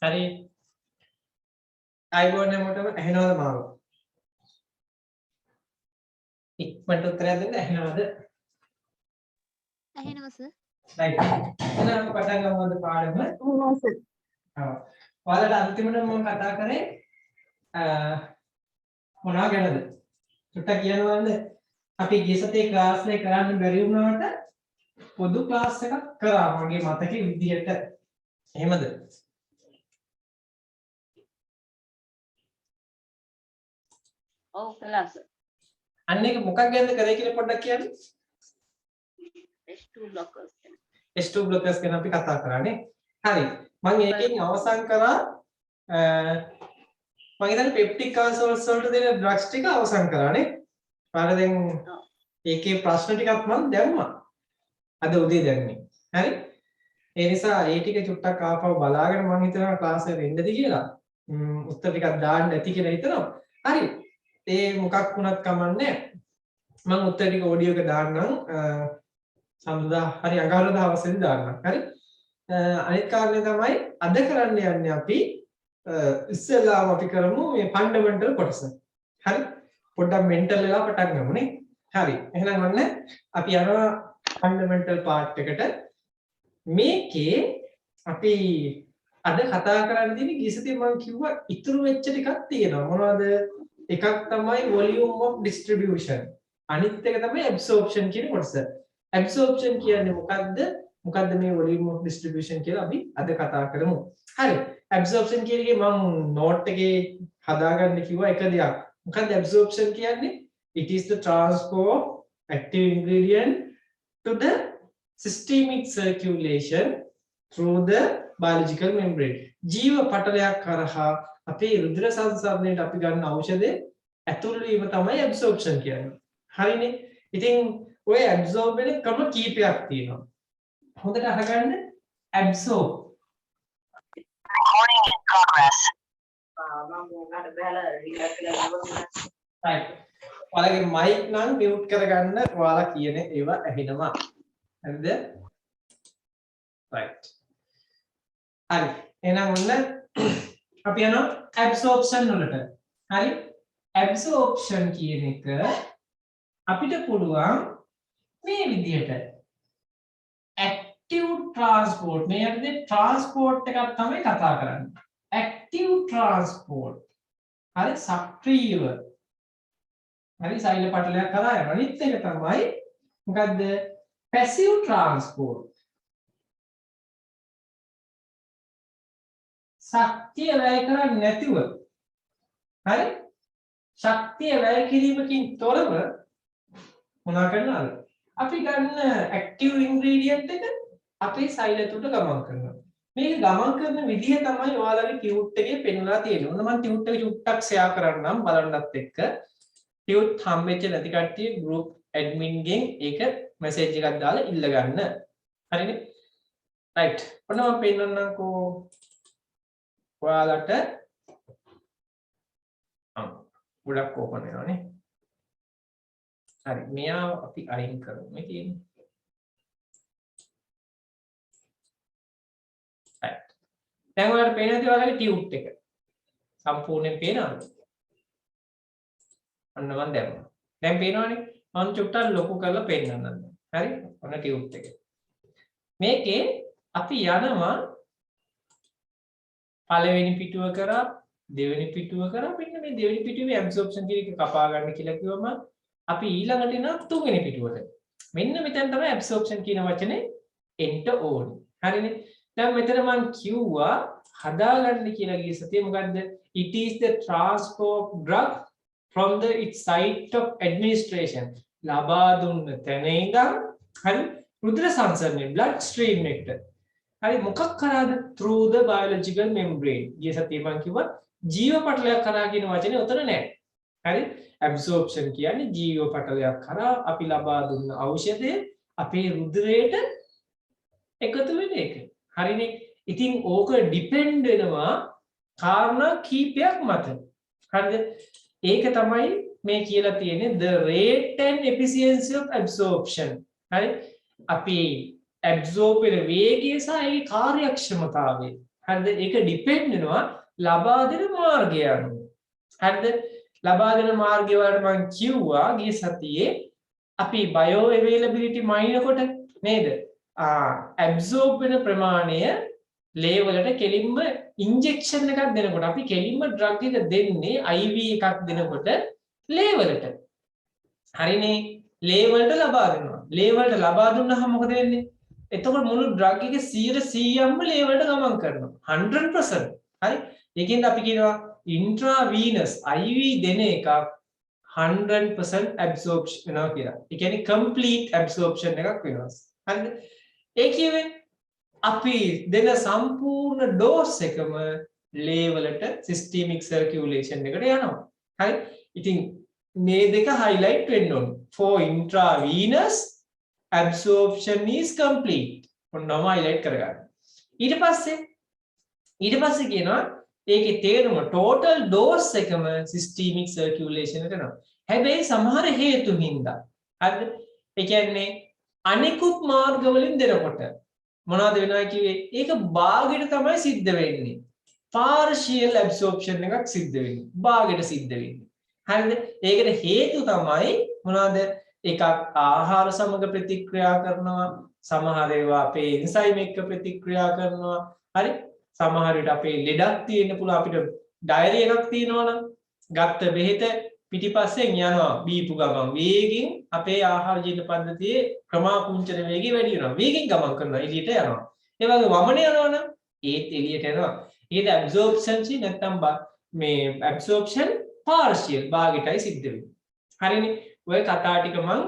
හරි අයිබෝන් හැමෝටම ඇහෙනවද මාව? ඉක්මනට උත්තරයක් දෙන්න ඇහෙනවද? ඇහෙනවා සර්. රයිට්. එහෙනම් පටන් ගමුද පාඩම? ඔව් සර්. ඔයාලට අන්තිමට මම කතා කරේ මොනවා ගැනද? චුට්ටක් කියනවද? අපි ගිය සතියේ ක්ලාස් එක කරන්න බැරි වුණාට පොදු ක්ලාස් එකක් කරා මගේ මතකෙ විදිහට. එහෙමද? ඔව් ක්ලාස්. අන්න ඒක මොකක් ගැනද කරේ කියලා පොඩ්ඩක් කියන්න. S2 blockers ගැන. S2 blockers ගැන අපි කතා කරානේ. හරි. මම ඒකෙන් අවසන් කරා මම හිතන්නේ peptic ulcers වලට දෙන ඩ්‍රග්ස් ටික අවසන් කරානේ. පාර දැන් ඒකේ ප්‍රශ්න ටිකක් මම දැම්මා. අද උදේ දැම්මේ. හරි. ඒ නිසා ඒ ටික චුට්ටක් ආපහු බලාගෙන මම හිතනවා ක්ලාස් එකට එන්නද කියලා. උත්තර ටිකක් දාන්න ඇති කියලා හිතනවා. හරි. ඒ මොකක් වුණත් කමන්නේ. මම උත්තර ටික ඔඩියෝ එක දාන්නම්. සම්මුදා හරි අඟහරුවාදා හවසෙන් දාන්නම්. හරි. අනිත් කාරණේ තමයි අද කරන්න යන්නේ අපි ඉස්සෙල්ලාම අපි කරමු මේ ෆන්ඩමෙන්ටල් කොටස. හරි. පොඩ්ඩක් මෙන්ටල් වෙලා පටන් ගමු නේ. හරි. එහෙනම් ඔන්න අපි යනවා ෆන්ඩමෙන්ටල් පාර්ට් එකට. මේකේ අපි අද කතා කරන්න තියෙන්නේ ගියසතිය මම කිව්වා ඉතුරු වෙච්ච ටිකක් තියෙනවා. මොනවද? එකක් තමයි volume of distribution. අනිත් එක තමයි absorption කියන කොටස. absorption කියන්නේ මොකද්ද? මොකද්ද මේ volume of distribution කියලා අපි අද කතා කරමු. හරි. absorption කියන එකේ මම note එකේ හදාගන්න කිව්වා එක දෙයක්. මොකද්ද absorption කියන්නේ? It is the transfer of active ingredient to the systemic circulation through the biological membrane. ජීව පටලයක් කරහා අපේ රුධිර සංසරණයට අපි ගන්න ඖෂධය ඇතුල් වීම තමයි absorption කියන්නේ. හරිනේ. ඉතින් ඔය absorb වෙන ක්‍රම කීපයක් තියෙනවා. හොඳට අහගන්න absorb. Recording in progress. මම මොකට බහලා රිලැක්ස් කරලා නවතුනා. right. ඔයාලගේ mic නම් mute කරගන්න ඔයාලා කියන ඒවා ඇහෙනවා. හරිද? right. හරි. එහෙනම් ඔන්න අපි යනවා absorption වලට. හරි? absorption කියන එක අපිට පුළුවන් මේ විදිහට active transport මේ යන්නේ transport එකක් තමයි කතා කරන්නේ. active transport. හරි සක්‍රීයව. හරි සෛල පටලයක් කරා යනවා. අනිත් එක තමයි මොකද්ද? passive transport. ශක්තිය වැය කරන්නේ නැතිව. හරි? ශක්තිය වැය කිරීමකින් තොරව මොනවා කරනවද? අපි ගන්න ඇක්ටිව් ඉන්ග්‍රීඩියන්ට් එක අපේ සෛල තුඩ ගමන් කරනවා. මේක ගමන් කරන විදිහ තමයි ඔයාලගේ ටියුට් එකේ පෙන්වලා තියෙන්නේ. ඔන්න මම ටියුට් එක චුට්ටක් ෂෙයා කරන්නම් බලන්නත් එක්ක. ටියුට් හම්බෙච්ච නැති කට්ටිය group admin ගෙන් ඒක මැසේජ් එකක් දාලා ඉල්ල ගන්න. හරිනේ? right. ඔන්න මම පෙන්නන්නම්කෝ ඔයාලට ගොඩක් ඕපන් වෙනවානේ. හරි මෙයා අපි අයින් කරමු මේ තියෙන්නේ. right. දැන් ඔයාලට පේනද ඔයාලගේ ටියුට් එක? සම්පූර්ණයෙන් පේනවද? අන්න මම දැම්මා. දැන් පේනවනේ? මම චුට්ටක් ලොකු කරලා පෙන්නන්නම්. හරි? ඔන්න ටියුට් එක. මේකේ අපි යනවා පළවෙනි පිටුව කරා දෙවෙනි පිටුව කරා මෙන්න මේ දෙවෙනි පිටුවේ absorption කියන එක කපා ගන්න කියලා කිව්වම අපි ඊළඟට එන තුන්වෙනි පිටුවට. මෙන්න මෙතන තමයි absorption කියන වචනේ එන්න ඕනේ. හරිනේ? දැන් මෙතන මම කිව්වා හදාගන්න කියලා ගිය සතියේ මොකද්ද? It is the transfer of drug from the its site of administration. ලබා දුන්න තැන ඉඳන් හරි රුධිර සංසරණය blood stream එකට. හරි මොකක් කරාද? through the biological membrane. ගිය සතියේ මම කිව්වා ජීව පටලයක් කරා කියන වචනේ උතන නැහැ. හරි? absorption කියන්නේ ජීව පටලයක් කරා අපි ලබා දුන්න ඖෂධය අපේ රුධිරයට එකතු වෙන එක. හරිනේ? ඉතින් ඕක ඩිපෙන්ඩ් වෙනවා කාරණා කීපයක් මත. හරිද? ඒක තමයි මේ කියලා තියෙන්නේ the rate and efficiency of absorption. හරි? අපි absorb වෙන වේගය සහ ඒ කාර්යක්ෂමතාවය. හරිද? ඒක ඩිපෙන්ඩ් වෙනවා ලබා දෙන මාර්ගය අනුව. හරිද? ලබා දෙන මාර්ගය වලට මම කිව්වා ගිය සතියේ අපි බයෝ අවේලබිලිටි මයිනකොට නේද? ඇබ්සෝබ් වෙන ප්‍රමාණය ලේ වලට කෙලින්ම ඉන්ජෙක්ෂන් එකක් දෙනකොට අපි කෙලින්ම ඩ්‍රග් එක දෙන්නේ IV එකක් දෙනකොට ලේ වලට. හරිනේ ලේ වලට ලබා දෙනවා. ලේ වලට ලබා දුන්නාම මොකද වෙන්නේ? එතකොට මුළු ඩ්‍රග් එකේ 100%ක්ම ලේ වලට ගමන් කරනවා. 100%. හරි? ඒකෙන්ද අපි කියනවා ඉන්ට්‍රාවීනස් IV දෙන එකක් 100% absorption වෙනවා කියලා. ඒ කියන්නේ complete absorption එකක් වෙනවා. හරිද? ඒ කියන්නේ අපි දෙන සම්පූර්ණ ඩෝස් එකම ලේ වලට සිස්ටීමික් සර්කියුලේෂන් එකට යනවා. හරි? ඉතින් මේ දෙක highlight වෙන්න ඕනේ. For intravenous absorption is complete. ඔන්නම highlight කරගන්න. ඊට පස්සේ කියනවා ඒකේ තේරුම total dose එකම systemic circulation එකට යනවා. හැබැයි සමහර හේතු හින්දා හරිද? ඒ කියන්නේ අනිකුත් මාර්ග වලින් දෙනකොට මොනවද වෙනවා කිව්වේ? ඒක භාගයට තමයි සිද්ධ වෙන්නේ. partial absorption එකක් සිද්ධ වෙන්නේ. භාගයට සිද්ධ වෙන්නේ. හරිද? ඒකට හේතු තමයි මොනවද? එකක් ආහාර සමග ප්‍රතික්‍රියා කරනවා. සමහර ඒවා අපේ එන්සයිම් එක්ක ප්‍රතික්‍රියා කරනවා. හරි? සමහර විට අපේ ලෙඩක් තියෙන්න පුළුවන් අපිට ඩයරි එකක් තියෙනවා නම් ගත්ත බෙහෙත පිටිපස්සෙන් යනවා බීපු ගමන් වේගෙන් අපේ ආහාර ජීර්ණ පද්ධතියේ ක්‍රමාකුංචන වේගය වැඩි වෙනවා. වේගෙන් ගමන් කරනවා එළියට යනවා. ඒ වගේ වමන යනවා නම් ඒත් එළියට යනවා. ඒකද absorption නැත්නම් මේ absorption partial භාගයටයි සිද්ධ වෙන්නේ. හරිනේ? ඔය කතා ටික මම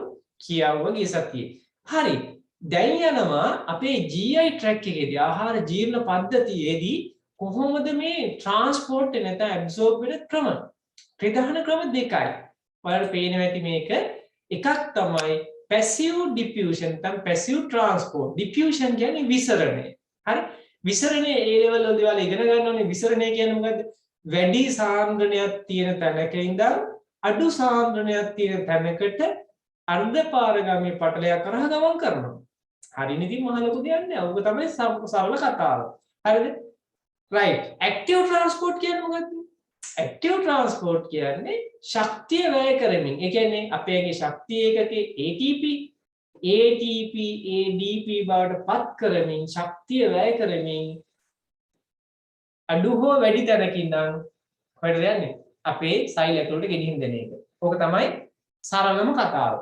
කියවුවා ගිය සතියේ. හරි. දැන් යනවා අපේ GI tract එකේදී ආහාර ජීර්ණ පද්ධතියේදී කොහොමද මේ transport එක නැත්නම් absorb වෙන ක්‍රම? ප්‍රධාන ක්‍රම දෙකයි. ඔයාලට පේනවා ඇති මේක. එකක් තමයි passive diffusion නැත්නම් passive transport. diffusion කියන්නේ විසරණය. හරි? විසරණය ඒ level වලදී ඔයාලා ඉගෙන ගන්න ඕනේ. විසරණය කියන්නේ මොකද්ද? වැඩි සාන්ද්‍රණයක් තියෙන තැනක ඉඳන් අඩු සාන්ද්‍රණයක් තියෙන තැනකට අර්ධ පාරගාමී පටලයක් කරා ගමන් කරනවා. හරිනේ? ඉතින් මහ ලොකු දෙයක් නෑ. ඔබ තමයි සරල කතාව. හරිද? right. active transport කියන්නේ මොකද්ද? active transport කියන්නේ ශක්තිය වැය කරමින්. ඒ කියන්නේ අපේගේ ශක්තිය ඒකකේ ATP ADP බවට පත් කරමින් ශක්තිය වැය කරමින් අඩු හෝ වැඩි තැනකින් ඉඳන් කොහෙද යන්නේ? අපේ සෛල ඇතුළට ගෙනිහින් දෙන එක. ඕක තමයි සරලම කතාව.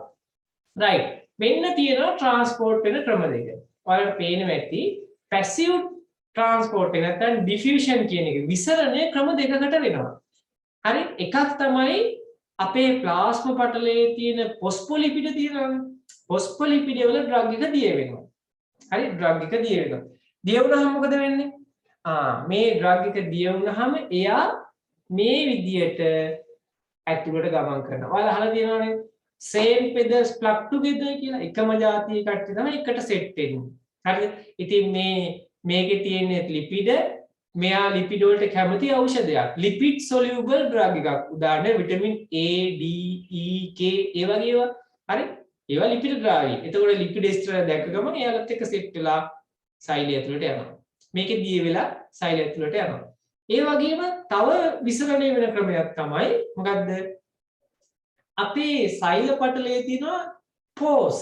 right. මෙන්න තියෙනවා ට්‍රාන්ස්පෝර්ට් වෙන ක්‍රම දෙක. ඔයාලට පේනවා ඇති passive transport එක නැත්නම් diffusion කියන එක විසරණය ක්‍රම දෙකකට වෙනවා. හරි? එකක් තමයි අපේ ප්ලාස්මා පටලයේ තියෙන ෆොස්ෆොලිපිඩ තියෙනවානේ. ෆොස්ෆොලිපිඩ වල ඩ්‍රග් එක දිය වෙනවා. හරි? ඩ්‍රග් එක දිය වෙනවා. දිය වුණාම මොකද වෙන්නේ? මේ ඩ්‍රග් එක දිය වුණාම එයා මේ විදියට ඇතුළට ගමන් කරනවා. ඔයාලා අහලා තියෙනවනේ same feathers flock together කියලා. එකම જાතිය කට්ටිය තමයි එකට සෙට් වෙන්නේ. හරිද? ඉතින් මේකේ තියෙන ලිපිඩ මෙයා ලිපිඩ වලට කැමති ఔෂධයක්. ලිපිඩ් soluble drug එකක්. උදාහරණයක් vitamin A, D, E, K ඒ වගේ ඒවා. හරි? ඒවා ලිපිඩ ද්‍රාවී. එතකොට ලිපිඩ් එස්ටර් දැක්ක ගමන් එයාලත් එක්ක සෙට් වෙලා සෛලය ඇතුළට යනවා. මේකේ දිය වෙලා සෛලය ඇතුළට යනවා. ඒ වගේම තව විසරණය වෙන ක්‍රමයක් තමයි මොකද්ද? අපේ සෛල පටලයේ තියෙනවා pores.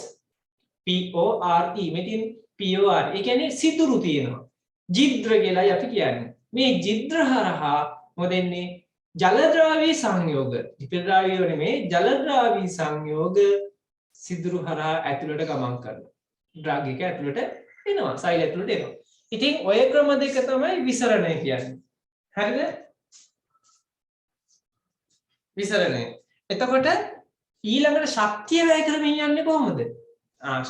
PORE මෙතින් POR. ඒ කියන්නේ සිදුරු තියෙනවා. ජිද්‍ර කියලායි අපි කියන්නේ. මේ ජිද්‍ර හරහා මොදෙන්නේ ජල ද්‍රාවී සංයෝග. ලිපිඩ ද්‍රාවී නෙමෙයි ජල ද්‍රාවී සංයෝග සිදුරු හරහා ඇතුළට ගමන් කරනවා. ඩ්‍රග් එක ඇතුළට එනවා. සෛල ඇතුළට එනවා. ඉතින් ඔය ක්‍රම දෙක තමයි විසරණය කියන්නේ. හරිද? විසරණය. එතකොට ඊළඟට ශක්තිය වැය කරමින් යන්නේ කොහොමද?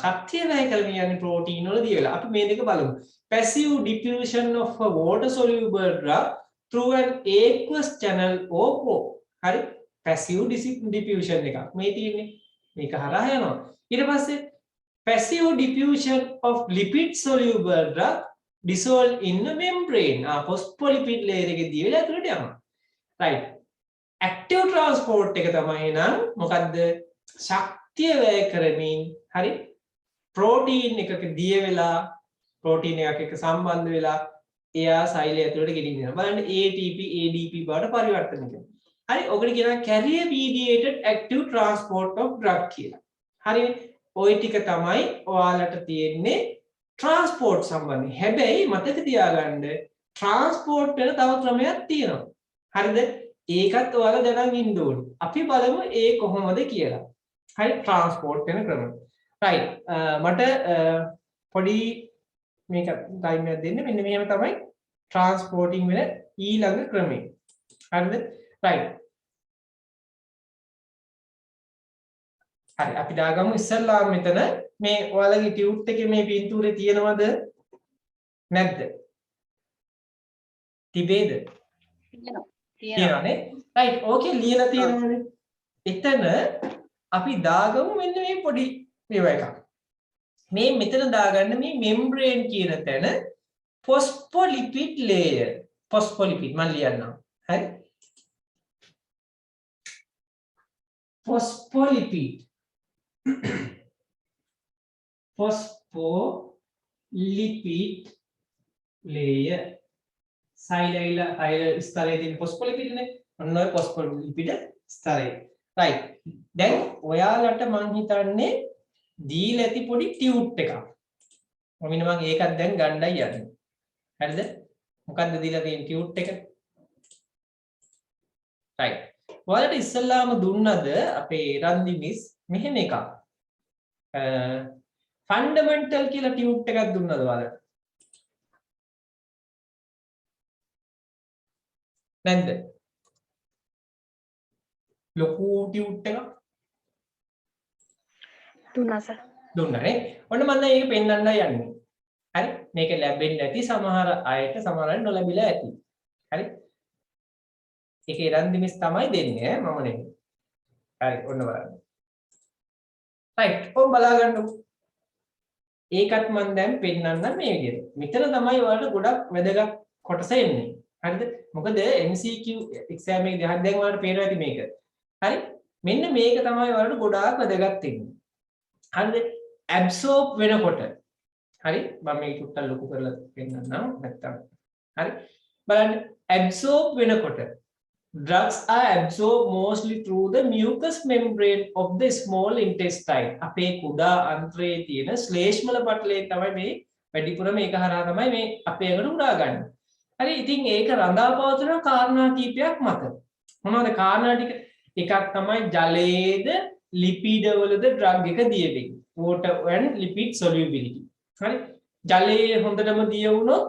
ශක්තිය වැය කරමින් යන්නේ ප්‍රෝටීන් වල දිය වෙලා. අපි මේ දෙක බලමු. Passive diffusion of a water soluble drug through an aqueous channel or pore. හරි? passive diffusion එකක්. මේ තියෙන්නේ. මේක හරහා යනවා. ඊට පස්සේ passive diffusion of lipid soluble drug dissolved in the membrane. phospholipid layer එකේ දිය වෙලා ඇතුළට යනවා. right. active transport එක තමයි නම් මොකද්ද? ශක්තිය වැය කරමින් හරි ප්‍රෝටීන් එකක දිය වෙලා ප්‍රෝටීන් එකක් එක්ක සම්බන්ධ වෙලා එයා සෛලය ඇතුළට ගෙනියනවා. බලන්න ATP ADP බවට පරිවර්තනය කරනවා. හරි ඔකට කියනවා carrier mediated active transport of drug කියලා. හරි ওই ටික තමයි ඔයාලට තියෙන්නේ transport සම්බන්ධයෙන්. හැබැයි මතක තියාගන්න transport වෙන තව ක්‍රමයක් තියෙනවා. හරිද? ඒකත් ඔයාලා දැනන් ඉන්න ඕනේ. අපි බලමු ඒ කොහොමද කියලා. හරි transport වෙන ක්‍රම. right මට පොඩි මේක ටයිම් එකක් දෙන්න. මෙන්න මෙහෙම තමයි transporting වෙන ඊළඟ ක්‍රමය. හරිද? right හරි අපි දාගමු ඉස්සල්ලාම මෙතන මේ ඔයාලගේ ටියුට් එකේ මේ පින්තූරේ තියෙනවද නැද්ද? තිබේද? තියෙනවානේ. right ඕකේ ලියලා තියෙනවානේ. එතන අපි දාගමු මෙන්න මේ පොඩි මේවා එකක්. මේ මෙතන දාගන්න මේ membrane කියන තැන phospholipid layer. phospholipid මම ලියන්නම්. හරි? phospholipid phospholipid layer සෛල ස්තරයේ තියෙන phospholipid නේ ඔන්න ඔය phospholipid ස්තරය right දැන් ඔයාලට මම හිතන්නේ දීලා ඇති පොඩි ටියුට් එකක් මම ඒකත් දැන් ගන්නයි යන්නේ හරිද මොකද්ද දීලා තියෙන ටියුට් එක right ඔයාලට ඉස්සල්ලාම දුන්නද අපේ රන්දි මිස් මෙහෙම එකක් ෆන්ඩමෙන්ටල් කියලා ටියුට් එකක් දුන්නද ඔයාලට නැද්ද ලොකු ටියුට් එකක් දුන්නා සර් දුන්නානේ ඔන්න මම දැන් ඒක පෙන්නන්නයි යන්නේ හරි මේක ලැබෙන්න ඇති සමහර අයට සමහර අය නොලැබිලා ඇති හරි ඒකේ රන්දි මිස් තමයි දෙන්නේ මම නෙමෙයි හරි ඔන්න බලන්න right ඔබ බලා ගන්නකො ඒකත් මම දැන් පෙන්නන්න මේ විදිහට මෙතන තමයි ඔයාලට ගොඩක් වැදගත් කොටස එන්නේ හරිද මොකද MCQ exam එකේ දැන් ඔයාලට පේනවා ඇති මේක හරි මෙන්න මේක තමයි ඔයාලට ගොඩාක් වැදගත් වෙන්නේ හරිද absorb වෙනකොට හරි මම මේක චුට්ටක් ලොකු කරලා පෙන්නන්නම් නැත්තම් හරි බලන්න absorb වෙනකොට drugs are absorbed mostly through the mucous membrane of the small intestine අපේ කුඩා අන්ත්‍රයේ තියෙන ශ්ලේෂ්මල පටලයේ තමයි මේ වැඩිපුර මේක හරහා තමයි මේ අපේ ඇඟට උරා ගන්න. හරි ඉතින් ඒක රඳාපවතින කාරණා කීපයක් මත. මොනවද කාරණා ටික? එකක් තමයි ජලයේද ලිපිඩ වලද ඩ්‍රග් එක දිය වෙන්නේ. water and lipid solubility. හරි ජලයේ හොඳටම දිය වුණොත්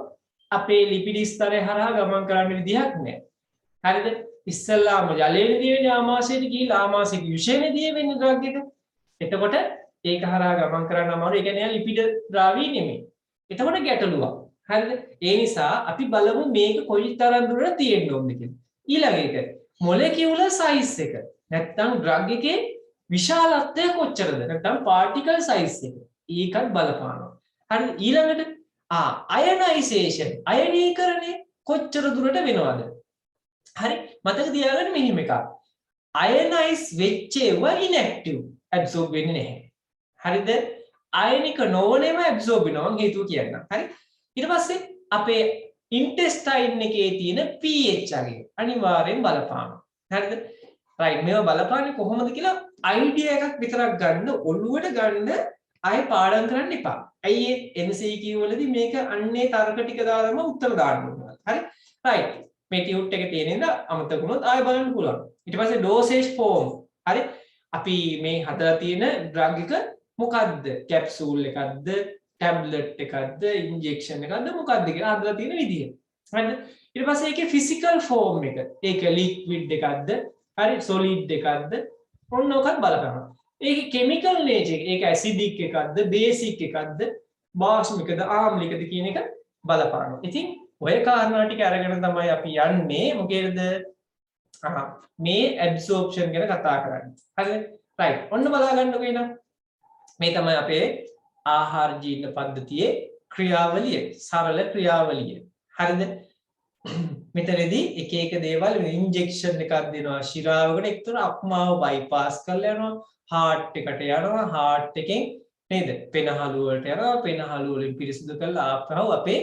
අපේ ලිපිඩ ස්තරය හරහා ගමන් කරන්න විදිහක් නැහැ. හරිද? ඉස්සල්ලාම ජලයේ දිය වෙන්නේ ආමාශයට ගිහිලා ආමාශයක විෂයනේ දිය වෙන්නේ ඩ්‍රග් එක. එතකොට ඒක හරහා ගමන් කරන්න අමාරු. ඒ කියන්නේ ලිපිඩ ද්‍රාවී නෙමෙයි. එතකොට ගැටලුවක්. හරිද? ඒ නිසා අපි බලමු මේක කොයිතරම් දුරට තියෙන්න ඕනද කියලා. ඊළඟ එක මොලකියුලර් සයිස් එක. නැත්තම් ඩ්‍රග් එකේ විශාලත්වය කොච්චරද? නැත්තම් පාටිකල් සයිස් එක. ඒකත් බලපානවා. හරිද? ඊළඟට අයනයිසේෂන් අයනීකරණය කොච්චර දුරට වෙනවද? හරි මතක තියාගන්න මෙහෙම එකක්. අයනයිස් වෙච්ච ඒවා ඉන්ඇක්ටිව් ඇබ්සෝබ් වෙන්නේ නැහැ. හරිද? අයනික නොවනේම ඇබ්සෝබ් වෙනවා හේතුව කියන්නම්. හරි? ඊට පස්සේ අපේ ඉන්ටෙස්ටයින් එකේ තියෙන pH අගය අනිවාර්යෙන් බලපානවා. හරිද? රයිට් මේවා බලපාන්නේ කොහොමද කියලා අයිඩියා එකක් විතරක් ගන්න ඔළුවට ගන්න ආයෙ පාඩම් කරන්න එපා. ඇයි ඒ MCQ වලදී මේක අන්නේ තර්ක ටික දාලාම උත්තර දාන්න ඕනේ. හරි? රයිට්. මේ ටියුට් එක තියෙන ඉඳ අමතක වුණොත් ආයෙ බලන්න පුළුවන්. ඊට පස්සේ ඩෝසේජ් ෆෝම්. හරි? අපි මේ හදලා තියෙන ඩ්‍රග් එක මොකද්ද? කැප්සූල් එකක්ද? ටැබ්ලට් එකක්ද? ඉන්ජෙක්ෂන් එකක්ද? මොකක්ද කියලා හදලා තියෙන විදිය. හරිද? ඊට පස්සේ ඒකේ ෆිසිකල් ෆෝම් එක. ඒක ලික්විඩ් එකක්ද? හරි සොලිඩ් එකක්ද? ඔන්න ඔකත් බලපං. ඒකේ කෙමිකල් නේචර් එක. ඒක ඇසිඩික් එකක්ද? බේසික් එකක්ද? බාස්මිකද? ආම්ලිකද කියන එක බලපං. ඉතින් ඔය කාරණා ටික අරගෙන තමයි අපි යන්නේ මොකේද මේ ඇබ්සෝප්ෂන් ගැන කතා කරන්නේ. හරිද? රයිට්. ඔන්න බලා ගන්නකො එහෙනම්. මේ තමයි අපේ ආහාර ජීර්ණ පද්ධතියේ ක්‍රියාවලිය. සරල ක්‍රියාවලිය. හරිද? මෙතනදී එක එක දේවල් ඉන්ජෙක්ෂන් එකක් දෙනවා ශිරාවකට එක්තරා අප්මාව බයිපාස් කරලා යනවා හાર્ට් එකට යනවා හાર્ට් එකෙන් නේද පෙනහළු වලට යනවා පෙනහළු වලින් පිරිසිදු කරලා ආපහු අපේ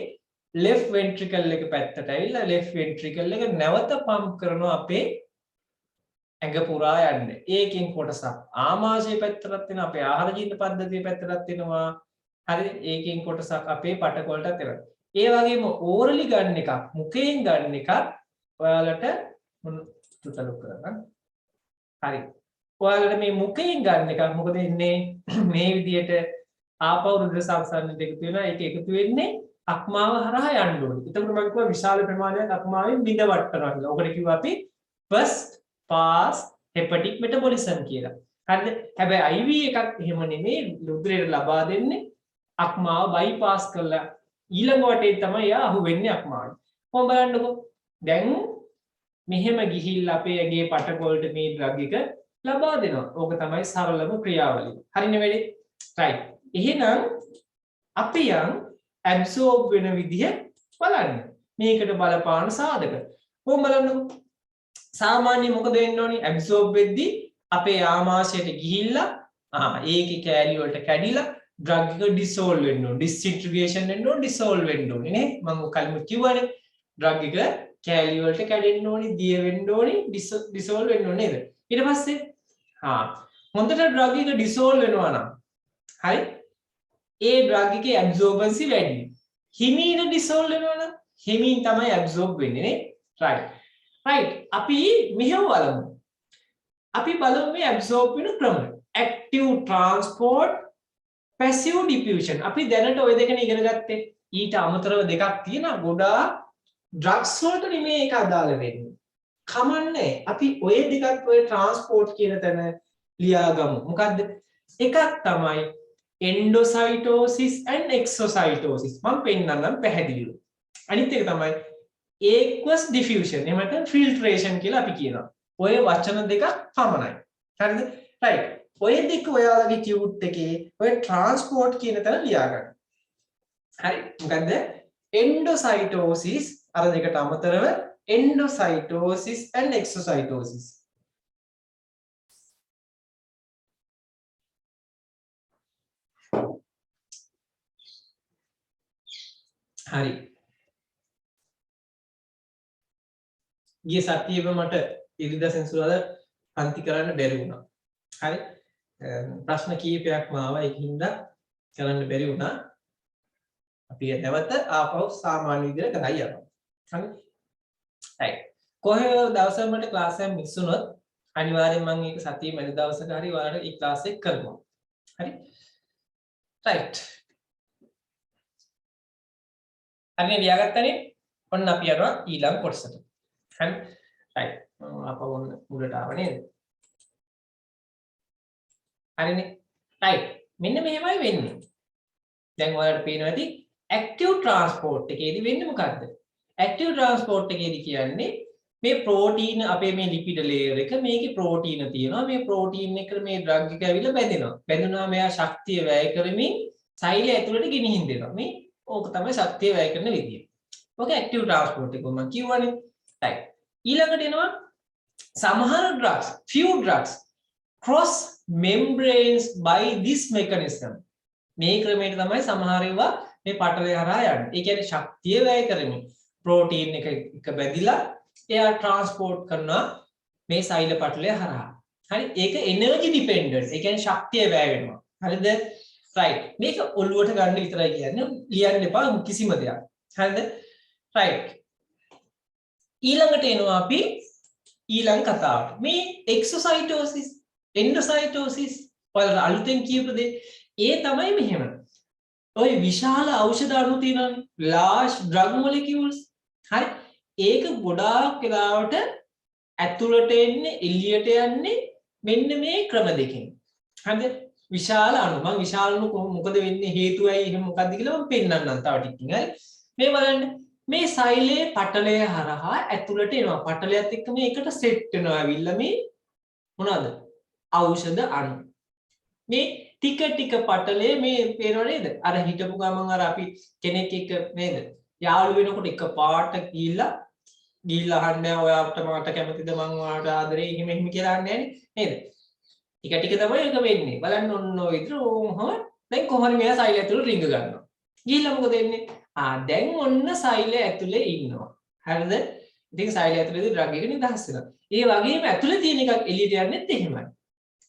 left ventricle එක පැත්තට ඇවිල්ලා left ventricle එක නැවත pump කරනවා අපේ ඇඟ පුරා යන්න. ඒකෙන් කොටසක් ආමාශය පැත්තටත් එනවා අපේ ආහාර ජීර්ණ පද්ධතිය පැත්තටත් එනවා. හරිද? ඒකෙන් කොටසක් අපේ පටකොලටත් එනවා. ඒ වගේම ඕරලි ගන්න එකක් මුඛයෙන් ගන්න එකක් ඔයාලට තුතලු කරගන්න. හරි. ඔයාලට මේ මුඛයෙන් ගන්න එකක් මොකද ඉන්නේ මේ විදියට ආපහු රුධිර සංසරණයට එකතු වෙනවා. ඒක එකතු වෙන්නේ අක්මාව හරහා යන්න ඕනේ. එතකොට මම කිව්වා විශාල ප්‍රමාණයක් අක්මාවෙන් බිඳවට්ටනවා කියලා. ඔකට කිව්වා අපි first pass hepatic metabolism කියලා. හරිද? හැබැයි IV එකක් එහෙම නෙමෙයි රුධිරයට ලබා දෙන්නේ අක්මාව bypass කරලා ඊළඟ වටේ තමයි යා අහු වෙන්නේ අක්මාවට. කොහොම බලන්නකෝ. දැන් මෙහෙම ගිහිල්ලා අපේ ඇගේ පටකොල්ට මේ ඩ්‍රග් එක ලබා දෙනවා. ඕක තමයි සරලම ක්‍රියාවලිය. හරිනේ වැඩි? right. එහෙනම් අපි යන් absorb වෙන විදිහ බලන්න. මේකට බලපාන සාධක. කොහොම බලන්නකෝ. සාමාන්‍යයෙන් මොකද වෙන්න ඕනි? absorb වෙද්දී අපේ ආමාශයට ගිහිල්ලා ඒකේ කැලි වලට කැඩිලා drug එක dissolve වෙන්න ඕනේ. disintegration වෙන්න ඕනේ, dissolve වෙන්න ඕනේ නේ. මම කලින් කිව්වනේ drug එක කැලි වලට කැඩෙන්න ඕනේ, දිය වෙන්න ඕනේ, dissolve වෙන්න ඕනේ නේද? ඊට පස්සේ හොඳට drug එක dissolve වෙනවා නම් හරි ඒ drug එකේ absorbency වැඩි. හිමීට dissolve වෙනවා නම් හිමින් තමයි absorb වෙන්නේ නේ. right. අපි මෙහෙම බලමු. අපි බලමු මේ absorb වෙන ක්‍රම. active transport, passive diffusion. අපි දැනට ওই දෙකනේ ඉගෙන ගත්තේ. ඊට අමතරව දෙකක් තියෙනවා. ගොඩාක් drugs වලට නෙමෙයි ඒක අදාළ වෙන්නේ. කමන්නේ. අපි ওই දෙකත් ওই transport කියන තැන ලියාගමු. මොකද්ද? එකක් තමයි endocytosis and exocytosis. මම පෙන්නන්නම් පැහැදිලිව. අනිත් එක තමයි aqueous diffusion. එහෙම නැත්නම් filtration කියලා අපි කියනවා. ඔය වචන දෙකක් පමණයි. හරිද? right. ඔය දෙක ඔයාලගේ ටියුට් එකේ ඔය transport කියන තැන ලියා ගන්න. හරි. මොකද්ද? endocytosis අර දෙකට අමතරව endocytosis and exocytosis. හරි. ගිය සතියේම මට ඉරිදා සෙන්සුරාදා පන්ති කරන්න බැරි වුණා. හරි. ප්‍රශ්න කීපයක්ම ආවා ඒකින්ද කරන්න බැරි වුණා. අපි නැවත ආපහු සාමාන්‍ය විදිහට කරයි යනවා. හරි. right. කොහේ දවසක මට ක්ලාස් එක මිස් වුණොත් අනිවාර්යෙන් මම ඒක සතියේ මැද දවසක හරි ඔයාලට ඒ ක්ලාස් එක කරනවා. හරි. right. අනේ ලියාගත්තනේ. ඔන්න අපි යනවා ඊළඟ කොටසට. හරි. right. අපව උඩට ආව නේද? හරිනේ. right. මෙන්න මෙහෙමයි වෙන්නේ. දැන් ඔයාලට පේනවා ඇති active transport එකේදී වෙන්නේ මොකද්ද? active transport එකේදී කියන්නේ මේ ප්‍රෝටීන අපේ මේ ලිපිඩ ලේයර් එක මේකේ ප්‍රෝටීන තියෙනවා. මේ ප්‍රෝටීන් එකට මේ ඩ්‍රග් එක ඇවිල්ලා බැඳෙනවා. බැඳුනා මෙයා ශක්තිය වැය කරමින් සෛලය ඇතුළට ගෙනිහින් දෙනවා. මේ ඕක තමයි ශක්තිය වැය කරන විදිය. ඕක active transport එක මම කියවනේ. right. ඊළඟට එනවා සමහර drugs, few drugs cross membranes by this mechanism. මේ ක්‍රමයට තමයි සමහර ඒවා මේ පටලය හරහා යන්නේ. ඒ කියන්නේ ශක්තිය වැය කරමින් ප්‍රෝටීන් එක බැඳිලා එයා ට්‍රාන්ස්පෝර්ට් කරනවා මේ සෛල පටලය හරහා. හරි. ඒක එනර්ජි ඩිපෙන්ඩන්ට්. ඒ කියන්නේ ශක්තිය වැය වෙනවා. හරිද? right. මේක ඔළුවට ගන්න විතරයි කියන්නේ. ලියන්න එපා කිසිම දෙයක්. හරිද? right. ඊළඟට එනවා අපි ඊළඟ කතාවට. මේ exocytosis, endocytosis වල අලුතෙන් කියපු දේ ඒ තමයි මෙහෙම. ඔය විශාල ඖෂධ අණු තියෙනවානේ. large drug molecules. හරි. ඒක ගොඩාක් වෙලාවට ඇතුළට එන්නේ එළියට යන්නේ මෙන්න මේ ක්‍රම දෙකෙන්. හරිද? විශාල අණු. මම විශාල අණු මොකද වෙන්නේ හේතුවයි එහෙම මොකද්ද කියලා මම පෙන්නන්නම් තව ටිකකින්. හරි. මේ බලන්න මේ සෛලයේ පටලය හරහා ඇතුළට එනවා. පටලයත් එක්ක මේකට සෙට් වෙනවා. ඇවිල්ලා මේ මොනවාද? ඖෂධ අණු. මේ ටික ටික පටලේ මේ පේනව නේද? අර හිටපු ගමන් අර අපි කෙනෙක් එක්ක නේද? යාළු වෙනකොට එක පාට ගිහිල්ලා අහන්නේ ඔයාට මට කැමතිද මං ඔයාට ආදරේ එහෙම එහෙම කියලා අහන්නේ නේද? ටික ටික තමයි ඒක වෙන්නේ. බලන්න ඔන්න ඔය විදිහට ඕම දැන් කොහොමද මෙයා සෛලය ඇතුළට රිංග ගන්නවා. ගිහිල්ලා මොකද වෙන්නේ? දැන් ඔන්න සෛලය ඇතුලේ ඉන්නවා. හරිද? ඉතින් සෛලය ඇතුලේදී ඩ්‍රග් එක නිදහස් වෙනවා. ඒ වගේම ඇතුලේ තියෙන එකක් එළියට යන්නෙත් එහෙමයි.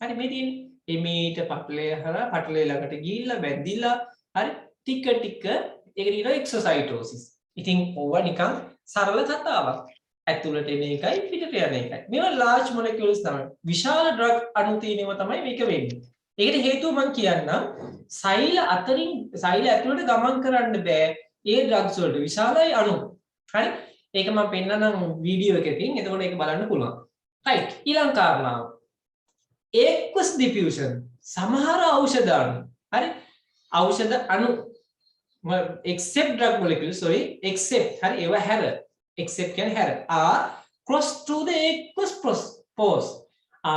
හරි මේ තියෙන්නේ. එමීට පටලය හරහා පටලය ළඟට ගිහිල්ලා බැඳිලා හරි ටික ටික ඒක කියනවා එක්සෝසයිටෝසිස්. ඉතින් ඕවා නිකන් සරල කතාවක්. ඇතුළට එන එකයි පිටට යන එකයි. මේවා large molecules තමයි. විශාල drug අණු තියෙනව තමයි මේක වෙන්නේ. ඒකට හේතුව මම කියන්නම්. සෛල අතරින් සෛල ඇතුළට ගමන් කරන්න බෑ. ඒ drugs වලට විශාලයි අණු. හරි? ඒක මම පෙන්නනම් වීඩියෝ එකකින්. එතකොට ඒක බලන්න පුළුවන්. right. ඊළඟ කාරණාව. aqueous diffusion. සමහර ඖෂධ අණු. හරි? ඖෂධ අණු except drug molecules except හරි ඒවා හැර except කියන්නේ හැර are cross to the aqueous pores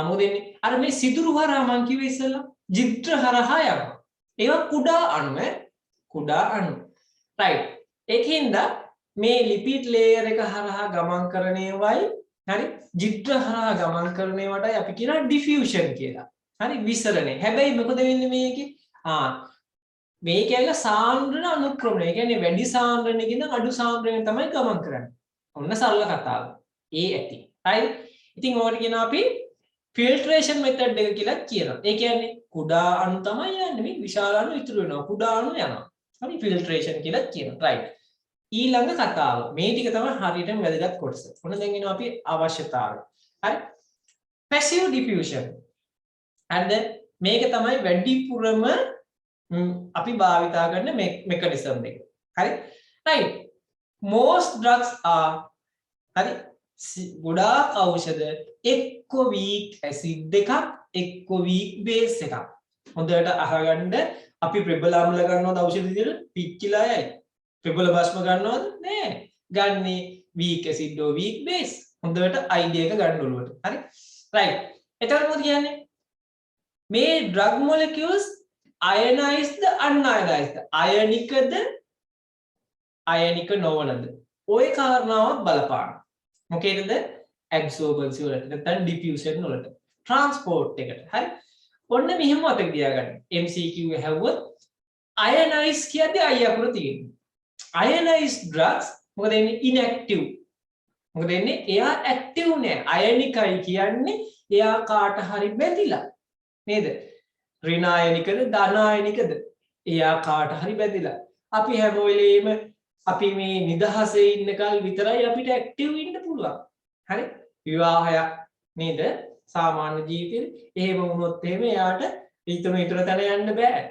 මොකද එන්නේ අර මේ සිදුරු හරහා මං කිව්වේ ඉස්සෙල්ලා ජිත්‍ර හරහා යනවා ඒවා කුඩා අණු right ඒකින්ද මේ ලිපිඩ් ලේයර් එක හරහා ගමන් කරන ඒවායි හරි ජිත්‍ර හරහා ගමන් කරන ඒවාටයි අපි කියනවා diffusion කියලා හරි විසරණය හැබැයි මොකද වෙන්නේ මේකේ මේක ඇවිල්ලා සාන්ද්‍රණ අනුක්‍රමණය. ඒ කියන්නේ වැඩි සාන්ද්‍රණයකින් අඩු සාන්ද්‍රණයකින් තමයි ගමන් කරන්නේ. ඔන්න සරල කතාව. ඒ ඇති. right? ඉතින් ඕකට කියනවා අපි ෆිල්ටරේෂන් මෙතඩ් එක කියලා කියනවා. ඒ කියන්නේ කුඩා අණු තමයි යන්නේ මේ විශාල අණු ඉතුරු වෙනවා. කුඩා අණු යනවා. හරි ෆිල්ටරේෂන් කියලා කියනවා. right. ඊළඟ කතාව. මේ ටික තමයි හරියටම වැදගත් කොටස. ඔන්න දැන් එනවා අපි අවශ්‍යතාවය. හරි? passive diffusion. හරිද? මේක තමයි වැඩිපුරම අපි භාවිතා කරන මෙකනිසම් එක. හරි? right. most drugs are හරි ගොඩාක් ඖෂධ එක්ක weak acid එකක් එක්ක weak base එකක්. හොඳට අහගන්න අපි ප්‍රබල අම්ල ගන්නවද ඖෂධ විදියට පිච්චිලා යයි. ප්‍රබල භස්ම ගන්නවද? නෑ. ගන්නේ weak acid or weak base. හොඳට idea එක ගන්න ඕලුවට. හරි? right. එතකොට මොකද කියන්නේ? මේ drug molecules ionized unionized අයනිකද අයනික නොවනද ওই කාරණාවත් බලපාන මොකේද absorbency වලට නැත්නම් diffusion වලට transport එකට හරි ඔන්න මෙහෙම මතක තියාගන්න MCQ හැවුවොත් ionize කියද්දී I අකුර තියෙනවා ionized drugs මොකද එන්නේ inactive මොකද එන්නේ එයා active නෑ අයනිකයි කියන්නේ එයා කාට හරි බැඳිලා නේද ඍණායනිකද ධනායනිකද එයා කාට හරි බැඳිලා අපි හැම වෙලේම අපි මේ නිදහසේ ඉන්න කල් විතරයි අපිට ඇක්ටිව් ඉන්න පුළුවන් හරි විවාහයක් නේද සාමාන්‍ය ජීවිතේ එහෙම වුණොත් එහෙම එයාට ඊතන තැන යන්න බෑ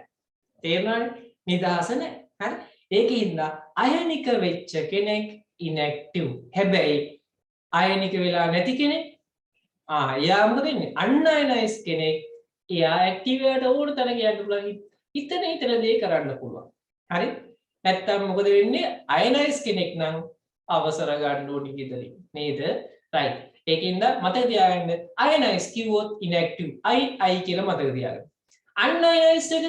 තේරුණානේ නිදහස නැහැ හරි ඒකින්ද අයනික වෙච්ච කෙනෙක් ඉන්ඇක්ටිව් හැබැයි අයනික වෙලා නැති කෙනෙක් එයා මොකද වෙන්නේ අන්අයනයිස් කෙනෙක් එයා ඇක්ටිව් එකට ඕන තැනක යන්න පුළුවන් හිතන දේ කරන්න පුළුවන් හරි නැත්තම් මොකද වෙන්නේ අයනයිස් කෙනෙක් නම් අවසර ගන්න ඕනි ගෙදරින් නේද right ඒකින්ද මතක තියාගන්න අයනයිස් කිව්වොත් ඉන්ඇක්ටිව් I කියලා මතක තියාගන්න අන්අයනයිස් එක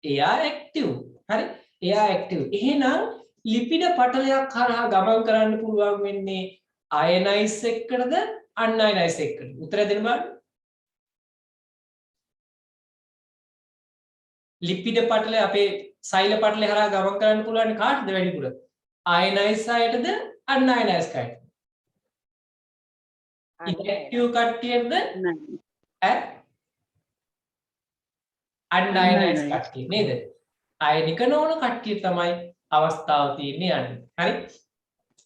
එයා ඇක්ටිව් හරි එයා ඇක්ටිව් එහෙනම් ලිපිඩ පටලයක් කරහා ගමන් කරන්න පුළුවන් වෙන්නේ අයනයිස් එක්කද අන්අයනයිස් එක්කද උත්තර දෙන්න බලන්න ලිපිඩ පටල අපේ සෛල පටල හරහා ගමන් කරන්න පුළුවන් කාටද වැඩිපුර අයනයිස් අයටද අන්අයනයිස් කටට ඉන්ඇක්ටිව් කට්ටියද අන්අයනයිස් කට්ටිය නේද අයනික නොවන කට්ටිය තමයි අවස්ථාව තියෙන්නේ යන්නේ හරි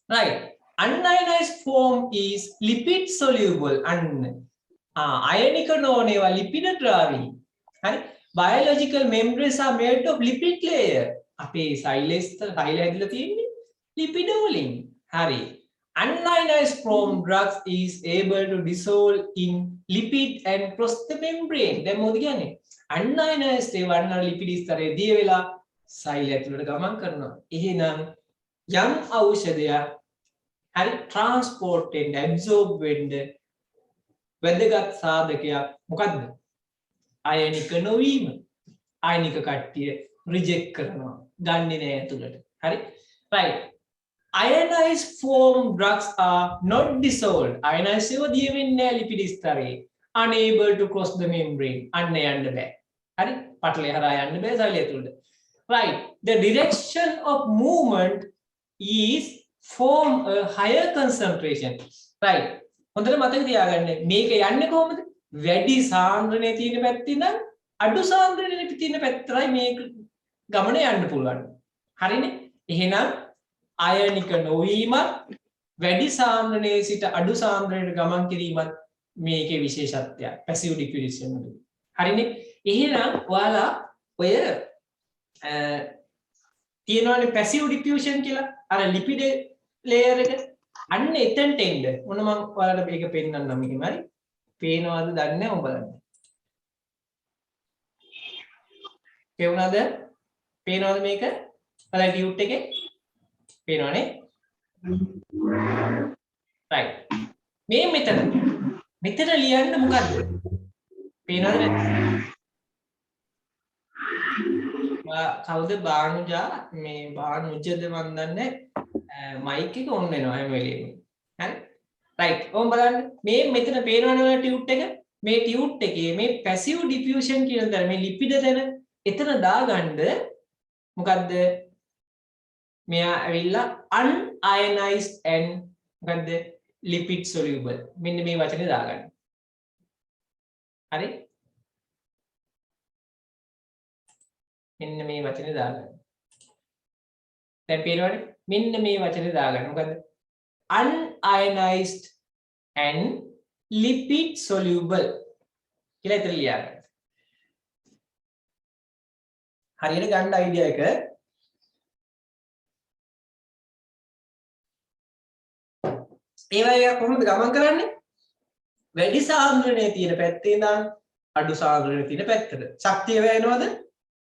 right unionized form is lipid soluble අයනික නොවන ඒවා ලිපිඩ ද්‍රාවී හරි biological membranes are made of lipid layer අපේ සෛල හැදිලා තියෙන්නේ ලිපිඩ වලින් හරි unionized form drugs is able to dissolve in lipid and cross the membrane දැන් මොකද කියන්නේ unionized ඒ වන්න ලිපිඩ ස්තරයේ දිය වෙලා සෛල ඇතුළට ගමන් කරනවා එහෙනම් යම් ඖෂධයක් හරි transport and absorb වෙන්න වැදගත් සාධකයක් මොකද්ද අයනික නොවීම අයනික කට්ටිය රිජෙක්ට් කරනවා ගන්නේ නැහැ ඇතුළට හරි right ionized form drugs are not dissolved ionized ඒවා දිය වෙන්නේ නැහැ ලිපිඩ ස්තරයේ unable to cross the membrane අන්න යන්න බෑ හරි පටලේ හරහා යන්න බෑ සෛලය ඇතුළට right, the direction of movement is form a higher concentration, right. හොඳට මතක තියාගන්න මේක යන්නේ කොහොමද? වැඩි සාන්ද්‍රණය තියෙන පැත්තේ නම් අඩු සාන්ද්‍රණය තියෙන පැත්තටයි මේක ගමන යන්න පුළුවන්. හරිනේ? එහෙනම් අයනික නොවීමත් වැඩි සාන්ද්‍රණයේ සිට අඩු සාන්ද්‍රණයට ගමන් කිරීමත් මේකේ විශේෂත්වයක්. පැසිව් ඩිෆියුෂන් වල. හරිනේ? එහෙනම් ඔයාලා ඔය තියෙනවානේ පැසිව් ඩිෆියුෂන් කියලා අර ලිපිඩ ලේයර් එක අන්න එතනට එන්න මොන මම ඔයාලට මේක පෙන්නන්නම් මෙහෙමයි පේනවද දන්නේ නැහැ උඹ බලන්න පේනවද මේක ඔයාලා ටියුට් එකේ පේනවනේ right මේ මෙතන ලියන්න මොකද්ද පේනවද කවුද බානුජා මේ බානුජද මන් දන්නේ මයික් එක ඔන් වෙනවා හැම වෙලේම හරි රයිට් ඕම් බලන්න මේ මෙතන පේනවනේ ඔය ටියුට් එක මේ ටියුට් එකේ මේ පැසිව් ඩිෆියුෂන් කියන දර මේ ලිපිඩ දෙන එතන දාගන්න මොකද්ද මෙයා ඇවිල්ලා unionized and මොකද්ද lipid soluble මෙන්න මේ වචනේ දාගන්න හරි මෙන්න මේ වචනේ දාගන්න දැන් පේනවනේ මෙන්න මේ වචනේ දාගන්න මොකද unionized and lipid soluble කියලා ඉතින් ලියන්න හරියට ගන්න අයිඩියා එක ඒ වගේ කොහොමද ගමන් කරන්නේ වැඩි සාන්ද්‍රණයේ තියෙන පැත්තේ ඉඳන් අඩු සාන්ද්‍රණයේ තියෙන පැත්තට ශක්තිය වැයෙනවද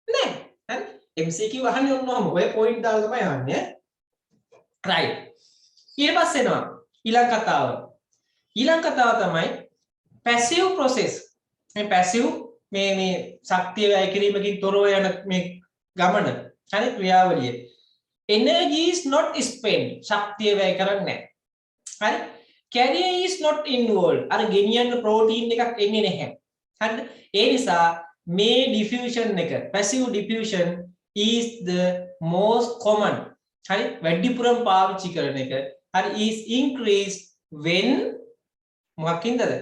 නැහැ හරි MCQ අහන්නේ ඔන්නෝම ඔය පොයින්ට් දාලා තමයි අහන්නේ right ඊට පස්සේ එනවා ඊළඟ කතාව තමයි passive process මේ passive මේ ශක්තිය වැය කිරීමකින් තොරව යන මේ ගමන හරි ක්‍රියාවලිය energy is not spent ශක්තිය වැය කරන්නේ නැහැ හරි carrier is not involved අර ගෙනියන්න ප්‍රෝටීන් එකක් එන්නේ නැහැ හරිද ඒ නිසා මේ diffusion එක passive diffusion is the most common හරි වැඩිපුරම පාවිච්චි කරන එක හරි is increased when මොකකින්දද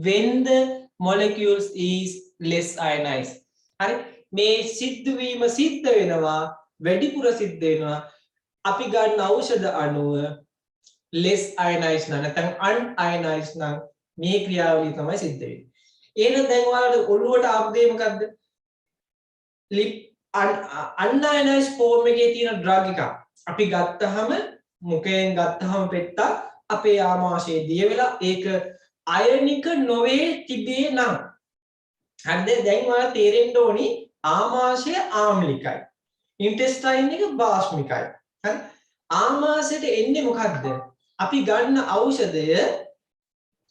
when the molecules is less ionized හරි මේ සිද්ධ වෙනවා වැඩිපුර සිද්ධ වෙනවා අපි ගන්න ඖෂධ අණුව less ionized නැත්නම් unionized නම් මේ ක්‍රියාවලිය තමයි සිද්ධ වෙන්නේ එහෙනම් දැන් ඔයාලට ඔළුවට ආපු දේ මොකද්ද unionized form එකේ තියෙන drug එක අපි ගත්තහම මුඛයෙන් ගත්තහම පෙට්ටක් අපේ ආමාශයේ දිය වෙලා ඒක අයනික නොවේ තිබේ නම් හරිද දැන් ඔයාලා තේරෙන්න ඕනි ආමාශය ආම්ලිකයි ඉන්ටෙස්ටයින් එක බාෂ්මිකයි හරි ආමාශයට එන්නේ මොකද්ද අපි ගන්න ඖෂධය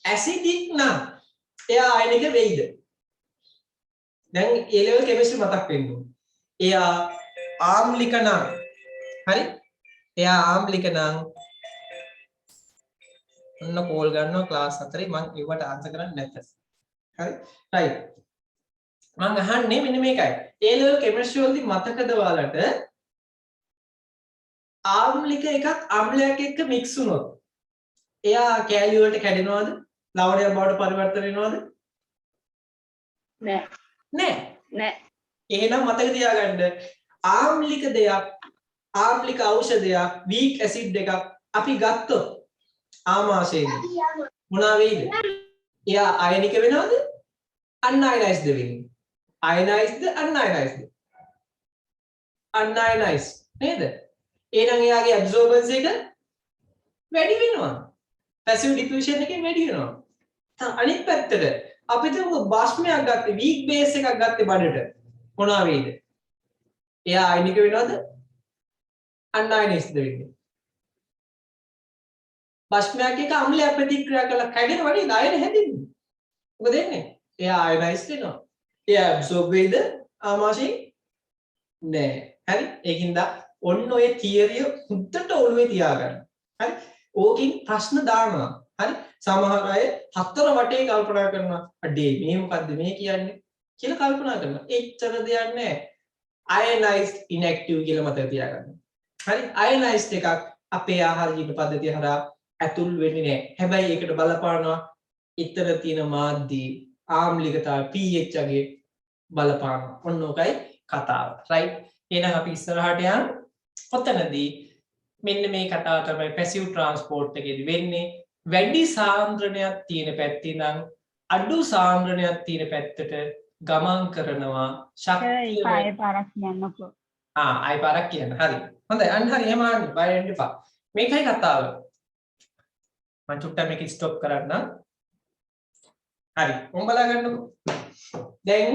ඇසිඩික් නම් එයා අයනික වෙයිද දැන් ඒ ලෙවල් කෙමිස්ට්‍රි මතක් වෙන්න ඕනේ එයා ආම්ලික නම් හරි එයා ආම්ලික නම් ඔන්න කෝල් ගන්නවා ක්ලාස් 4 මම ඒවට ආන්සර් කරන්නේ නැත හරි රයිට් මම අහන්නේ මෙන්න මේකයි ඒ ලෙවල් කෙමිස්ට්‍රි වලදී මතකද ඔයාලට ආම්ලික එකක් අම්ලයක් එක්ක මික්ස් වුණොත් එයා කැලි වලට කැඩෙනවද ලවණයක් බවට පරිවර්තන වෙනවද නෑ එහෙනම් මතක තියාගන්න ආම්ලික දෙයක් ආම්ලික ඖෂධයක් වීක් ඇසිඩ් එකක් අපි ගත්තොත් ආමාශයෙන් මොනවා වෙයිද එයා අයනික වෙනවද unionized වෙන්නේ ionized unionized unionized නේද එහෙනම් එයාගේ absorbance එක වැඩි වෙනවා passive diffusion එකෙන් වැඩි වෙනවා අනිත් පැත්තට අපි තුමු බාෂ්මයක් ගත්තේ weak base එකක් ගත්තේ බඩට මොනවා වෙයිද එයා අයනික වෙනවද unionized වෙන්නේ බාෂ්මයක් එක අම්ලයක් ප්‍රතික්‍රියා කරලා කැඩෙනවා නේද අයන හැදෙන්නේ මොකද වෙන්නේ එයා අයනයිස්ඩ් වෙනවා එයා ඇබ්සෝබ් වෙයිද ආමාශයෙන් නෑ හරි ඒකින්ද ඔන්න ඔය තියරිය හුද්දට ඔළුවේ තියාගන්න හරි ඕකින් ප්‍රශ්න දානවා හරි සමහර අය හතර වටේ කල්පනා කරනවා අඩේ මේ මොකද්ද මේ කියන්නේ කියලා කල්පනා කරනවා එච්චර දෙයක් නෑ ionized inactive කියලා මතක තියාගන්න. හරි ionized එකක් අපේ ආහාර ජීවන පද්ධතිය හරහා ඇතුල් වෙන්නේ නැහැ. හැබැයි ඒකට බලපානවා ඊතර තියෙන මාධ්‍ය ආම්ලිකතාව pH ගේ බලපානවා. ඔන්න ඔකයි කතාව. right? එහෙනම් අපි ඉස්සරහට යමු. ඔතනදී මෙන්න මේ කතාව තමයි පැසිව් ට්‍රාන්ස්පෝර්ට් එකේදී වෙන්නේ. වැඩි සාන්ද්‍රණයක් තියෙන පැත්තේ නම් අඩු සාන්ද්‍රණයක් තියෙන පැත්තට ගමන් කරනවා ශක්තිය ආයෙ පාරක් කියන්නකෝ. ආයෙ පාරක් කියන්න. හරි. හොඳයි. අන්න හරි. එහෙම ආන්න බය වෙන්න එපා. මේකයි කතාව. මම චුට්ටක් මේක ස්ටොප් කරන්නම්. හරි. මොන් බලා ගන්නකෝ. දැන්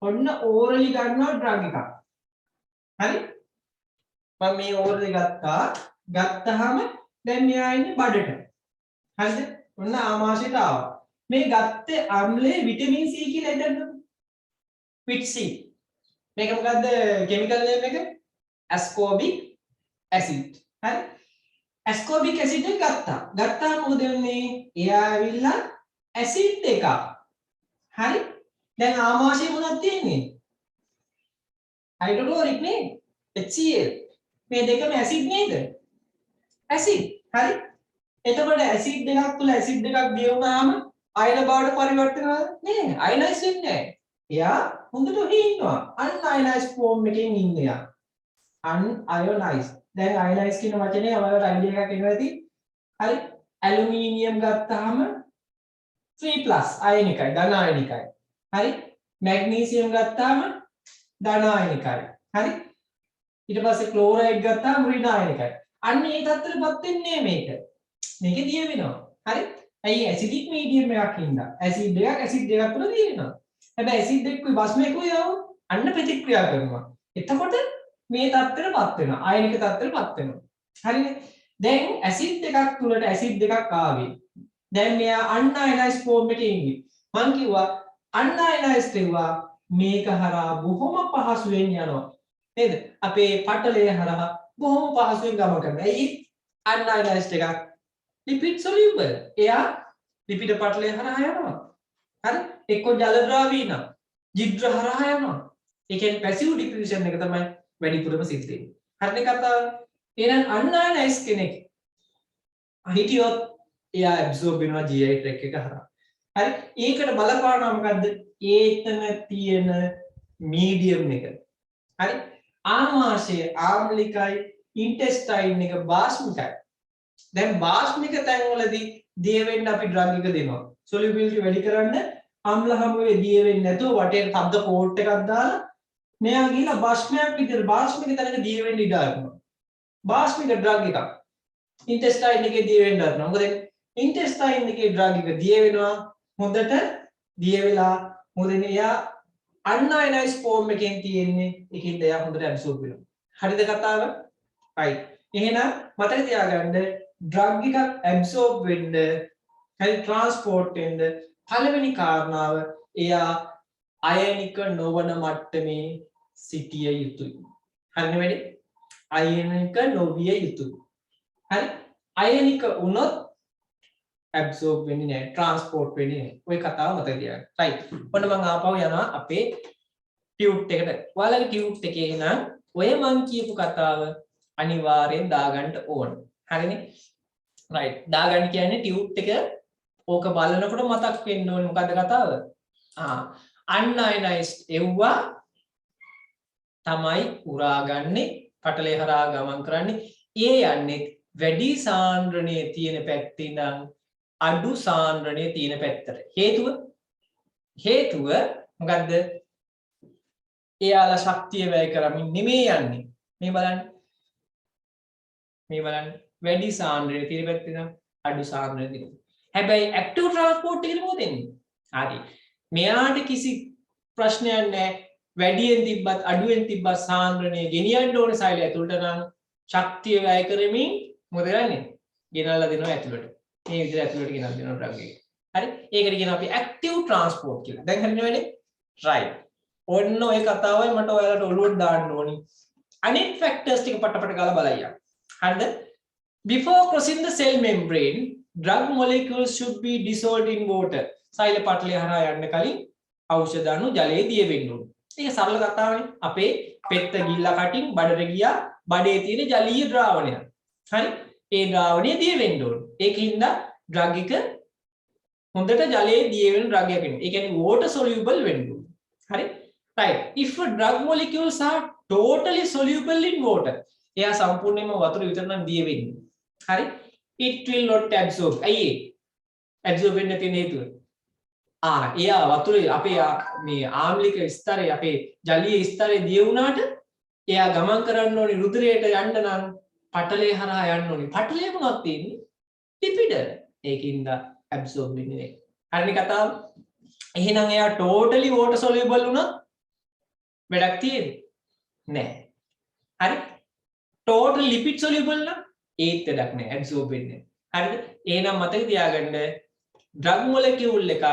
ඔන්න ඕරලි ගන්නවා ඩ්‍රග් එකක්. හරි? මම මේ ඕරලි ගත්තා. ගත්තාම දැන් මෙයා ඉන්නේ බඩට. හරිද? ඔන්න ආමාශයට ආවා. මේ ගත්තේ අම්ලයේ විටමින් C කියලා හිතන්නකො. විට් C. මේක මොකද්ද කිමිකල් නේම් එක? ascorbic acid. හරි? ascorbic acid එක ගත්තා. ගත්තාම මොකද වෙන්නේ? එයා ඇවිල්ලා ඇසිඩ් එකක්. හරි? දැන් ආමාශයේ මොනවද තියෙන්නේ? හයිඩ්‍රොක්ලෝරික් නේ? HCl. මේ දෙකම ඇසිඩ් නේද? ඇසිඩ්. හරි? එතකොට ඇසිඩ් එකක් තුල ඇසිඩ් එකක් දිය වුණාම අයන බවට පරිවර්තන වෙන්නේ නෑ. අයනයිස් වෙන්නේ නෑ. එයා හොඳට ඔහේ ඉන්නවා. අන්අයනයිස් ෆෝම් එකකින් ඉන්නේ යා. අන්අයනයිස්. දැන් අයනයිස් කියන වචනේ ඔයාලට අයිඩියා එකක් එනවා ඇති. හරි? ඇලුමිනියම් ගත්තාම 3+ අයනිකයි, ධන අයනිකයි. හරි? මැග්නීසියම් ගත්තාම ධන අයනිකයි. හරි? ඊට පස්සේ ක්ලෝරයිඩ් ගත්තාම ඍණ අයනිකයි. අන්න ඒ තත්ත්වෙටපත් වෙන්නේ මේක. මේකේ දිය වෙනවා. හරි? ඇයි ඇසිඩික් මීඩියම් එකක් හින්දා. ඇසිඩ් එකක් දෙකක් තුන දිය වෙනවා. හැබැයි ඇසිඩ් එක්කුයි බස්මේකුයි යවු අන්න ප්‍රතික්‍රියා කරනවා. එතකොට මේ තත්ත්වෙටපත් වෙනවා. අයනික තත්ත්වෙටපත් වෙනවා. හරිනේ? දැන් ඇසිඩ් එකක් තුලට ඇසිඩ් එකක් ආවේ. දැන් මෙයා අන්අයනයිස් ෆෝම් එකේ ඉන්නේ. මං කිව්වා අන්අයනයිස් වෙනවා මේක හරහා බොහොම පහසුවෙන් යනවා. නේද? අපේ පටලය හරහා බොහොම පහසුවෙන් ගමන් කරනවා. ඇයි? අන්අයනයිස්ඩ් එකක් lipid soluble. එයා ලිපිඩ පටලය හරහා යනවා. හරි? එක්ක ජල ද්‍රාවී නම් ජිග්‍ර හරහා යනවා. ඒ කියන්නේ පැසිව් ඩිෆියුෂන් එක තමයි වැඩිපුරම සිද්ධ වෙන්නේ. හරිනේ කතාව? එහෙනම් අන්අයනයිස් කෙනෙක් හිටියොත් එයා ඇබ්සෝබ් වෙනවා GI tract එක හරහා. හරි? ඒකට බලපානවා මොකද්ද? ඒතන තියෙන මීඩියම් එක. හරි? ආමාශය ආම්ලිකයි, ඉන්ටෙස්ටයින් එක බාස්මිකයි. දැන් බාස්මික තැන්වලදී දිය වෙන්න අපි ඩ්‍රග් එක දෙනවා. සොලියුබිලිටි වැඩි කරන්න අම්ල හමුවේ දිය වෙන්නේ නැතුව වටේට තබ්ද කෝට් එකක් දාලා මෙයා ගිහලා බාස්මයක් විතර බාස්මික තැනක දිය වෙන්න ඉඩ අරනවා. බාස්මික ඩ්‍රග් එකක් ඉන්ටෙස්ටයින් එකේ දිය වෙන්න අරනවා. මොකද ඉන්ටෙස්ටයින් එකේ ඩ්‍රග් එක දිය වෙනවා හොඳට දිය වෙලා මොකද එයා අන්අයනයිස් ෆෝම් එකෙන් තියෙන්නේ. ඒකින්ද එයා හොඳට ඇබ්සෝබ් වෙනවා. හරිද කතාව? right. එහෙනම් මතක තියාගන්න ඩ්‍රග් එකක් ඇබ්සෝබ් වෙන්න හරි ට්‍රාන්ස්පෝර්ට් වෙන්න පළවෙනි කාරණාව එයා අයනික නොවන මට්ටමේ සිටිය යුතුයි. හරිනේ වැඩි? අයනික නොවිය යුතුයි. හරි? අයනික වුණොත් ඇබ්සෝබ් වෙන්නේ නැහැ, ට්‍රාන්ස්පෝර්ට් වෙන්නේ නැහැ. ওই කතාව මතක තියාගන්න. right. ඔන්න මම ආපහු යනවා අපේ ටියුට් එකට. ඔයාලගේ ටියුට් එකේ නම් ඔය මං කියපු කතාව අනිවාර්යෙන් දාගන්න ඕන. හරිනේ? right. දාගන්න කියන්නේ ටියුට් එක ඕක බලනකොට මතක් වෙන්න ඕනේ මොකද්ද කතාව? අන්අයනයිස්ඩ් එව්වා තමයි උරාගන්නේ, පටලේ හරහා ගමන් කරන්නේ. ඒ යන්නේ වැඩි සාන්ද්‍රණයේ තියෙන පැත්තේ නම් අඩු සාන්ද්‍රණයේ තියෙන පැත්තට. හේතුව මොකද්ද? එයාලා ශක්තිය වැය කරමින් නෙමෙයි යන්නේ. මේ බලන්න. වැඩි සාන්ද්‍රණයේ තියෙන පැත්තේ නම් අඩු සාන්ද්‍රණයේ තියෙන. හැබැයි ඇක්ටිව් ට්‍රාන්ස්පෝර්ට් එකේ මොකද වෙන්නේ? හරි. මෙයාට කිසි ප්‍රශ්නයක් නැහැ. වැඩියෙන් තිබ්බත් අඩුවෙන් තිබ්බත් සාන්ද්‍රණය ගෙනියන්න ඕනේ සෛලය ඇතුළට නම් ශක්තිය වැය කරමින් මොකද කරන්නේ? ගෙනල්ලා දෙනවා ඇතුළට. මේ විදිහට ඇතුළට ගෙනල්ලා දෙනවා ඩ්‍රග් එක. හරි? ඒකට කියනවා අපි ඇක්ටිව් ට්‍රාන්ස්පෝර්ට් කියලා. දැන් හරිනේ වැඩේ? right. ඔන්න ඔය කතාවයි මට ඔයාලට ඔළුවට දාන්න ඕනි. අනිත් ෆැක්ටර්ස් ටික පටපට ගාලා බලයියා. හරිද? Before crossing the cell membrane, drug molecules should be dissolved in water. සෛල පටලය හරහා යන්න කලින් ඖෂධ අණු ජලයේ දිය වෙන්න ඕනේ. ඒක සරල කතාවනේ. අපේ පෙත්ත ගිල්ලා කටින් බඩට ගියා. බඩේ තියෙන ජලීය ද්‍රාවණය. හරි? ඒ ද්‍රාවණය දිය වෙන්න ඕනේ. ඒකින්ද ඩ්‍රග් එක හොඳට ජලයේ දිය වෙන ඩ්‍රග් එකක් වෙනවා. ඒ කියන්නේ water soluble වෙන්න ඕනේ. හරි? right. If a drug molecules are totally soluble in water, එයා සම්පූර්ණයෙන්ම වතුර විතර නම් දිය වෙන්නේ. හරි? It will not absorb. අයියේ absorb වෙන්න තියෙන හේතුව. එයා වතුරේ අපේ මේ ආම්ලික ස්තරය අපේ ජලීය ස්තරය දිය වුණාට එයා ගමන් කරන්න ඕනේ රුධිරයට යන්න නම් පටලය හරහා යන්න ඕනේ. පටලය මොනවද තියෙන්නේ? ලිපිඩ. ඒකින්ද absorb වෙන්නේ නැහැ. හරිනේ කතාව? එහෙනම් එයා totally water soluble වුණොත් වැඩක් තියෙන්නේ නැහැ. හරි? total lipid soluble නම් ඒත් වැඩක් නැහැ. absorb වෙන්නේ නැහැ. හරිද? එහෙනම් මතක තියාගන්න drug molecule එකක්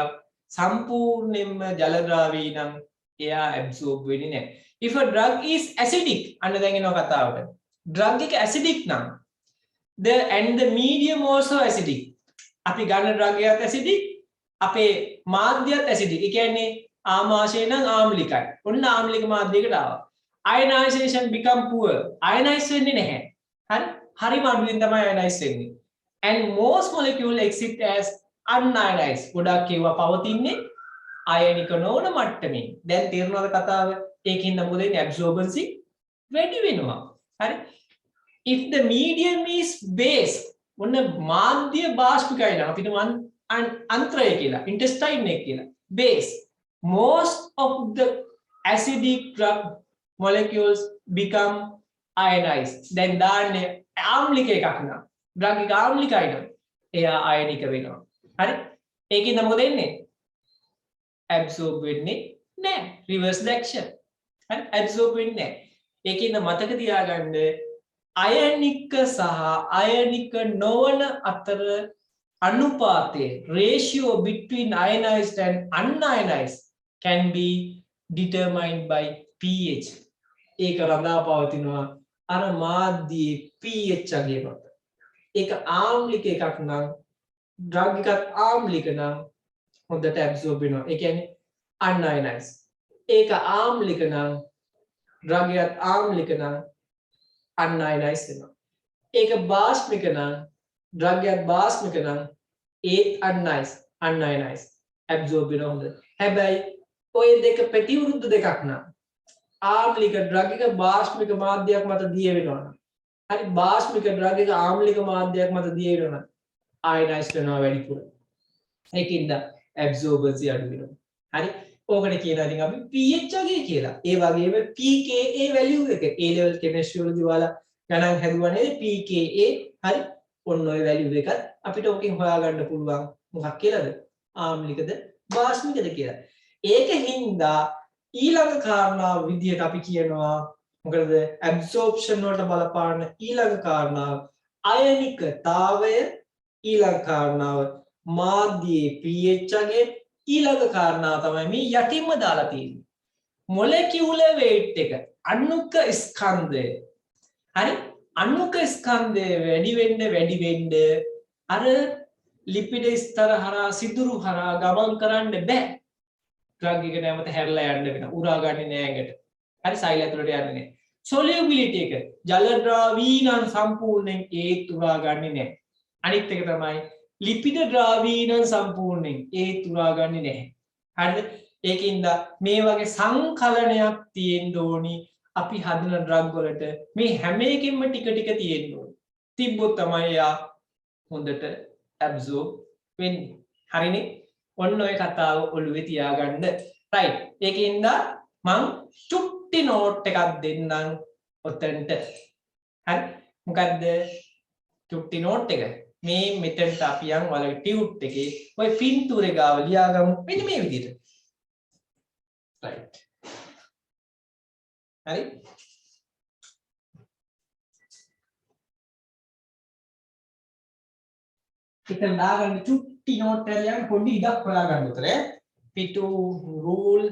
සම්පූර්ණයෙන්ම ජල ද්‍රාවී නම් එයා absorb වෙන්නේ නැහැ. If a drug is acidic අන්න දැන් එනවා කතාවට. drug එක acidic නම් the medium also acidic. අපි ගන්න drug එකත් acidic අපේ මාධ්‍යයත් acidic. ඒ කියන්නේ ආමාශය නම් ආම්ලිකයි. ඔන්න ආම්ලික මාධ්‍යයකට ආවා. Ionization become poor. Ionize වෙන්නේ නැහැ. හරි? හරිම අඩුවෙන් තමයි ionize වෙන්නේ. And most molecule exist as unionized. ගොඩක් ඒවා පවතින්නේ අයනික නොවන මට්ටමින්. දැන් තේරුණාද කතාව? ඒකින්ද මොකද වෙන්නේ? absorbency වැඩි වෙනවා. හරි? If the medium is base, ඔන්න මාධ්‍ය බාෂ්පිකයි නම් අපිට අන්ත්‍රය කියලා, intestine එක කියලා. Base. Most of the acidic drug molecules become ionized. දැන් දාන්නේ ආම්ලික එකක් නම් drug එක ආම්ලිකයි නම් එයා අයනික වෙනවා. හරි? ඒකින්ද මොකද වෙන්නේ? absorb වෙන්නේ නැහැ. reverse the action. හරි? absorb වෙන්නේ නැහැ. ඒකින්ද මතක තියාගන්න අයනික සහ අයනික නොවන අතර අනුපාතය ratio between ionized and unionized can be determined by pH. ඒක රඳා පවතිනවා අර මාධ්‍යයේ pH අගය මත. ඒක ආම්ලික එකක් නම් drug එකත් ආම්ලික නම් හොඳට absorb වෙනවා. ඒ කියන්නේ unionized. ඒක ආම්ලික නම් drug එකත් ආම්ලික නම් unionized වෙනවා. ඒක බාෂ්මික නම් drug එකත් බාෂ්මික නම් ඒත් unionized absorb වෙනවා හොඳ. හැබැයි ඔය දෙක ප්‍රතිවිරුද්ධ දෙකක් නම් ආම්ලික drug එක බාෂ්මික මාධ්‍යයක් මත දිය වෙනවා නම් හරි බාෂ්මික drug එක ආම්ලික මාධ්‍යයක් මත දිය වෙනවා නම් ionized වෙනවා වැඩිපුර. ඒකින්ද absorbency අඩු වෙනවා. හරි? ඕකට කියනවා ඉතින් අපි pH අගය කියලා. ඒ වගේම pKa value එක A level chemistry වලදී ඔයාලා ගණන් හැදුවා නේද? pKa හරි? ඔන්න ඔය value එකත් අපිට ඕකෙන් හොයාගන්න පුළුවන්. මොකක් කියලාද? ආම්ලිකද බාෂ්මිකද කියලා. ඒකින්ද ඊළඟ කාරණාව විදියට අපි කියනවා මොකද absorption වලට බලපාන ඊළඟ කාරණාව අයනිකතාවය, ඊළඟ කාරණාව මාධ්‍යයේ pH අගය, ඊළඟ කාරණාව තමයි මේ යටින්ම දාලා තියෙන්නේ මොලකියුලර් weight එක, අණුක ස්කන්ධය. හරි? අණුක ස්කන්ධය වැඩි වෙන්න අර ලිපිඩ ස්තර හරහා සිදුරු හරහා ගමන් කරන්න බෑ. drug එක නැවත හැරලා යන්න වෙනවා. උරා ගන්නේ නෑ ඇඟට. හරි? සෛල ඇතුළට යන්නේ නෑ. solubility එක ජල ද්‍රාවී නම් සම්පූර්ණයෙන් ඒත් උරා ගන්නේ නෑ. අනිත් එක තමයි ලිපිඩ ද්‍රාවී නම් සම්පූර්ණයෙන් ඒත් උරා ගන්නේ නැහැ. හරිද? ඒකින්ද මේ වගේ සංකලනයක් තියෙන්න ඕනි අපි හදන ඩ්‍රග් වලට. මේ හැම එකෙම ටික ටික තියෙන්න ඕනි. තිබ්බොත් තමයි යා හොඳට absorb වෙන්නේ. හරිනේ? ඔන්න ඔය කතාව ඔළුවේ තියාගන්න. right. ඒකින්ද මං චුට්ටි නෝට් එකක් දෙන්නම් ඔතනට. හරි? මොකද්ද චුට්ටි නෝට් එක? මේ මෙතනට අපි යන් වල ටියුට් එකේ ඔය පින්තූරේ ගාව ලියාගමු මෙන්න මේ විදිහට. right. හරි? ඉතින් දාගන්න චුට්ටි නෝට් එක ලියන්න පොඩි ඉඩක් හොයාගන්න උතර පිටු රූල්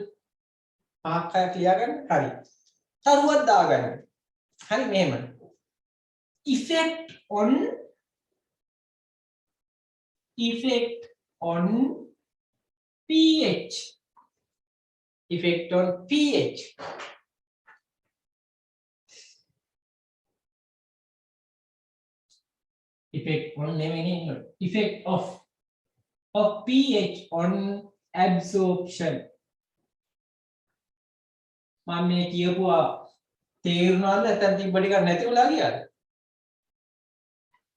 පහක් ලියාගන්න. හරි. තරුවක් දාගන්න. හරි මෙහෙම. effect on pH. effect on pH. Effect of pH on absorption. මම මේ කියපුවා තේරුණාද නැත්නම් තිබ්බ ටිකක් නැති වෙලා ගියාද?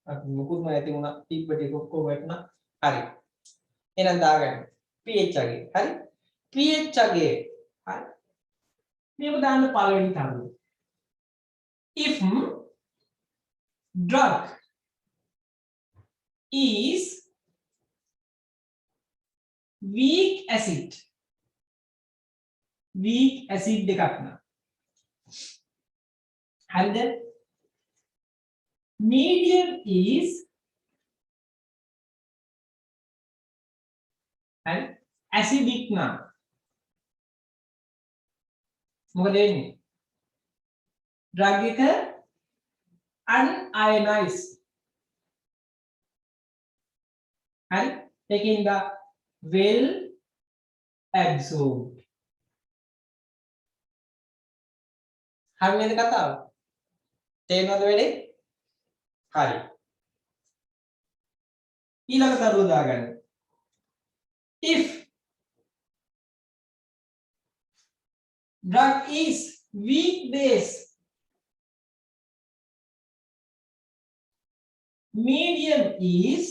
අපි මුකුත්ම නැති වුණා තිබ්බ ටික ඔක්කොම වැටුණා. හරි. එහෙනම් දාගන්න. pH අගේ. හරි. pH අගේ. හරි. මේක දාන්න පළවෙනි තරම. If drug is weak acid දෙකක් නා. හරිද? medium is and acidic නා. මොකද වෙන්නේ? drug එක unionized. හරි? ඒකින්ද well absorbed. හරි නේද කතාව? තේරෙනවද වෙලේ? හරි. ඊළඟ තරුව දාගන්න. If drug is weak base, medium is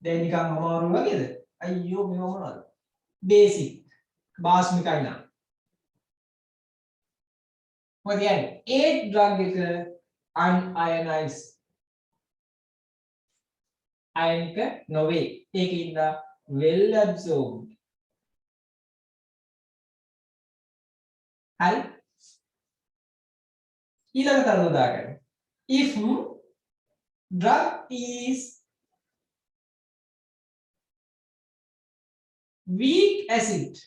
දැන් නිකන් අමාරු වගේද? අයියෝ මේව මොනවද? basic භාෂ්මිකයි නා. මොකද කියන්නේ? ඒ drug එක unionized ionic නොවේ. ඒකින්ද well absorbed. හරි? ඊළඟ තරුව දාගන්න. If drug is weak acid,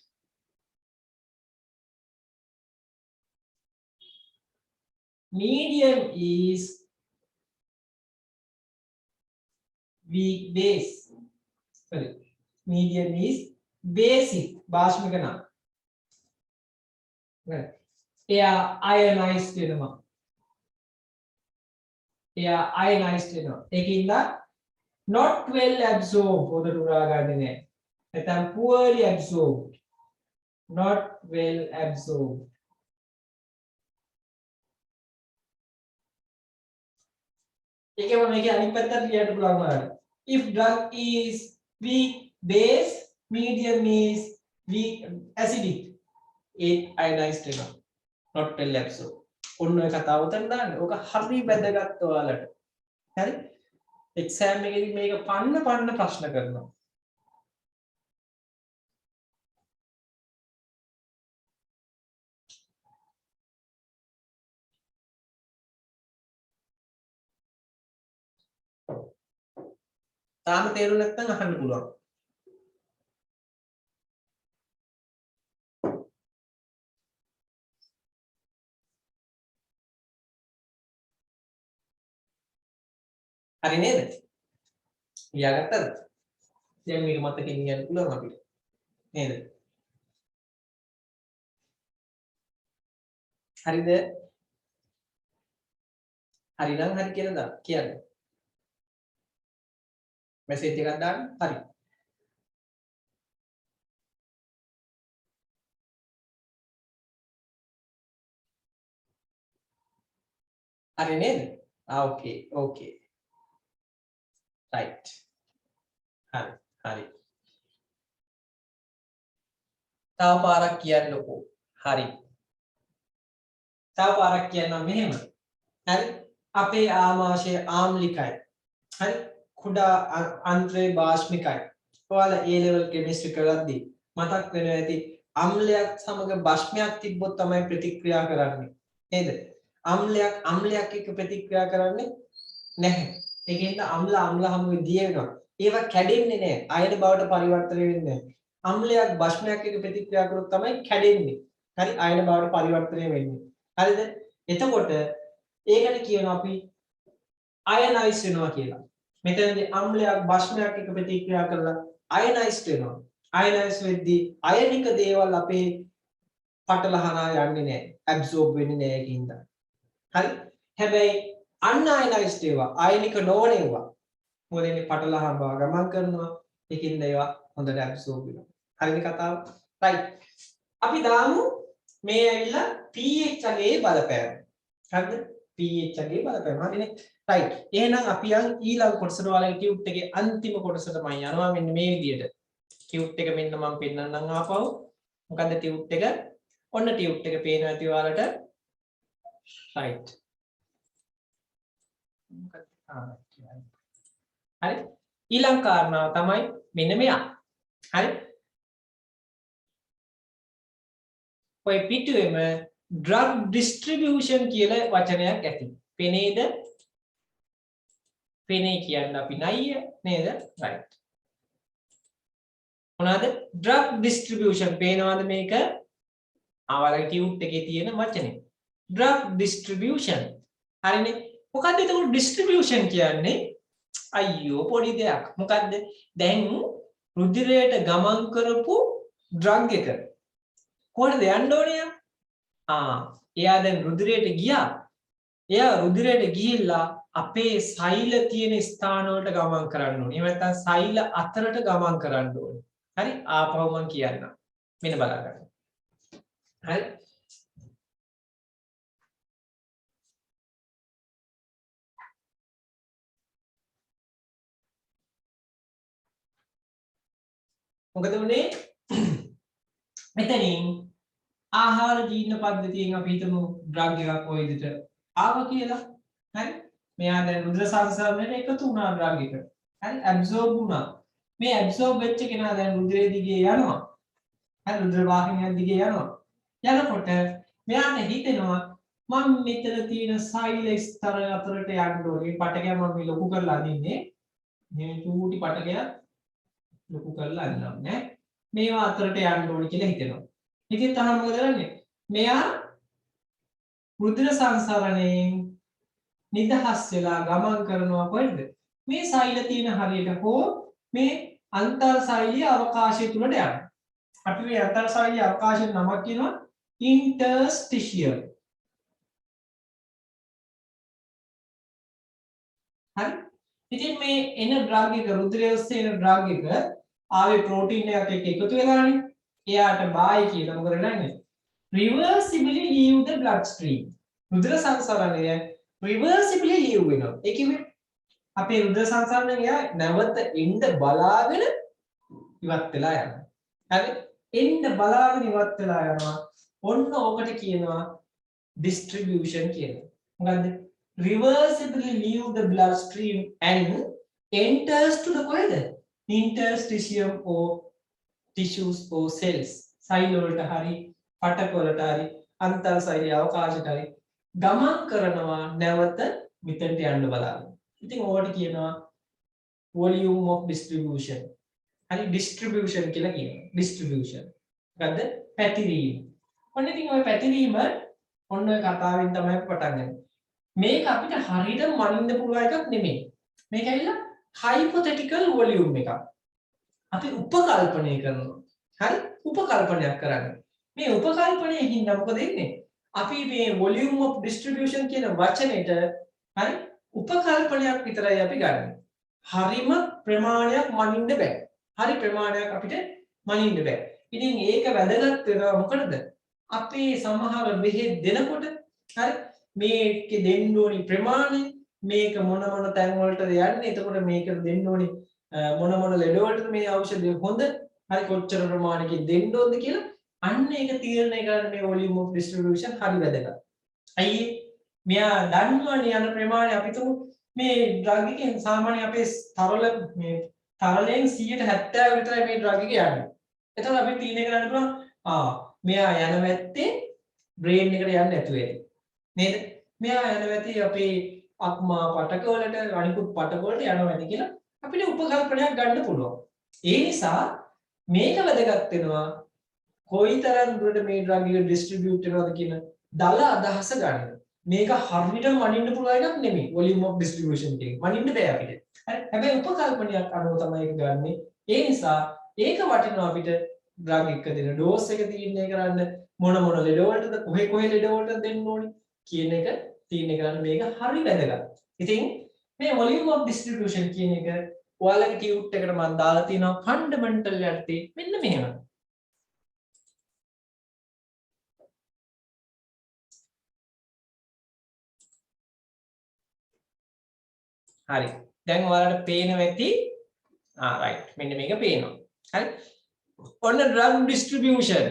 medium is weak base. Sorry, medium is basic භාෂ්මික නා. එයා ionized වෙනවා. ඒකින්ද not well absorbed පොදට උරා ගන්නේ නැහැ. නැත්නම් poorly absorbed. Not well absorbed. ඒකම මේකේ අනිත් පැත්තට ලියන්න පුළුවන් වුණා. If drug is weak base, medium is weak acidic, it ionized වෙනවා. Not well absorbed. ඔන්න ඔය කතාව උතන දාන්න. ඕක හරි වැදගත් ඔයාලට. හරි? එක්සෑම් එකේදී මේක පන්න ප්‍රශ්න කරනවා. තාම තේරුම් නැත්නම් අහන්න පුළුවන්. හරි නේද? ලියාගත්තද? දැන් මේක මතකින් ගන්න පුළුවන් අපිට. නේද? හරිද? හරි නම් හරි කියලා කියන්න. මෙසේජ් එකක් දාන්න. හරි. හරි නේද? ඕකේ. right. හරි. තව පාරක් කියන්නකෝ. හරි. තව පාරක් කියන්නම් මෙහෙම. හරි. අපේ ආමාශය ආම්ලිකයි. හරි. කුඩා අන්ත්‍රේ භාෂ්මිකයි. ඔයාලා A level chemistry කරද්දී මතක් වෙනවා ඇති අම්ලයක් සමග භාෂ්මයක් තිබ්බොත් තමයි ප්‍රතික්‍රියා කරන්නේ. නේද? අම්ලයක් එක්ක ප්‍රතික්‍රියා කරන්නේ නැහැ. ඒකෙන්ද අම්ල හැමෝම දිය වෙනවා. ඒවා කැඩෙන්නේ නැහැ. අයන බවට පරිවර්තනය වෙන්නේ නැහැ. අම්ලයක් භාෂ්මයක් එක්ක ප්‍රතික්‍රියා කරොත් තමයි කැඩෙන්නේ. හරි අයන බවට පරිවර්තනය වෙන්නේ. හරිද? එතකොට ඒකට කියනවා අපි අයනයිස් වෙනවා කියලා. මෙතනදී අම්ලයක් භාෂ්මයක් එක්ක ප්‍රතික්‍රියා කරලා අයනයිස්ඩ් වෙනවා. අයනයිස් වෙද්දී අයනික දේවල් අපේ පටල හරහා යන්නේ නැහැ. ඇබ්සෝබ් වෙන්නේ නැහැ ඒකින්ද. හරි. හැබැයි අන්අයනයිස්ඩ් ඒවා අයනික නොවන ඒවා මොකද ඉන්නේ පටල හරහා ගමන් කරනවා. ඒකින්ද ඒවා හොඳට ඇබ්සෝබ් වෙනවා. හරිද කතාව? රයිට්. අපි දාමු මේ ඇවිල්ලා pH අගේ බලපෑම. හරිද? pH අගේ බලපෑම. හරිනේ. රයිට්. එහෙනම් අපි යන් ඊළඟ කොටසට ඔයාලගේ ටියුට් එකේ අන්තිම කොටසට මම යනවා මෙන්න මේ විදියට. ටියුට් එක මෙන්න මම පෙන්නන්නම් ආපහු. මොකද්ද ටියුට් එක? ඔන්න ටියුට් එක පේනවා ඇති ඔයාලට. රයිට්. හරි. ඊළඟ කාරණාව තමයි මෙන්න මෙයා. හරි. ඔය පිටුවේම drug distribution කියලා වචනයක් ඇති. පෙනේද? පෙනේ කියන්නේ අපි නයිය නේද? right. මොනවාද? drug distribution පේනවාද මේක? ආවලගේ ටියුට් එකේ තියෙන වචනේ. drug distribution. හරිනේ. මොකක්ද ඒක distribution කියන්නේ? අයියෝ පොඩි දෙයක්. මොකද්ද? දැන් රුධිරයට ගමන් කරපු drug එක කොහෙද යන්න ඕනේ? එයා දැන් රුධිරයට ගියා. එයා රුධිරයට ගිහිල්ලා අපේ සෛල තියෙන ස්ථාන වලට ගමන් කරන්න ඕනේ. එහෙම නැත්නම් සෛල අතරට ගමන් කරන්න ඕනේ. හරි? ආපහු මම කියන්නම්. මෙන්න බලන්න. හරි? මොකද උනේ? මෙතනින් ආහාර ජීර්ණ පද්ධතියෙන් අපි හිතමු ඩ්‍රග් එකක් ඔය විදිහට ආවා කියලා. හරි? මෙයා දැන් රුධිර සංසරණයට එකතු වුණා ඩ්‍රග් එක. හරි? ඇබ්සෝබ් වුණා. මේ ඇබ්සෝබ් වෙච්ච කෙනා දැන් රුධිරය දිගේ යනවා. හරි? රුධිර වාහිනිය දිගේ යනවා. යනකොට මෙයාට හිතෙනවා මම මෙතන තියෙන සෛල ස්තර අතරට යන්න ඕනේ. පටකය මම ලොකු කරලා අදින්නේ. මේ චූටි පටකය ලොකු කරලා අදිනවා නේ. මේවා අතරට යන්න ඕනේ කියලා හිතෙනවා. ඉතින් තමයි මොකද කරන්නේ? මෙයා රුධිර සංසරණයෙන් නිදහස් වෙලා ගමන් කරනවා කොහෙද? මේ සෛල තියෙන හරියට හෝ මේ අන්තර් සෛලීය අවකාශය තුලට යනවා. අපි මේ අන්තර් සෛලීය අවකාශයේ නමක් කියනවා interstitial. හරි? ඉතින් මේ එන ඩ්‍රග් එක රුධිරය ඔස්සේ එන ඩ්‍රග් එක ආවේ ප්‍රෝටීන් එකක් එක්ක එකතු වෙලානේ. එයාට බායි කියලා මොකද කරන්නේ? reversibly leave the blood stream. රුධිර සංසරණය reversibly leave වෙනවා. ඒ කියන්නේ අපේ රුධිර සංසරණය එයා නැවත එන්න බලාගෙන ඉවත් වෙලා යනවා. හරි? එන්න බලාගෙන ඉවත් වෙලා යනවා. ඔන්න ඕකට කියනවා distribution කියලා. මොකද්ද? reversibly leave the blood stream and enters to the කොහෙද? interstitium or tissues or cells. සෛල වලට හරි පටක වලට හරි අන්තර් සෛලීය අවකාශයට හරි ගමන් කරනවා නැවත මෙතනට යන්න බලාගෙන. ඉතින් ඕකට කියනවා volume of distribution. හරි distribution කියලා කියනවා. distribution. මොකද්ද? පැතිරීම. ඔන්න ඉතින් ওই පැතිරීම ඔන්න ඔය කතාවෙන් තමයි පටන් ගන්නේ. මේක අපිට හරියට මනින්න පුළුවන් එකක් නෙමෙයි. මේක ඇවිල්ලා hypothetical volume එකක්. අපි උපකල්පනය කරනවා. හරි? උපකල්පනයක් කරන්නේ. මේ උපකල්පනයකින් නම් මොකද වෙන්නේ? අපි මේ volume of distribution කියන වචනෙට හරි උපකල්පනයක් විතරයි අපි ගන්න. හරිම ප්‍රමාණයක් මනින්න බෑ. හරි ප්‍රමාණයක් අපිට මනින්න බෑ. ඉතින් ඒක වැදගත් වෙනවා මොකටද? අපේ සමහර බෙහෙත් දෙනකොට හරි මේකේ දෙන්න ඕනි ප්‍රමාණය මේක මොන තැන් වලටද යන්නේ එතකොට මේක දෙන්න ඕනි මොන ලෙඩ වලටද මේ ඖෂධය හොඳ හරි කොච්චර ප්‍රමාණයකින් දෙන්න ඕනද කියලා අන්න ඒක තීරණය කරන්න මේ volume of distribution හරි වැදගත්. අයියේ මෙයා දන්නවනේ යන ප්‍රමාණය අපි තුමු මේ ඩ්‍රග් එකෙන් සාමාන්‍ය අපේ මේ තරලයෙන් 170 විතරයි මේ ඩ්‍රග් එක යන්නේ. එතකොට අපි තීරණය කරන්න පුළුවන් මෙයා යන වැත්තේ බ්‍රේන් එකට යන්නේ නැතුව නේද? මෙයා යන වැත්තේ අපේ අක්මා පටක වලට අනිකුත් පටක වලට යනවා ඇති කියලා අපිට උපකල්පනයක් ගන්න පුළුවන්. ඒ නිසා මේක වැදගත් වෙනවා කොයිතරම් දුරට මේ ඩ්‍රග් එක ඩිස්ට්‍රිබියුට් වෙනවද කියන දල අදහස ගන්න. මේක හරියටම මනින්න පුළුවන් එකක් නෙමෙයි වොලියුම් ඔෆ් ඩිස්ට්‍රිබියුෂන් එකේ. මනින්න බෑ අපිට. හරි. හැබැයි උපකල්පනයක් අනුව තමයි ඒක ගන්නෙ. ඒ නිසා ඒක වටිනවා අපිට ඩ්‍රග් එක දෙන ඩෝස් එක තීරණය කරන්න මොන ලෙඩ වලටද කොහේ ලෙඩ වලටද දෙන්න ඕනේ කියන එක තීරණය කරන්න මේක හරි වැදගත්. ඉතින් මේ වොලියුම් ඔෆ් ඩිස්ට්‍රිබියුෂන් කියන එක ඔයාලගේ ටියුට් එකට මම දාලා තියෙනවා ෆන්ඩමෙන්ටල් යටතේ මෙන්න මෙහෙම. හරි. දැන් ඔයාලට පේනවා ඇති right මෙන්න මේක පේනවා. හරි. On a drug distribution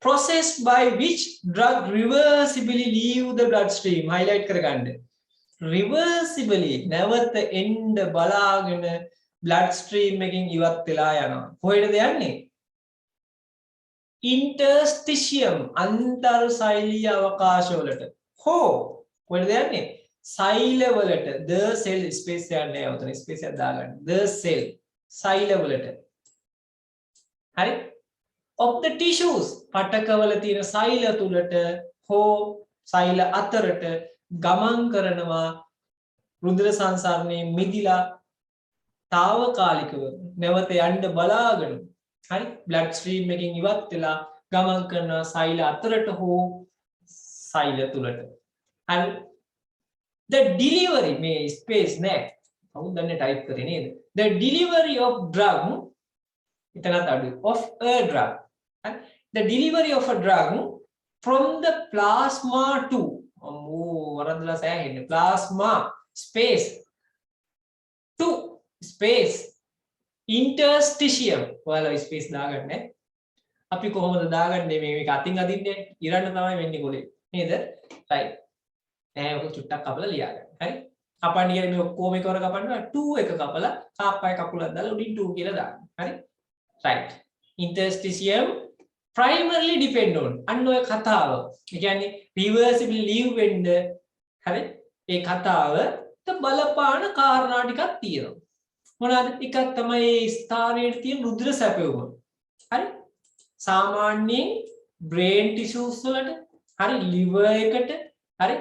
process by which drug reversibly leave the bloodstream highlight කරගන්න. reversibly නැවත එන්න බලාගෙන bloodstream එකකින් ඉවත් වෙලා යනවා. කොහෙටද යන්නේ? interstitium අන්තර්සෛලීය අවකාශ වලට. හෝ කොහෙටද යන්නේ? සෛල වලට. the cell space එකක් නෑ උතන space එකක් දාගන්න. the cell සෛල වලට. හරි? of the tissues පටකවල තියෙන සෛල තුලට හෝ සෛල අතරට ගමන් කරනවා රුධිර සංසරණයේ මිදිලා తాවකාලිකව නැවත යන්න බලාගෙන හරි blood stream එකකින් ඉවත් වෙලා ගමන් කරනවා සෛල අතරට හෝ සෛල තුලට. හරි the delivery මේ space නෑ කවුද දන්නේ type කරේ නේද? the delivery of drug එතනත් අඩුයි of a drug. The delivery of a drug from the plasma to වරදලා සෑහෙන්නේ plasma space to space interstitium ඔයාලා space දාගන්න අපි කොහොමද දාගන්නේ මේක අතින් අදින්නේ ඉරන්න තමයි වෙන්නේ කොලේ නේද right නෑ ඔක චුට්ටක් කපලා ලියා ගන්න හරි කපන්න කියන්නේ මේ ඔක්කොම එකවර කපන්න 2 එක කපලා කාප්පය කකුලක් දාලා උඩින් 2 කියලා දාන්න හරි right interstitium primarily depend on අන්න ඔය කතාව ඒ කියන්නේ reversibly leave වෙන්න හරි ඒ කතාවට බලපාන කාරණා ටිකක් තියෙනවා මොනවාද එකක් තමයි ඒ ස්ථානයේ තියෙන රුධිර සැපයුම හරි සාමාන්‍යයෙන් brain tissues වලට හරි liver එකට හරි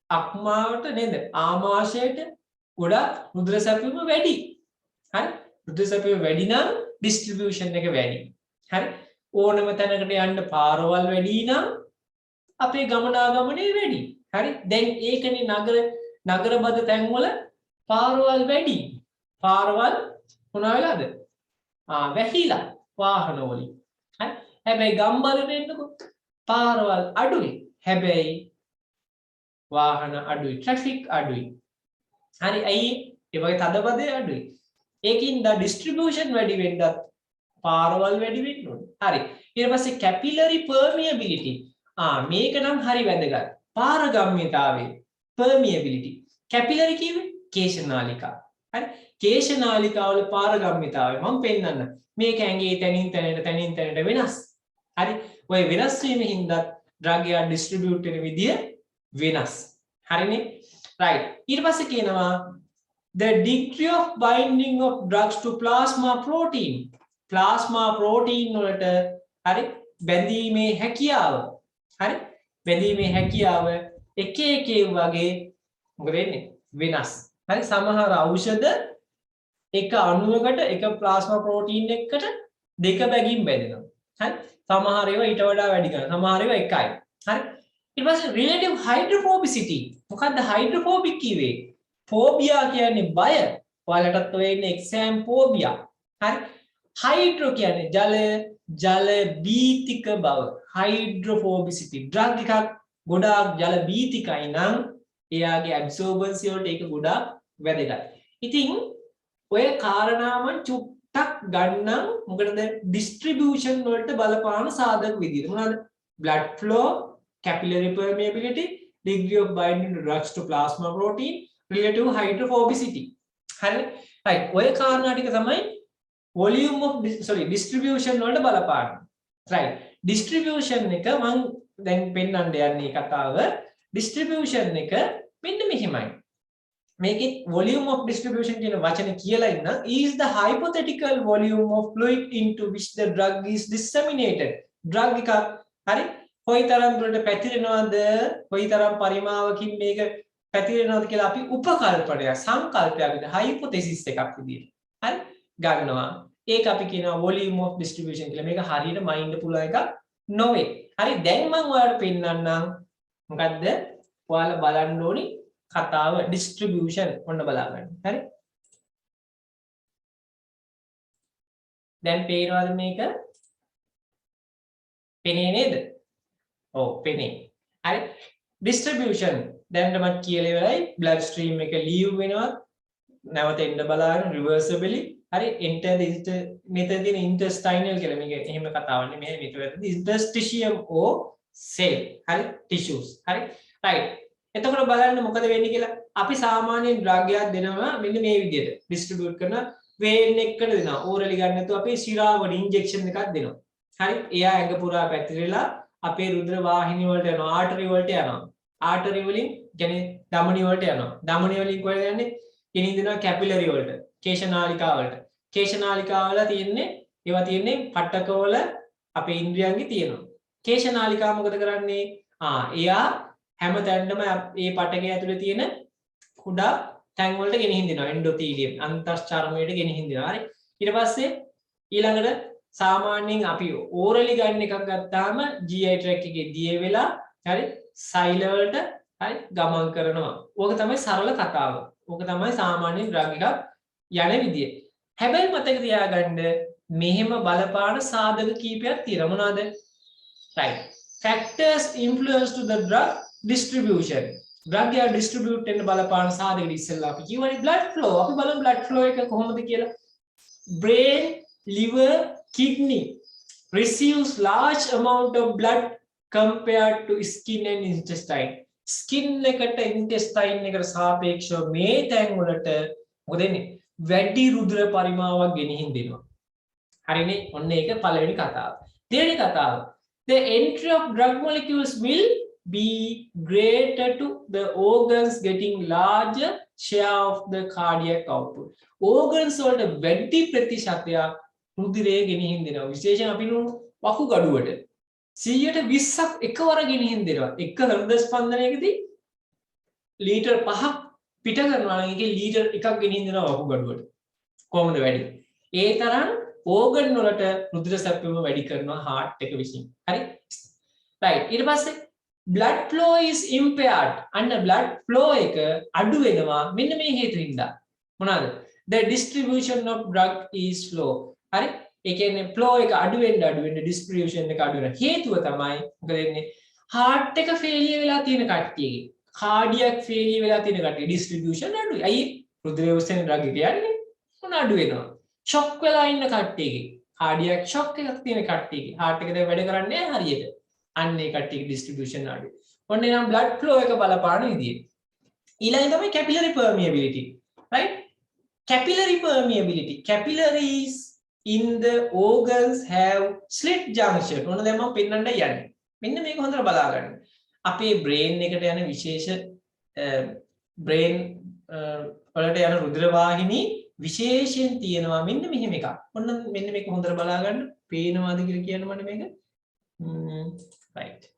අක්මාවට නේද ආමාශයට ගොඩක් රුධිර සැපයුම වැඩි හරි රුධිර සැපයුම වැඩි නම් distribution එක වැඩි හරි ඕනම තැනකට යන්න පාරවල් වැඩි නම් අපේ ගමනාගමනය වැඩි. හරි? දැන් ඒකනේ නගරබද තැන්වල පාරවල් වැඩි. පාරවල් මොනවා වෙලාද? වැහිලා වාහන වලින්. හරි? හැබැයි ගම්බලට එන්නකො පාරවල් අඩුයි. හැබැයි වාහන අඩුයි. ට්‍රැෆික් අඩුයි. හරි? ඇයි? ඒ වගේ තදබදේ අඩුයි. ඒකින්ද ඩිස්ට්‍රිබියුෂන් වැඩි වෙන්නත් පාරවල් වැඩි වෙන්න ඕනේ. හරි. ඊට පස්සේ capillary permeability. මේක නම් හරි වැදගත්. පාරගම්‍යතාවය permeability. capillary කියන්නේ කේශනාලිකා. හරි. කේශනාලිකාවල පාරගම්‍යතාවය මම පෙන්නන්න. මේක ඇඟේ තනින් තැනට වෙනස්. හරි. ඔය වෙනස් වීමෙන් හින්දා drug එක distribute වෙන විදිය වෙනස්. හරිනේ? right. ඊට පස්සේ කියනවා the degree of binding of drugs to plasma protein. plasma protein වලට හරි බැඳීමේ හැකියාව හරි බැඳීමේ හැකියාව එක වගේ මොකද වෙන්නේ වෙනස් හරි සමහර ඖෂධ එක අණුවකට එක plasma protein එකකට දෙක බැගින් බැඳෙනවා හරි සමහර ඒවා ඊට වඩා වැඩි කරනවා සමහර ඒවා එකයි හරි ඊට පස්සේ relative hydrophobicity මොකද්ද hydrophobic කිව්වේ phobia කියන්නේ බය ඔයාලටත් ඔය ඉන්නේ exam phobia හරි hydro කියන්නේ ජල බීතික බව hydrophobicity drug එකක් ගොඩාක් ජල බීතිකයි නම් එයාගේ absorbency වලට ඒක ගොඩාක් වැදගත්. ඉතින් ඔය කාරණාම චුට්ටක් ගන්නම් මොකටද distribution වලට බලපාන සාධක විදියට. මොනවාද? blood flow, capillary permeability, degree of binding to drugs to plasma protein, relative hydrophobicity. හරි. right. ඔය කාරණා ටික තමයි volume of distribution වලට බලපාන. right. distribution එක මම දැන් පෙන්නන්න යන්නේ කතාව. distribution එක මෙන්න මෙහිමයි. මේකේ volume of distribution කියන වචනේ කියලා ඉන්න is the hypothetical volume of fluid into which the drug is disseminated. drug එක හරි කොයිතරම් දුරට පැතිරෙනවද කොයිතරම් පරිමාවකින් මේක පැතිරෙනවද කියලා අපි උපකල්පනයක් සංකල්පයක් විදිහට hypothesis එකක් විදිහට හරි ගන්නවා. ඒක අපි කියනවා volume of distribution කියලා. මේක හරියට මයින්ඩ් පුළුවන් එකක් නොවේ. හරි දැන් මම ඔයාලට පෙන්නන්නම් මොකද්ද? ඔයාලා බලන්න ඕනි කතාව distribution ඔන්න බලාගන්න. හරි? දැන් පේනවද මේක? පෙනේ නේද? ඔව් පෙනේ. හරි distribution දැන් මම කියලා ඉවරයි. blood stream එක leave වෙනවා. නැවත එන්න බලාගෙන reversibly හරි enter the මෙතන තියෙන intestinal කියලා මේක එහෙම කතාවක් නෙමෙයි මෙහෙම මෙතන interstitium or cell හරි tissues හරි right එතකොට බලන්න මොකද වෙන්නේ කියලා අපි සාමාන්‍යයෙන් drug එකක් දෙනවා මෙන්න මේ විදිහට distribute කරන vein එකකට දෙනවා orally ගන්න නැතුව අපි සිරාවට injection එකක් දෙනවා හරි එයා ඇඟ පුරා පැතිරෙලා අපේ රුධිර වාහිනී වලට යනවා artery වලට යනවා artery වලින් කියන්නේ ධමනි වලට යනවා ධමනි වලින් කොහෙද යන්නේ කෙනින් දෙනවා capillary වලට කේශනාලිකා වලට කේශනාලිකා වල තියෙන්නේ ඒවා තියෙන්නේ පටක වල අපේ ඉන්ද්‍රියන්ගේ තියෙනවා කේශනාලිකා මොකද කරන්නේ එයා හැම තැනටම මේ පටකය ඇතුලේ තියෙන කුඩා තැන් වලට ගෙනිහින් දෙනවා එන්ඩෝතීලියම් අන්තස්චර්මයට ගෙනිහින් දෙනවා හරි ඊට පස්සේ ඊළඟට සාමාන්‍යයෙන් අපි ඕරලි ගන්න එකක් ගත්තාම GI tract එකේ දිය වෙලා හරි සෛල වලට හරි ගමන් කරනවා ඕක තමයි සරල කතාව ඕක තමයි සාමාන්‍ය drug එකක් යන විදිය හැබැයි මතක තියාගන්න මෙහෙම බලපාන සාධක කීපයක් තියෙනවා මොනවාද right factors influence to the drug distribution drug එක distribute වෙන්න බලපාන සාධක ඉස්සෙල්ලා අපි කියවනේ blood flow අපි බලමු blood flow එක කොහොමද කියලා brain liver kidney receives large amount of blood compared to skin and intestine skin එකට intestine එකට සාපේක්ෂව මේ තැන් වලට මොකද වෙන්නේ වැඩි රුධිර පරිමාවක් ගෙනිහින් දෙනවා හරිනේ ඔන්න ඒක පළවෙනි කතාව දෙවෙනි කතාව the entry of drug molecules will be greater to the organs getting larger share of the cardiac output organs වලට වැඩි ප්‍රතිශතයක් රුධිරය ගෙනිහින් දෙනවා විශේෂයෙන් අපි වකු ගඩුවට 120ක් එකවර ගෙනිහින් දෙනවා එක හෘද ස්පන්දනයකදී ලීටර් 5ක් පිට කරනවා නම් ඒකේ ලීටර් එකක් ගෙනිහින් දෙනවා වකු ගඩුවට කොහොමද වැඩි ඒ තරම් ඕගන් වලට රුධිර සැපයීම වැඩි කරනවා heart එක විසින් හරි right ඊට පස්සේ blood flow is impaired අන්න blood flow එක අඩු වෙනවා මෙන්න මේ හේතුවින්ද මොනවාද the distribution of drug is slow හරි ඒ කියන්නේ flow එක අඩු වෙන්න distribution එක අඩු වෙන හේතුව තමයි මොකද වෙන්නේ heart එක failure වෙලා තියෙන කට්ටියගේ cardiac failure වෙලා තියෙන කට්ටිය distribution අඩුයි අයියේ රුධිරය ඔස්සේ drug එක යන්නේ මොන අඩු වෙනවා shock වෙලා ඉන්න කට්ටියගේ cardiac shock එකක් තියෙන කට්ටියගේ heart එක දැන් වැඩ කරන්නේ නැහැ හරියට අන්න ඒ කට්ටියගේ distribution අඩුයි ඔන්න එනම් blood flow එක බලපාන විදිය ඊළඟ තමයි capillary permeability right capillary permeability capillaries in the organs have slit junction ඔන්න දැන් මම පෙන්නන්න යන්නේ මෙන්න මේක හොඳට බලා ගන්න අපේ brain එකට යන විශේෂ brain වලට යන රුධිර වාහිනී විශේෂයෙන් තියෙනවා මෙන්න මෙහෙම එකක් ඔන්න මෙන්න මේක හොඳට බලා ගන්න පේනවාද කියලා කියන්න මම මේක right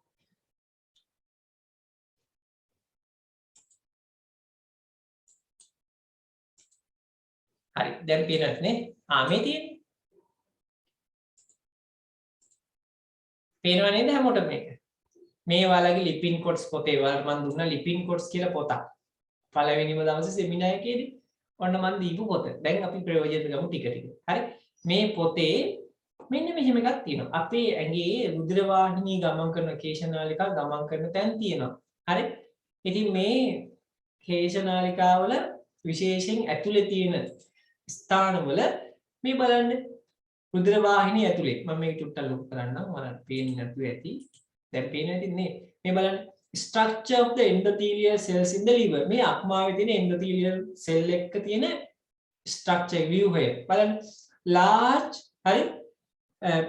හරි දැන් පේනත් නේ මේ තියෙන්නේ පේනව නේද හැමෝටම මේක මේ ඔයාලගේ ලිපින් කොටස් පොතේ ඔයාලට මම දුන්නා ලිපින් කොටස් කියලා පොතක් පළවෙනිම දවසේ සෙමිනාර් එකේදී ඔන්න මම දීපු පොත දැන් අපි ප්‍රයෝජන ගමු ටික ටික හරි මේ පොතේ මෙන්න මෙහෙම එකක් තියෙනවා අපේ ඇඟේ රුධිර වාහිනී ගමන් කරන කේශනාලිකා ගමන් කරන තැන් තියෙනවා හරි ඉතින් මේ කේශනාලිකාවල විශේෂයෙන් ඇතුලේ තියෙන ස්ථානවල මේ බලන්න රුධිර වාහිනිය ඇතුලේ මම මේක චුට්ටක් ලොකු කරන්නම් ඔයාලට පේන්නේ නැතුව ඇති දැන් පේන්නේ නැතිනේ මේ බලන්න structure of the endothelial cells in the liver මේ අක්මාවේ තියෙන endothelial cell එකක තියෙන structure view එක බලන්න large හරි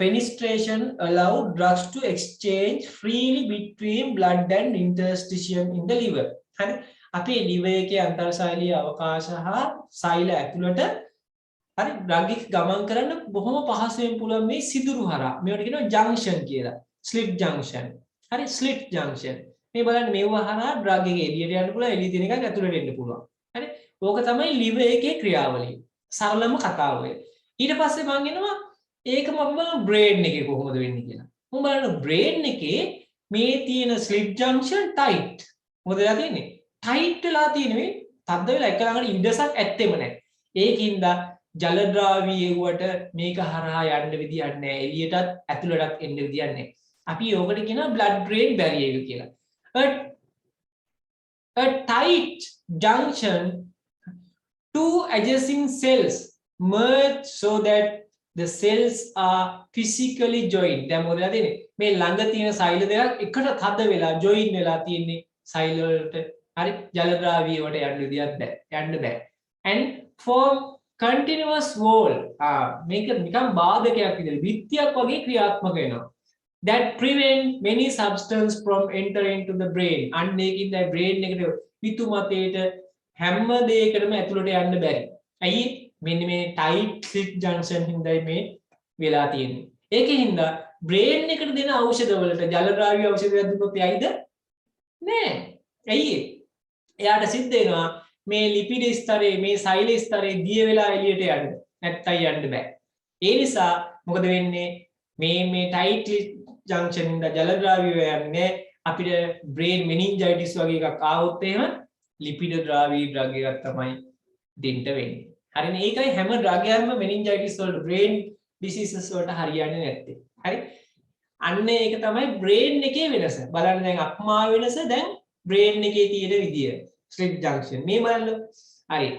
penetration allow drugs to exchange freely between blood and interstitium in the liver හරි අපේ liver එකේ අන්තර්ශෛලීය අවකාශ හා සෛල ඇතුළට හරි drug එක ගමන් කරන්න බොහොම පහසුවෙන් පුළුවන් මේ සිදුරු හරහා මේවට කියනවා junction කියලා slit junction හරි slit junction මේ බලන්න මේව හරහා drug එක එළියට යන්න පුළුවන් එළිය තියෙන එකක් ඇතුළට එන්න පුළුවන් හරි ඕක තමයි liver එකේ ක්‍රියාවලිය සරලම කතාව ඔය ඊට පස්සේ මම එනවා ඒකම අපි බලමු බ්‍රේන් එකේ කොහොමද වෙන්නේ කියලා. මම බලන්න බ්‍රේන් එකේ මේ තියෙන ස්ලිප් ජන්ක්ෂන් ටයිට්. මොකද වෙලා තියෙන්නේ? ටයිට් වෙලා තියෙන්නේ තද්ද වෙලා එක ළඟට ඉඩසක් ඇත්තෙම නැහැ. ඒකින්ද ජල ද්‍රාවීයවට මේක හරහා යන්න විදියක් නැහැ. එළියටත් ඇතුළටත් එන්න විදියක් නැහැ. අපි ඕකට කියනවා blood brain barrier කියලා. A tight junction, two adjacent cells merge so that the cells are physically joined. දැන් මොකද වෙන්නේ? මේ ළඟ තියෙන සෛල දෙකක් එකට තද වෙලා join වෙලා තියෙන්නේ සෛල වලට. හරි ජල ද්‍රාවීයවට යන්න විදියක් බෑ. යන්න බෑ. And form continuous wall. මේක නිකන් බාධකයක් විදිහට බිත්තියක් වගේ ක්‍රියාත්මක වෙනවා. That prevent many substance from entering to the brain. අන්න ඒකින්ද brain එකට පිටු මතේට හැම දෙයකටම ඇතුළට යන්න බැරි. ඇයි? මෙන්න මේ tight slip junction හින්දායි මේ වෙලා තියෙන්නේ. ඒකෙන්ද brain එකට දෙන ඖෂධ වලට ජල ද්‍රාව්‍ය ඖෂධයක් දුන්නොත් යයිද? නෑ. ඇයි? එයාට සිද්ධ වෙනවා මේ ලිපිඩ ස්තරයේ මේ සෛල ස්තරයේ දිය වෙලා එළියට යන්න. නැත්තම් යන්න බෑ. ඒ නිසා මොකද වෙන්නේ? මේ tight junction ඉඳ ජල ද්‍රාව්‍ය යන්නේ අපිට brain meningitis වගේ එකක් ආවොත් එහෙම ලිපිඩ ද්‍රාවී ඩ්‍රග් එකක් තමයි දෙන්න වෙන්නේ. හරිනේ? ඒකයි හැම ඩ්‍රග් එකක්ම meningitis වලට brain diseases වලට හරියන්නේ නැත්තේ. හරි? අන්න ඒක තමයි brain එකේ වෙනස. බලන්න දැන් අක්මා වෙනස දැන් brain එකේ තියෙන විදිය. slip junction. මේ බලන්න. හරි.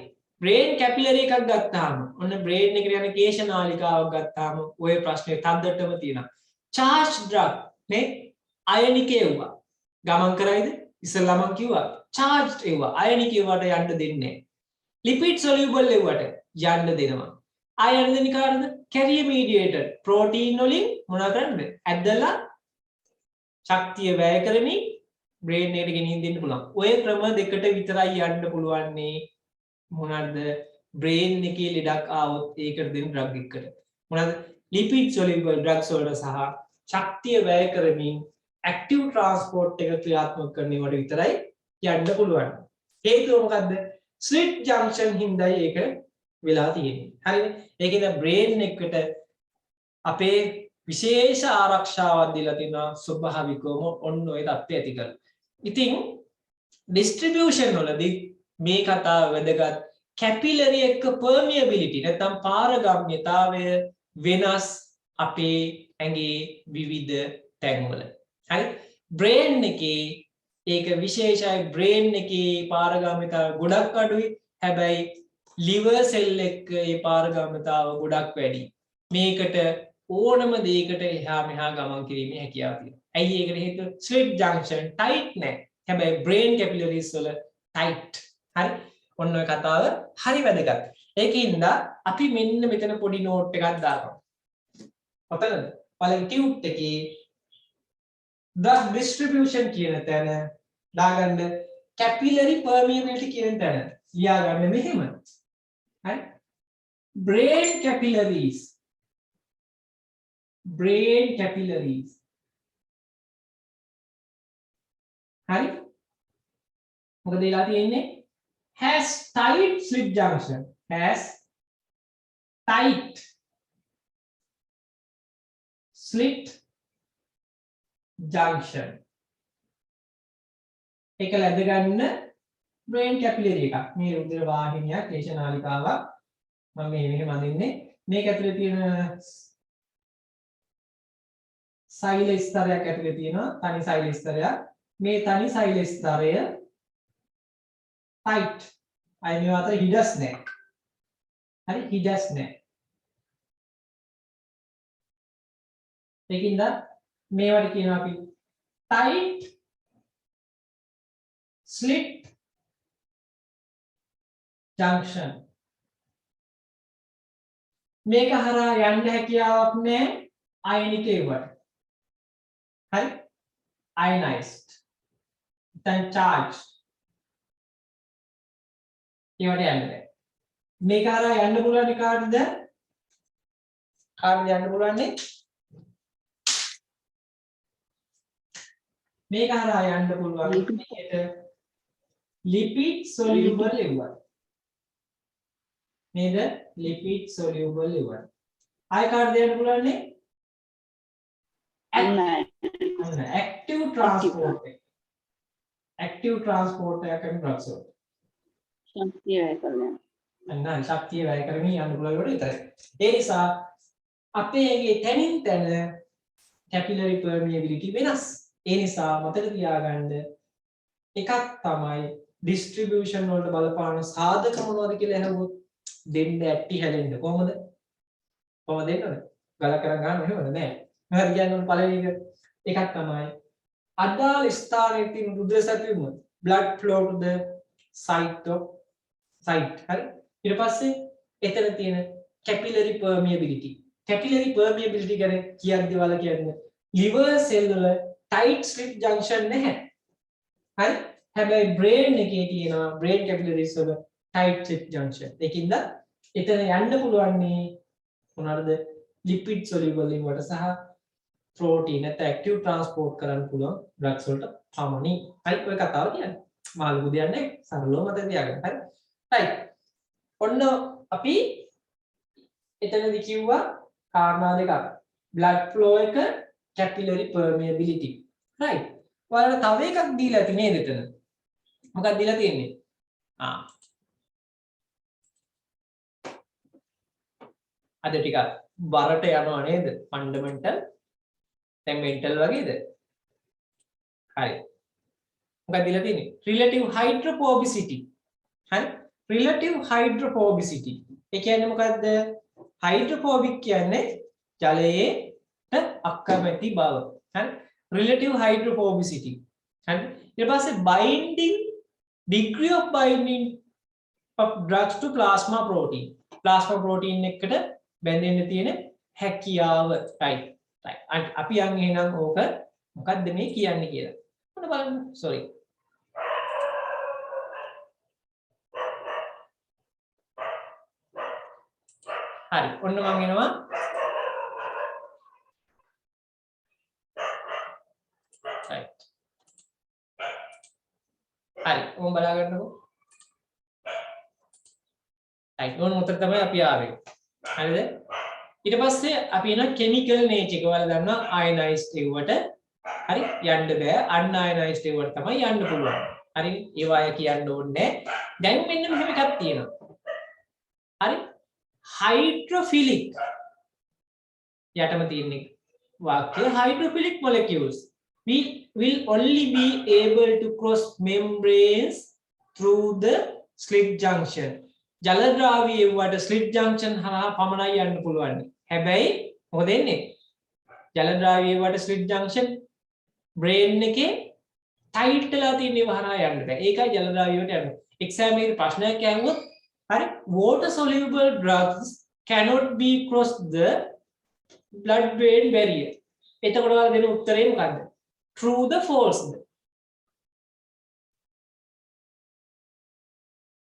brain capillary එකක් ගත්තාම ඔන්න brain එකට යන කේශ නාලිකාවක් ගත්තාම ওই ප්‍රශ්නේ තද්දටම තියෙනවා. charged drug නේ අයනික ඒවා ගමන් කරයිද? ඉස්සෙල්ලා මම කිව්වා charged ඒවා අයනික ඒවාට යන්න දෙන්නේ නැහැ. lipid soluble ඒවාට යන්න දෙනවා. ආය යන්න දෙන්නේ කාටද? carrier mediator protein වලින් මොනවා කරන්නද? ඇදලා ශක්තිය වැය කරමින් brain එකට ගෙනින් දෙන්න පුළුවන්. ඔය ක්‍රම දෙකට විතරයි යන්න පුළුවන්නේ මොනවාද? brain එකේ ලෙඩක් ආවොත් ඒකට දෙන drug එකකට. මොනවාද? lipid soluble drugs වලට සහ ශක්තිය වැය කරමින් active transport එක ක්‍රියාත්මක කරන ඒවාට විතරයි යන්න පුළුවන්. හේතුව මොකද්ද? slip junction හින්දායි ඒක වෙලා තියෙන්නේ. හරිනේ? ඒකෙන්ද brain එකට අපේ විශේෂ ආරක්ෂාවක් දීලා තියෙනවා ස්වභාවිකවම ඔන්න ඔය தත්ත්වය ඇති කරලා. ඉතින් distribution වලදී මේ කතාව වැදගත්. capillary එක permeability නැත්නම් පාරගම්‍යතාවය වෙනස් අපේ ඇඟේ විවිධ තැන්වල. හරි? brain එකේ ඒක විශේෂයි. brain එකේ පාරගම්‍යතාව ගොඩක් අඩුයි. හැබැයි liver cell එක ඒ පාරගම්‍යතාව ගොඩක් වැඩි. මේකට ඕනම දෙයකට එහා මෙහා ගමන් කිරීමේ හැකියාව තියෙනවා. ඇයි ඒකට හේතුව? slip junction tight නැහැ. හැබැයි brain capillaries වල tight. හරි? ඔන්න ඔය කතාව හරි වැදගත්. ඒකින්ද අපි මෙන්න මෙතන පොඩි නෝට් එකක් දානවා. ඔතනද? පළවෙනි ටියුට් එකේ drug distribution කියන තැන දාගන්න capillary permeability කියන තැන ලියාගන්න මෙහෙම. හරි? brain capillaries හරි? මොකද වෙලා තියෙන්නේ? has tight slip junction. has tight slit junction. ඒක ලැබ ගන්න brain capillary එකක්. මේ රුධිර වාහිනියක්, කේශ නාලිකාවක්. මම මේ මෙහෙම අඳින්නේ. මේක ඇතුලේ තියෙන සෛල ස්තරයක් ඇතුලේ තියෙනවා. තනි සෛල ස්තරයක්. මේ තනි සෛල ස්තරය tight. අය මේ අතර හිඩස් නැහැ. හරි? හිඩස් නැහැ. ඒකින්ද මේවට කියනවා අපි tight slit junction. මේක හරහා යන්න හැකියාවක් නැහැ අයනික ඒවට. හරි? ionized. then charged. ඒවට යන්න බෑ. මේක හරහා යන්න පුළුවන් කාටද? කාටද යන්න පුළුවන්නේ? මේක හරහා යන්න පුළුවන් මේකට lipid soluble ඒවා. නේද? lipid soluble liver. ආය කාට දෙන්න පුළුවන් නේ? active transport එක. active transport එකක් කරන drugs වල. ශක්තිය වැය කරලා අන්න ශක්තිය වැය කරමින් යන්න පුළුවන් වල විතරයි. ඒ නිසා අපේ තැනින් තැන capillary permeability වෙනස්. ඒ නිසා මතක තියාගන්න එකක් තමයි distribution වලට බලපාන සාධක මොනවද කියලා අහුවොත් දෙන්න ඇටි හැලෙන්න කොහොමද? කොහොමද දෙන්නද? ගල කරන් ගන්න එහෙමද නෑ. මම කියන්නේ පළවෙනි එකක් තමයි අදාළ ස්ථානයේ තියෙන රුධිර සැපයුම blood flow to the site හරි. ඊට පස්සේ එතන තියෙන capillary permeability ගැන කියද්දි වල කියන්නේ liver cell වල tight slip junction නැහැ. හරි. හැබැයි brain එකේ තියෙනවා brain capillaries වල tight slip junction. ඒකින්ද එතන යන්න පුළුවන් නේ මොනවාද lipid soluble වලට සහ protein නැත්නම් active transport කරන්න පුළුවන් drugs වලට පමණයි. හරි ඔය කතාව කියන්නේ. මාළු දෙන්නේ සරලව මතක තියාගන්න. හරි. right. ඔන්න අපි එතනදි කිව්වා කාරණා දෙකක්. blood flow එක capillary permeability. right. ඔයාලට තව එකක් දීලා තියෙන නේද එතන? මොකක්ද දීලා තියෙන්නේ? අද ටිකක් බරට යනවා නේද? ෆන්ඩමෙන්ටල් දැන් මෙන්ටල් වගේද? හරි. මොකක්ද දීලා තියෙන්නේ? relative hydrophobicity. හරි. relative hydrophobicity. ඒ කියන්නේ මොකද්ද? hydrophobic කියන්නේ ජලයේට අකමැති බව. හරි. relative hydrophobicity. හරි. ඊට පස්සේ binding degree of binding of drugs to plasma protein. plasma protein එකට බැඳෙන්න තියෙන හැකියාව. right. අපි යන් එහෙනම් ඕක මොකක්ද මේ කියන්නේ කියලා. මොන බලන්න. sorry. හරි. ඔන්න මම එනවා. right. හරි. ඕම් බලා ගන්නකො. right. ඕන උත්තර තමයි අපි ආවේ. හරිද? ඊට පස්සේ අපි එන chemical nature එක වල දන්නවා ionized එව්වට හරි යන්න බෑ unionized එව්වට තමයි යන්න පුළුවන් හරි ඒ වගේ කියන්න ඕනේ දැන් මෙන්න මෙහෙම එකක් තියෙනවා හරි hydrophilic යටම තියෙන වාක්‍ය hydrophilic molecules will only be able to cross membranes through the slit junction ජල ද්‍රාවී එව්වට slit junction හරහා පමණයි යන්න පුළුවන් හැබැයි මොකද වෙන්නේ ජල ද්‍රාවී එව්වට slit junction brain එකේ tight වෙලා තියෙන ඒවා හරහා යන්න බෑ ඒකයි ජල ද්‍රාවී වලට යන්නේ exam එකේ ප්‍රශ්නයක් අහුවොත් හරි water soluble drugs cannot be cross the blood brain barrier එතකොට ඔයාලා දෙන උත්තරේ මොකද්ද true the false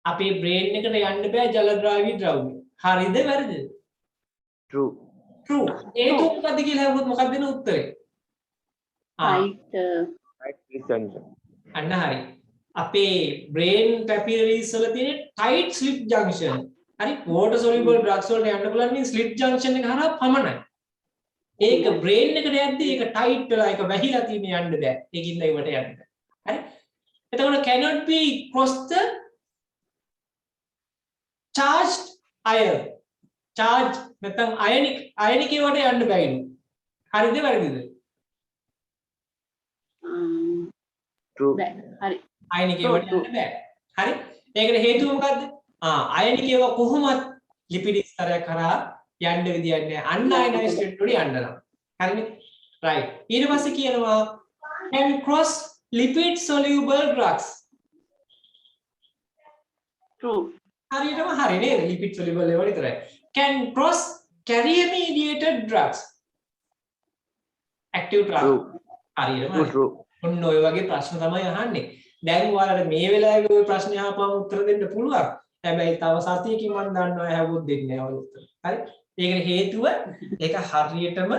අපේ brain එකට යන්න බෑ ජල ද්‍රාවී ද්‍රව්‍ය හරිද වැරදිද True. true ඒක මොකද්ද කියලා අහුවොත් මොකක්ද දෙන උත්තරේ Right junction. අන්න හරි අපේ brain capillaries වල තියෙන tight slip junction හරි water soluble drugs වලට යන්න බලන්න මේ slip junction එක හරහා පමණයි ඒක brain එකට යද්දී ඒක tight වෙලා ඒක වැහිලා තියෙන යන්න බෑ ඒකින්ද ඒවට යන්න බෑ හරි එතකොට cannot be cross the charged ion charge නැත්නම් ionic ඒවට යන්න බෑලු හරිද වැරදිද True. හරි ionic ඒවට යන්න බෑ හරි ඒකට හේතුව මොකද්ද ionic ඒවා කොහොමත් lipid ස්තරයක් කරා යන්න විදියක් නෑ unionized state වලට යන්න නම් හරිනේ right ඊට පස්සේ කියනවා can cross lipid soluble drugs true හරියටම හරි නේද lipid soluble ඒවා විතරයි can cross carrier mediated drugs active drugs හරියටම True. ඔන්න ඔය වගේ ප්‍රශ්න තමයි අහන්නේ දැන් ඔයාලට මේ වෙලාවේ ඔය ප්‍රශ්නේ අහපුවම උත්තර දෙන්න පුළුවන් හැබැයි තව සතියකින් මම දන්නවා හැවුත් දෙන්නේ නැහැ ඔය උත්තර හරි ඒකට හේතුව ඒක හරියටම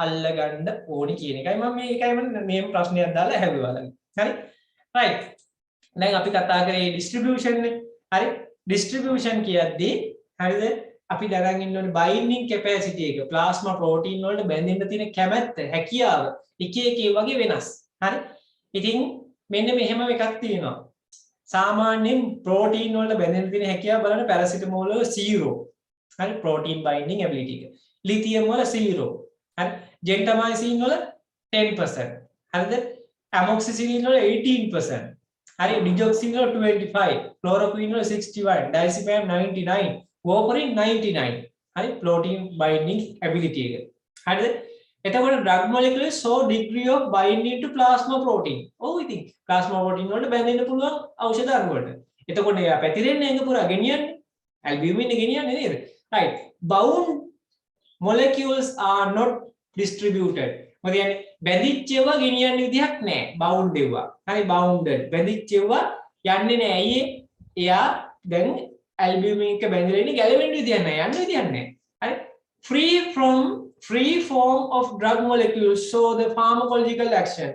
අල්ලගන්න ඕනි කියන එකයි මම මේකයි මම මේ ප්‍රශ්නයක් දාලා හැවුවා හරි right දැන් අපි කතා කරේ distribution නේ හරි distribution කියද්දී හරිද? අපි දැනන් ඉන්න ඕනේ බයින්ඩින් කැපැසිටි එක ප්ලාස්මා ප්‍රෝටීන් වලට බැඳෙන්න තියෙන කැමැත්ත හැකියාව එක එක වගේ වෙනස්. හරි? ඉතින් මෙන්න මෙහෙම එකක් තියෙනවා. සාමාන්‍යයෙන් ප්‍රෝටීන් වලට බැඳෙන්න තියෙන හැකියාව බලන්න පැරසිටමෝල් වල 0. හරි? ප්‍රෝටීන් බයින්ඩින් ඇබිලිටි එක. ලිතියම් වල 0. හරි? ජෙන්ටාමයිසින් වල 10%. හරිද? ඇමොක්සිසිලින් වල 18%. හරි? ඩිජොක්සින් වල 25, ක්ලෝරොක්වින් වල 61, ඩයිසිපෑම් 99, warfarin 99. හරි? protein binding ability එක. හරිද? එතකොට drug molecule so degree of binding to plasma protein. ඔව් ඉතින් plasma protein වලට බැඳෙන්න පුළුවන් ඖෂධ අණු වලට. එතකොට එයා පැතිරෙන්නේ එංග පුරා ගෙනියන්නේ. albumin ගෙනියන්නේ නේද? right. Bound molecules are not distributed. මොකද කියන්නේ බැඳිච්ච ඒවා ගෙනියන්න විදිහක් නැහැ. bound ඒවා. හරි bounded. බැඳිච්ච ඒවා යන්නේ නැහැ. ඇයි එයා දැන් albumin එක බැඳලා ඉන්නේ ගැලවෙන්න විදියක් නැහැ. යන්න විදියක් නැහැ. හරි? Free form of drug molecules show the pharmacological action.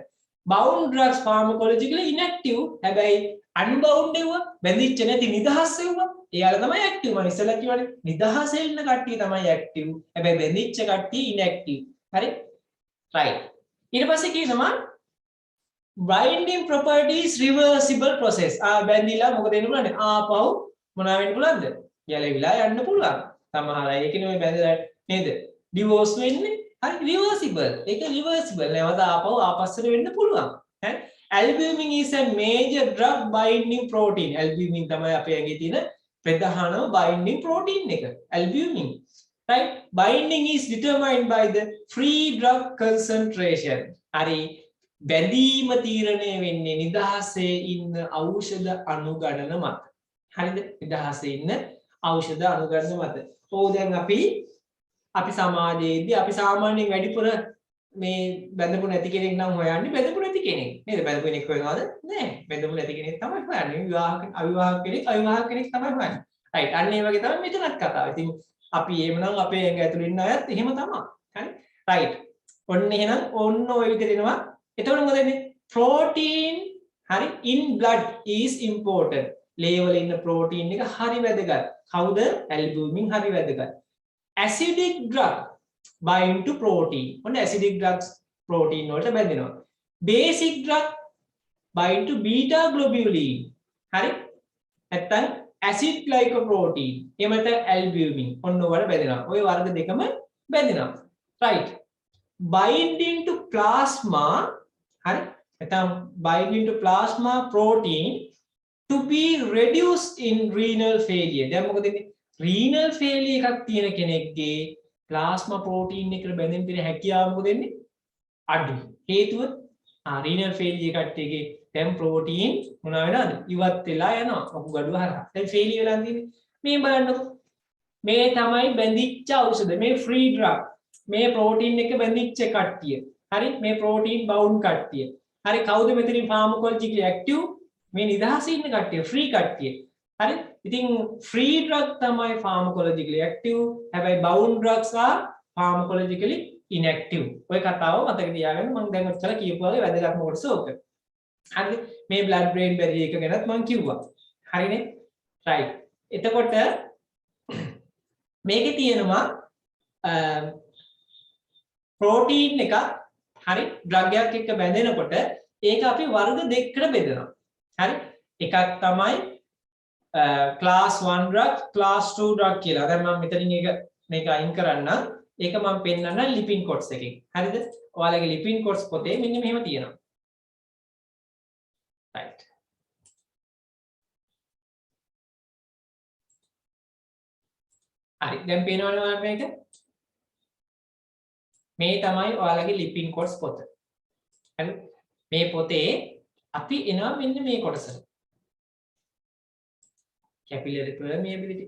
Bound drugs pharmacologically inactive. හැබැයි unbound ඒවා බැඳිච්ච නැති නිදහස් ඒවා එයාලා තමයි active. මම ඉස්සෙල්ලා කිව්වනේ නිදහසේ ඉන්න කට්ටිය තමයි active. හැබැයි බැඳිච්ච කට්ටිය inactive. හරි? right. ඊට පස්සේ කියනවා binding properties reversible process. බැඳිලා මොකද වෙන්න පුළුවන්ද? ආපහු මොනවා වෙන්න පුළුවන්ද? ගැලවිලා යන්න පුළුවන්. සමහර අය ඒකනේ ඔය බැඳලා නේද? divorce වෙන්නේ. හරි reversible. ඒක reversible. නැවත ආපහු ආපස්සට වෙන්න පුළුවන්. හරි? albumin is a major drug binding protein. albumin තමයි අපේ ඇඟේ තියෙන ප්‍රධානම binding protein එක. albumin. Right? Binding is determined by the free drug concentration. හරි බැඳීම තීරණය වෙන්නේ නිදහසේ ඉන්න ඖෂධ අණු ගණන මත. හරිද? නිදහසේ ඉන්න ඖෂධ අණු ගණන මත. ඕ දැන් අපි සමාජයේදී අපි සාමාන්‍යයෙන් වැඩිපුර මේ බැඳපු නැති කෙනෙක් නම් හොයන්නේ බැඳපු නැති කෙනෙක්. නේද? බැඳපු කෙනෙක් හොයනවද? නෑ. බැඳපු නැති කෙනෙක් තමයි හොයන්නේ. අවිවාහක කෙනෙක් තමයි හොයන්නේ. right. අන්න ඒ වගේ තමයි මෙතනත් කතාව. ඉතින් අපි එහෙමනම් අපේ ඇඟ ඇතුළේ ඉන්න අයත් එහෙම තමයි. හරි? right. ඔන්න එහෙනම් ඔන්න ඔය විදිහට එනවා. එතකොට මොකද වෙන්නේ? protein හරි in blood is important. ලේ වල ඉන්න protein එක හරි වැදගත්. කවුද? albumin හරි වැදගත්. acidic drug bind to protein. ඔන්න acidic drugs protein වලට බැඳෙනවා. basic drug bind to beta globulin. හරි? නැත්තම් acid glycoprotein. එහෙම නැත්නම් albumin. ඔන්න ඔයාලා බැඳෙනවා. ඔය වර්ග දෙකම බැඳෙනවා. right. binding to plasma හරි? නැත්නම් binding to plasma protein to be reduced in renal failure. දැන් මොකද වෙන්නේ? renal failure එකක් තියෙන කෙනෙක්ගේ plasma protein එකට බැඳෙන්න තියෙන හැකියාව මොකද වෙන්නේ? අඩුයි. හේතුව renal failure කට්ටියගේ දැන් protein මොනවා වෙනවද? ඉවත් වෙලා යනවා. වකුගඩුව හරහා. දැන් failure වෙලා තියෙන්නේ. මේ බලන්නකො. මේ තමයි බැඳිච්ච ඖෂධ. මේ free drug. මේ protein එක බැඳිච්ච කට්ටිය. හරි? මේ protein bound කට්ටිය. හරි කවුද මෙතනින් pharmacologically active? මේ නිදහසේ ඉන්න කට්ටිය, free කට්ටිය. හරි? ඉතින් free drug තමයි pharmacologically active. හැබැයි bound drugs are pharmacologically inactive. ඔය කතාව මතක තියාගන්න. මම දැන් ඔච්චර කියපු වගේ වැදගත්ම කොටස ඕක. හරිද? මේ blood brain barrier එක ගැනත් මම කිව්වා. හරිනේ? right. එතකොට මේකේ තියෙනවා protein එක හරි drug එකක් එක්ක බැඳෙනකොට ඒක අපි වර්ග දෙකකට බෙදනවා. හරි? එකක් තමයි class 1 drug, class 2 drug කියලා. දැන් මම මෙතනින් මේක අයින් කරන්නම්. ඒක මම පෙන්නන්න ලිපින් කොටස් එකකින්. හරිද? ඔයාලගේ ලිපින් කොටස් පොතේ මෙන්න මෙහෙම තියෙනවා. right. හරි. දැන් පේනවද ඔයාලට මේක? මේ තමයි ඔයාලගේ ලිපින් කොටස් පොත. හරි? මේ පොතේ අපි එනවා මෙන්න මේ කොටසට. capillary permeability.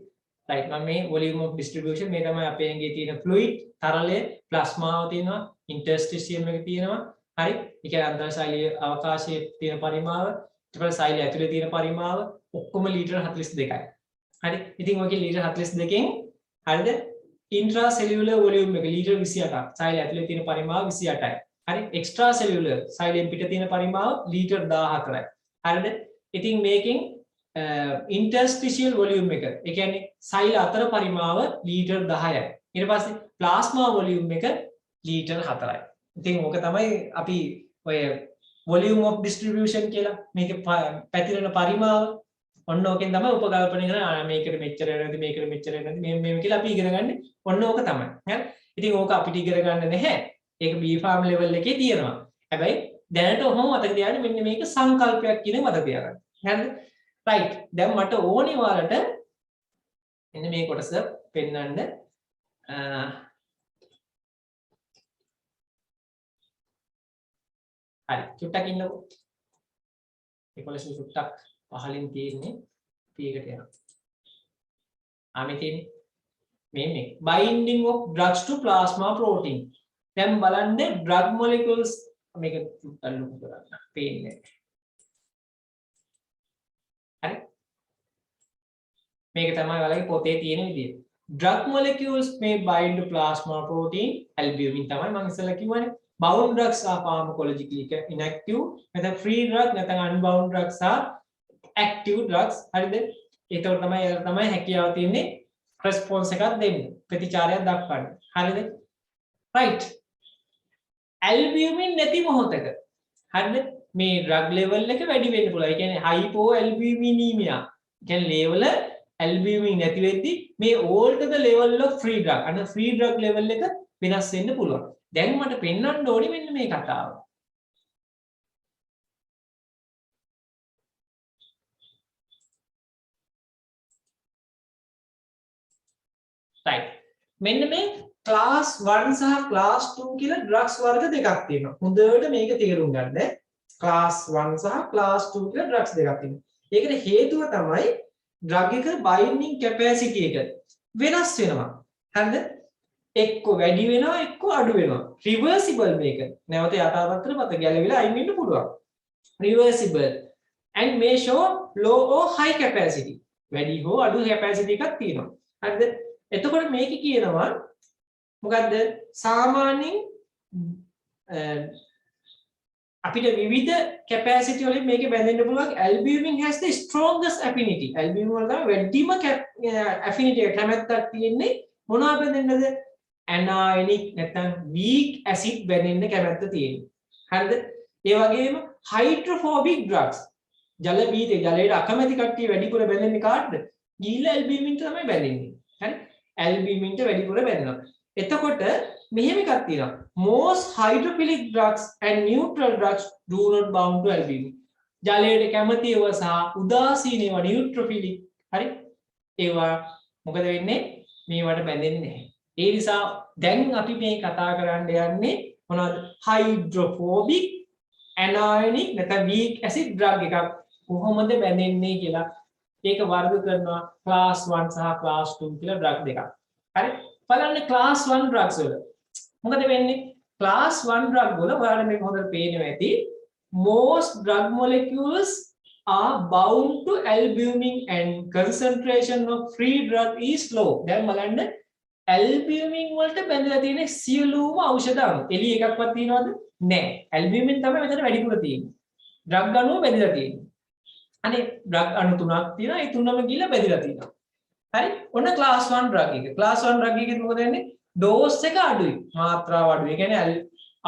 right. මම මේ volume of distribution මේ තමයි අපේ ඇඟේ තියෙන fluid, තරලය, ප්ලාස්මාව තියෙනවා, interstitium එක තියෙනවා. හරි? ඒ කියන්නේ අන්තර්ශෛලීය අවකාශයේ තියෙන පරිමාව, ඊට පස්සේ ශෛලය ඇතුලේ තියෙන පරිමාව ඔක්කොම ලීටර් 42යි. හරි? ඉතින් ඔයගේ ලීටර් 42කින් හරිද? intracellular volume එක ලීටර් 28ක්. ශෛලය ඇතුලේ තියෙන පරිමාව 28යි. හරි? extracellular ශෛලයෙන් පිට තියෙන පරිමාව ලීටර් 14යි. හරිද? ඉතින් මේකෙන් interstitial volume එක. ඒ කියන්නේ සෛල අතර පරිමාව ලීටර් 10යි. ඊට පස්සේ ප්ලාස්මා වොලියුම් එක ලීටර් 4යි. ඉතින් ඕක තමයි අපි ඔය volume of distribution කියලා මේක පැතිරෙන පරිමාව ඔන්න ඕකෙන් තමයි උපකල්පනය කරන්නේ. මේකට මෙච්චර වෙනවද මේකට මෙච්චර වෙනවද මේ කියලා අපි ඉගෙන ගන්න. ඔන්න ඕක තමයි. හරි. ඉතින් ඕක අපිට ඉගෙන ගන්න නැහැ. ඒක B farm level එකේ තියෙනවා. හැබැයි දැනට ඔහොම මතක තියාගන්න මෙන්න මේක සංකල්පයක් කියන මතක තියාගන්න. හරිද? right. දැන් මට ඕනේ ඔයාලට මෙන්න මේ කොටස පෙන්වන්න. හරි. චුට්ටක් ඉන්නකෝ. 11 චුට්ටක් පහලින් තියෙන්නේ පීකට යනවා. ආමේ තියෙන්නේ මේ binding of drugs to plasma protein. දැන් බලන්න drug molecules මේක චුට්ටක් ලොකු කරන්න. පේන්නේ. හරි. මේක තමයි ඔයාලගේ පොතේ තියෙන විදිය. Drug molecules may bind to plasma protein albumin තමයි මම ඉස්සෙල්ලා කිව්වනේ. Bound drugs are pharmacologically inactive. නැත්නම් free drug නැත්නම් unbound drugs are active drugs. හරිද? ඒතකොට තමයි හැකියාව තියෙන්නේ response එකක් දෙන්න. ප්‍රතිචාරයක් දක්වන්න. හරිද? right. albumin නැති මොහොතක හරිද? මේ drug level එක වැඩි වෙන්න පුළුවන්. ඒ කියන්නේ hypoalbuminemia. කියන්නේ level albumin නැති වෙද්දී මේ alter the level of free drug. අන්න free drug level එක වෙනස් වෙන්න පුළුවන්. දැන් මට පෙන්වන්න ඕනේ මෙන්න මේ කතාව. right. මෙන්න මේ class 1 සහ class 2 කියලා drugs වර්ග දෙකක් තියෙනවා. හොඳට මේක තේරුම් ගන්න. class 1 සහ class 2 කියලා drugs දෙකක් තියෙනවා. ඒකට හේතුව තමයි drug එක binding capacity එක වෙනස් වෙනවා. හරිද? එක්ක වැඩි වෙනවා එක්ක අඩු වෙනවා. reversible මේක. නැවත යථාර්ථයට මත ගැලවිලා අයින් වෙන්න පුළුවන්. reversible and may show low or high capacity. වැඩි හෝ අඩු capacity එකක් තියෙනවා. හරිද? එතකොට මේක කියනවා මොකද්ද? සාමාන්‍යයෙන් අපිට විවිධ capacity වලින් මේක බැඳෙන්න පුළුවන්. albumin has the strongest affinity. albumin වල තමයි වැඩිම affinity එක කැමැත්තක් තියෙන්නේ. මොනවා බැඳෙන්නද? anionic නැත්නම් weak acid බැඳෙන්න කැමැත්ත තියෙනවා. හරිද? ඒ වගේම hydrophobic drugs ජල බීජ ජලයට අකමැති කට්ටිය වැඩිපුර බැඳෙන්නේ කාටද? ගිහිල්ලා albumin තමයි බැඳෙන්නේ. හරි? albumin ට වැඩිපුර බැඳෙනවා. එතකොට මෙහෙම එකක් තියෙනවා. most hydrophilic drugs and neutral drugs do not bound to albumin. ජලයට කැමති ඒවා සහ උදාසීන ඒවා neutrophilic. හරි? ඒවා මොකද වෙන්නේ? මේවට බැඳෙන්නේ නැහැ. ඒ නිසා දැන් අපි මේ කතා කරන්න යන්නේ මොනවද? hydrophobic anionic නැත්නම් weak acid drug එකක් කොහොමද බැඳෙන්නේ කියලා ඒක වර්ග කරනවා class 1 සහ class 2 කියලා drug දෙකක්. හරි? බලන්න class 1 drugs වල මොකද වෙන්නේ? class 1 drug වල ඔයාලට මේක හොඳට පේනවා ඇති. most drug molecules are bound to albumin and concentration of free drug is low. දැන් බලන්න albumin වලට බැඳලා තියෙන සියලුම ඖෂධ අණු එළි එකක්වත් තියෙනවද? නැහැ. albumin තමයි මෙතන වැඩිපුර තියෙන්නේ. drug අණුව බැඳලා තියෙන්නේ. අනේ drug අණු තුනක් තියෙනවා. ඒ තුනම ගිහලා බැඳලා තියෙනවා. හරි? ඔන්න class 1 drug එක. class 1 drug එකේ මොකද වෙන්නේ? dose එක අඩුයි. මාත්‍රාව අඩුයි. ඒ කියන්නේ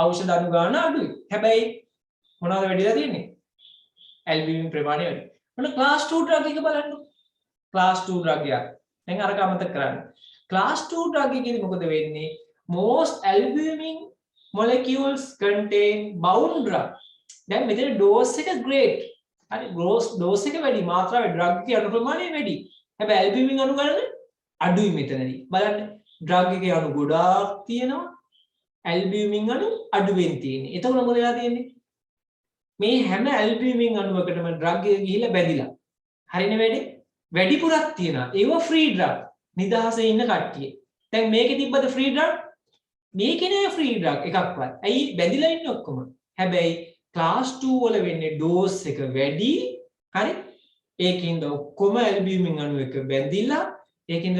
ඖෂධ අණු ගන්න අඩුයි. හැබැයි මොනවද වැඩිලා තියෙන්නේ? albumin ප්‍රමාණය වැඩි. ඔන්න class 2 drug එක බලන්න. class 2 drug එක. දැන් අරක අමතක කරන්න. class 2 drug එකේදී මොකද වෙන්නේ? most albumin molecules contain bound drug. දැන් මෙතන dose එක great. හරි dose එක වැඩි මාත්‍රාව drug එකේ අණු ප්‍රමාණය වැඩි. හැබැයි albumin අණු ගන්න අඩුයි මෙතනදී. බලන්න drug එකේ අණු ගොඩාක් තියෙනවා. albumin අණු අඩුවෙන් තියෙන්නේ. එතකොට මොකද වෙලා තියෙන්නේ? මේ හැම albumin අණුවකටම drug එක ගිහිල්ලා බැඳිලා. හරිනේ වැඩි? වැඩිපුරක් තියෙනවා. ඒව free drug. නිදහසේ ඉන්න කට්ටිය. දැන් මේකේ තිබ්බද free drug? මේකේ නෑ free drug එකක්වත්. ඇයි බැඳිලා ඉන්නේ ඔක්කොම? හැබැයි class 2 වල වෙන්නේ dose එක වැඩි. හරි? ඒකින්ද ඔක්කොම albumin අණු එක බැඳිලා ඒකින්ද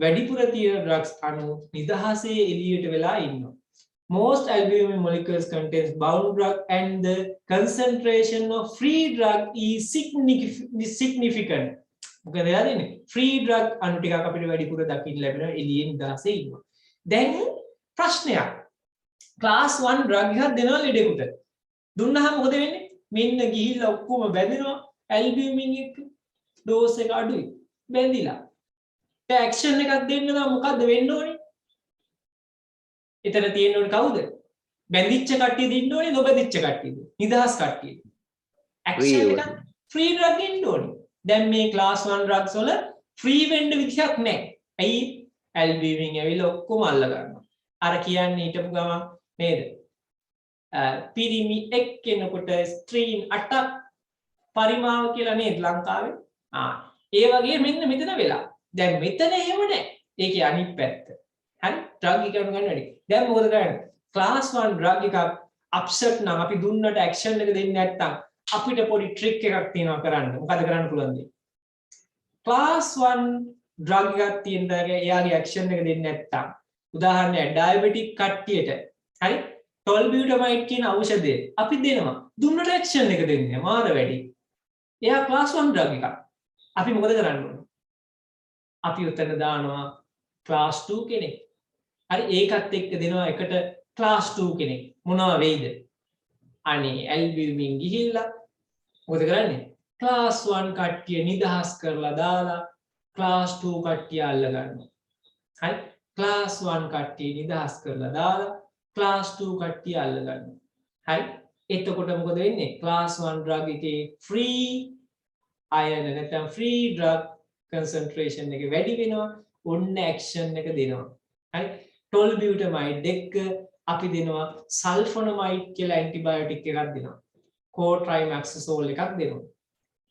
වැඩිපුර තියෙන drugs අණු නිදහසේ එළියට වෙලා ඉන්නවා. most albumin molecules contains bound drug and the concentration of free drug is significant. මොකද වෙලා තියෙන්නේ? free drug අණු ටිකක් අපිට වැඩිපුර දකින්න ලැබෙනවා එළියේ නිදහසේ ඉන්නවා. දැන් ප්‍රශ්නයක්. class 1 drug එකක් දෙනවා ලෙඩෙකුට. දුන්නාම මොකද වෙන්නේ? මෙන්න ගිහිල්ලා ඔක්කොම බැඳෙනවා albumin එක dose එක අඩුයි. බැඳිලා. දැන් action එකක් දෙන්න නම් මොකද්ද වෙන්න ඕනේ? එතන තියෙන්න ඕනේ කවුද? බැඳිච්ච කට්ටියද ඉන්න ඕනේ නොබැඳිච්ච කට්ටියද? නිදහස් කට්ටියද? action එක free drug ඉන්න ඕනේ. දැන් මේ class 1 drugs වල free වෙන්න විදිහක් නැහැ. ඇයි? albumin ඇවිල්ලා ඔක්කොම අල්ල ගන්නවා. අර කියන්නේ හිටපු ගමන් නේද? පිරිමි එක්කෙනෙකුට ස්ත්‍රීන් 8ක් පරිමාව කියලා නේද ලංකාවේ? ඒ වගේ මෙන්න මෙතන වෙලා. දැන් මෙතන එහෙම නැහැ. ඒකේ අනිත් පැත්ත. හරි? drug එක ගන්න වැඩි. දැන් මොකද කරන්නේ? class 1 drug එකක් upset නම් අපි දුන්නට action එක දෙන්නේ නැත්නම් අපිට පොඩි trick එකක් තියෙනවා කරන්න. මොකද කරන්න පුළුවන්ද? class 1 drug එකක් තියෙන එයාගේ action එක දෙන්නේ නැත්නම් උදාහරණයක් diabetic කට්ටියට හරි tolbutamide කියන ඖෂධය අපි දෙනවා. දුන්නට action එක දෙන්නේ මාර වැඩි. එයා class 1 drug එකක්. අපි මොකද කරන්න ඕනේ? අපි උතන දානවා class 2 කෙනෙක්. හරි ඒකත් එක්ක දෙනවා එකට class 2 කෙනෙක්. මොනවා වෙයිද? අනේ albumin ගිහිල්ලා මොකද කරන්නේ? class 1 කට්ටිය නිදහස් කරලා දාලා class 2 කට්ටිය අල්ල ගන්නවා. හරි class 1 කට්ටිය නිදහස් කරලා දාලා class 2 කට්ටිය අල්ල ගන්නවා. හරි එතකොට මොකද වෙන්නේ? class 1 drug එකේ free iron නැත්නම් free drug concentration එක වැඩි වෙනවා. ඔන්න action එක දෙනවා. හරි tolbutamide එක්ක අපි දෙනවා sulfonamide කියලා antibiotic එකක් දෙනවා. cotrimoxazole එකක් දෙනවා.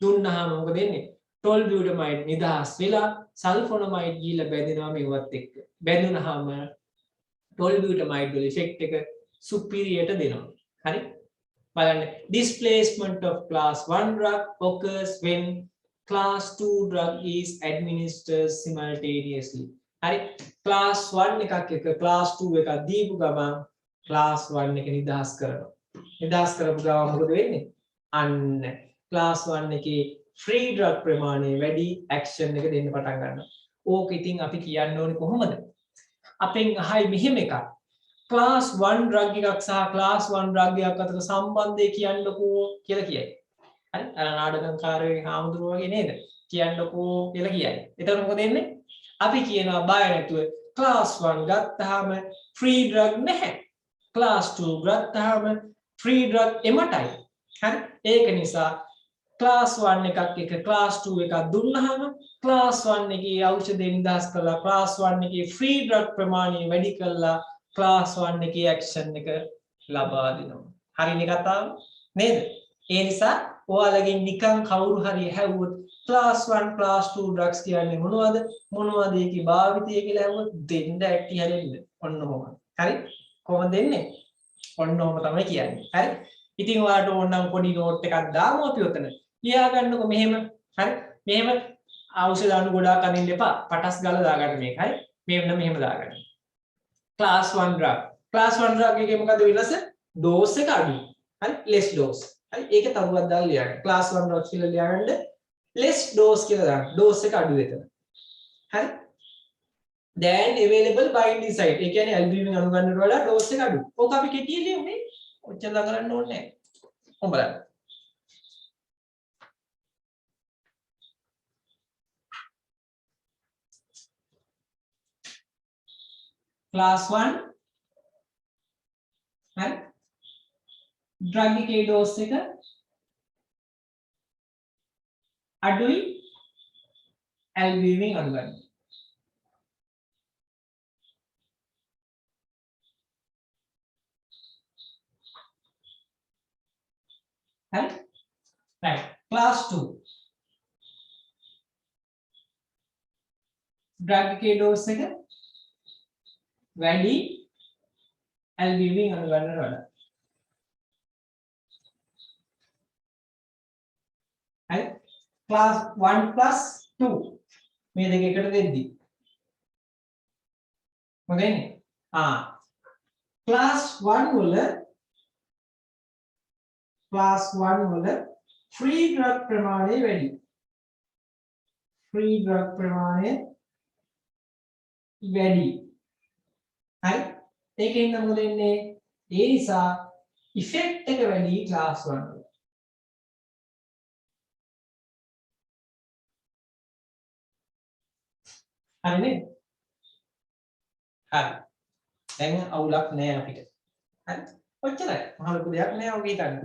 දුන්නාම මොකද වෙන්නේ? tolbutamide නිදහස් වෙලා sulfonamide ගිහිල්ලා බැඳෙනවා මේවත් එක්ක. බැඳුනහම tolbutamide වල effect එක superior ට දෙනවා. හරි? බලන්න displacement of class 1 drug occurs when class 2 drug is administered simultaneously. හරි class 1 එකක් එක class 2 එකක් දීපු ගමන් class 1 එක නිදහස් කරනවා. නිදහස් කරපු ගමන් මොකද වෙන්නේ? අන්න class 1 එකේ free drug ප්‍රමාණය වැඩි action එක දෙන්න පටන් ගන්නවා. ඕක ඉතින් අපි කියන්න ඕනේ කොහොමද? අපෙන් අහයි මෙහෙම එකක්. class 1 drug එකක් සහ class 1 drug එකක් අතර සම්බන්ධය කියන්නකෝ කියලා කියයි. හරි? අර නාඩගම්කාරයෝ හාමුදුරුවෝ වගේ නේද? කියන්නකෝ කියලා කියයි. එතකොට මොකද වෙන්නේ? අපි කියනවා බය නැතුව class 1 ගත්තාම free drug නැහැ. class 2 ගත්තාම free drug එමටයි. හරි? ඒක නිසා class 1 එකක් එක class 2 එකක් දුන්නාම class 1 එකේ ඖෂධය නිදහස් කරලා class 1 එකේ free drug ප්‍රමාණය වැඩි කරලා class 1 එකේ action එක ලබා දෙනවා. හරිනේ කතාව නේද? ඒ නිසා ඔයාලගෙන් නිකන් කවුරු හරි ඇහුවොත් class 1 class 2 drugs කියන්නේ මොනවද? මොනවද ඒකේ භාවිතය කියලා ඇහුවොත් දෙන්න ඇටි හැලෙන්න. ඔන්න ඔහොම. හරි? කොහොමද දෙන්නේ? ඔන්න ඔහොම තමයි කියන්නේ. හරි? ඉතින් ඔයාලට ඕන නම් පොඩි නෝට් එකක් දාමු අපි උතන. ලියා ගන්නකො මෙහෙම. හරි? මෙහෙම ඖෂධ අණු ගොඩාක් අඳින්න එපා. පටස් ගාලා දාගන්න මේක. හරි? මෙහෙම දාගන්න. class 1 drug. class 1 drug එකේ මොකද වෙනස? dose එක අඩුයි. හරි? less dose. හරි? ඒක තවුවක් දාලා ලියන්න. class 1 drug කියලා ලියගන්න less dose කියලා දාන්න. dose එක අඩු වෙතන. හරි? then available binding site. ඒ කියන්නේ albumin අණු ගන්නට වඩා dose එක අඩුයි. ඕක අපි කෙටියෙන් ලියුනේ. ඔච්චර දා කරන්න ඕනේ නැහැ. කොහොම බලන්න. class 1 හරි drug එකේ dose එක අඩුයි albumin අඩු ගන්න. හරි right class 2 drug එකේ dose එක වැඩි albumin අණු ගන්නට වඩා. හරි class 1 plus 2 මේ දෙක එකට දෙද්දි මොකද වෙන්නේ? class 1 වල free drug ප්‍රමාණය වැඩි. free drug ප්‍රමාණය වැඩි. හරි. ඒකෙන් මොකද වෙන්නේ? ඒ නිසා effect එක වැඩි class 1 වල. හරිනේ? හරි. දැන් අවුලක් නෑ අපිට. හරි. ඔච්චරයි. මහ ලොකු දෙයක් නෑ ඔගේ හිතන්න.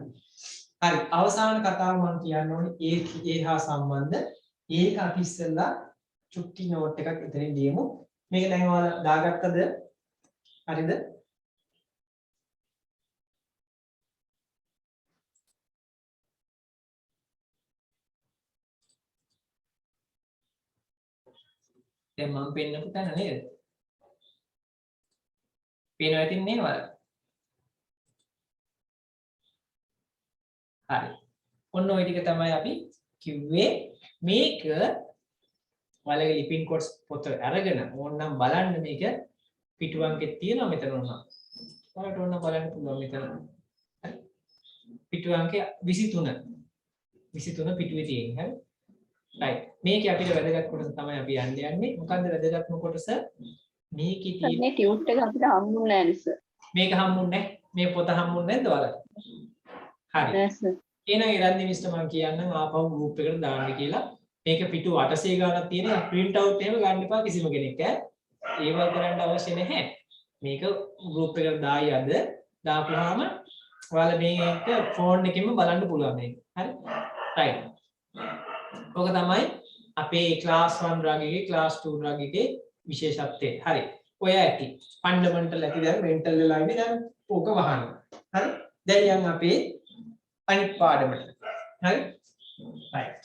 හරි. අවසාන කතාව මම කියන්න ඕනේ ඒ හා සම්බන්ධ. ඒක අපි ඉස්සෙල්ලා චුට්ටි නෝට් එකක් එතනින් ලියමු. මේක දැන් ඔයාලා දාගත්තද? හරිද? දැන් මම පෙන්නපු තැන නේද? පේනවා ඇතින් නේද ඔයාලා? හරි. ඔන්න ওই ටික තමයි අපි කිව්වේ. මේක ඔයාලගේ ලිපින් කොටස් පොත අරගෙන ඕනනම් බලන්න මේක පිටු අංකෙත් තියෙනවා මෙතන උනන. ඔයාලට ඕන බලන්න පුළුවන් මෙතන. හරි. පිටු අංකය 23. 23 පිටුවේ තියෙන්නේ. හරි. right. මේකේ අපිට වැදගත් කොටස තමයි අපි යන්නේ. මොකද්ද වැදගත්ම කොටස? මේකේ තියෙන මේ ටියුට් එක අපිට හම්බුන්නේ නැහැ නේද? මේක හම්බුන්නේ නැහැ. මේ පොත හම්බුන්නේ නැද්ද ඔයාලට? හරි. නෑ සර්. එහෙනම් ඉරන්දි මිස්ටර් මම කියන්නම් ආපහු ගෲප් එකට දාන්න කියලා. මේක පිටු 800 ගානක් තියෙනවා. print out එහෙම ගන්න එපා කිසිම කෙනෙක් ඈ. ඒව කරන්න අවශ්‍ය නැහැ. මේක ගෲප් එකට දායි අද. දාපුවාම ඔයාලා මේක ෆෝන් එකෙන්ම බලන්න පුළුවන් මේක. හරි? right. ඔක තමයි අපේ class 1 drug එකේ class 2 drug එකේ විශේෂත්වය. හරි. ඔය ඇති. fundamental ඇති දැන් mental වෙලා ඉන්නේ දැන් ඕක වහන්න. හරි? දැන් යන් අපේ අනිත් පාඩමට. හරි? right.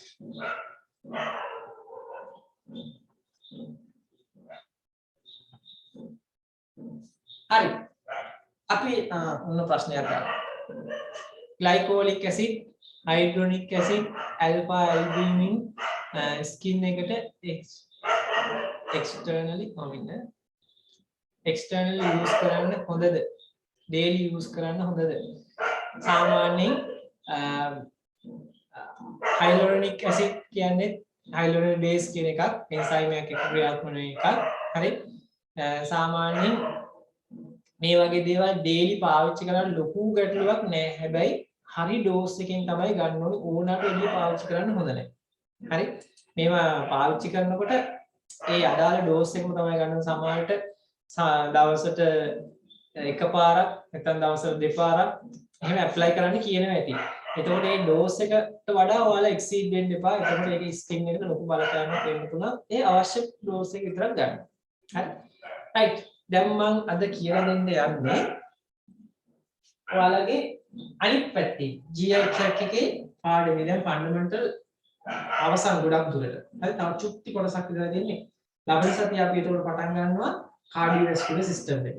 හරි. අපි ඔන්න ප්‍රශ්නයක් ගන්න. glycolic acid, hydronic acid, alpha albumin skin එකට externally use කරන්න හොඳද? daily use කරන්න හොඳද? සාමාන්‍යයෙන් hyaluronic acid කියන්නේ hyaluronidase කියන එකක් enzyme එකක් ක්‍රියාත්මක වෙන එකක්. හරි. සාමාන්‍යයෙන් මේ වගේ දේවල් daily පාවිච්චි කරන්න ලොකු ගැටලුවක් නැහැ. හැබැයි හරි ඩෝස් එකකින් තමයි ගන්න ඕනේ. ඕනකට එළිය පාවිච්චි කරන්න හොඳ නැහැ. හරි. මේවා පාවිච්චි කරනකොට ඒ අදාළ ඩෝස් එකම තමයි ගන්න. සමහරට දවසට එකපාරක් නැත්නම් දවසට දෙපාරක් එහෙම ඇප්ලයි කරන්න කියනවා ඇති. එතකොට මේ ඩෝස් එකට වඩා ඔයාලා එක්සීඩ් වෙන්න එපා. එතකොට ඒක ස්කින් එකට ලොකු බලපෑමක් වෙන්න පුළුවන්. ඒ අවශ්‍ය ඩෝස් එක විතරක් ගන්න. හරි. right. දැන් මම අද කියලා දෙන්න යන්නේ ඔයාලගේ අනිත් පැත්තේ GI tract එකේ පාඩමේ දැන් ෆන්ඩමෙන්ටල් අවසන් ගොඩක් දුරට. හරි. තව චුට්ටි කොටසක් විතර දෙන්නේ. ලබන සතිය අපි ඒකට පටන් ගන්නවා කාඩියෝවැස්කියුලර් සිස්ටම් එක.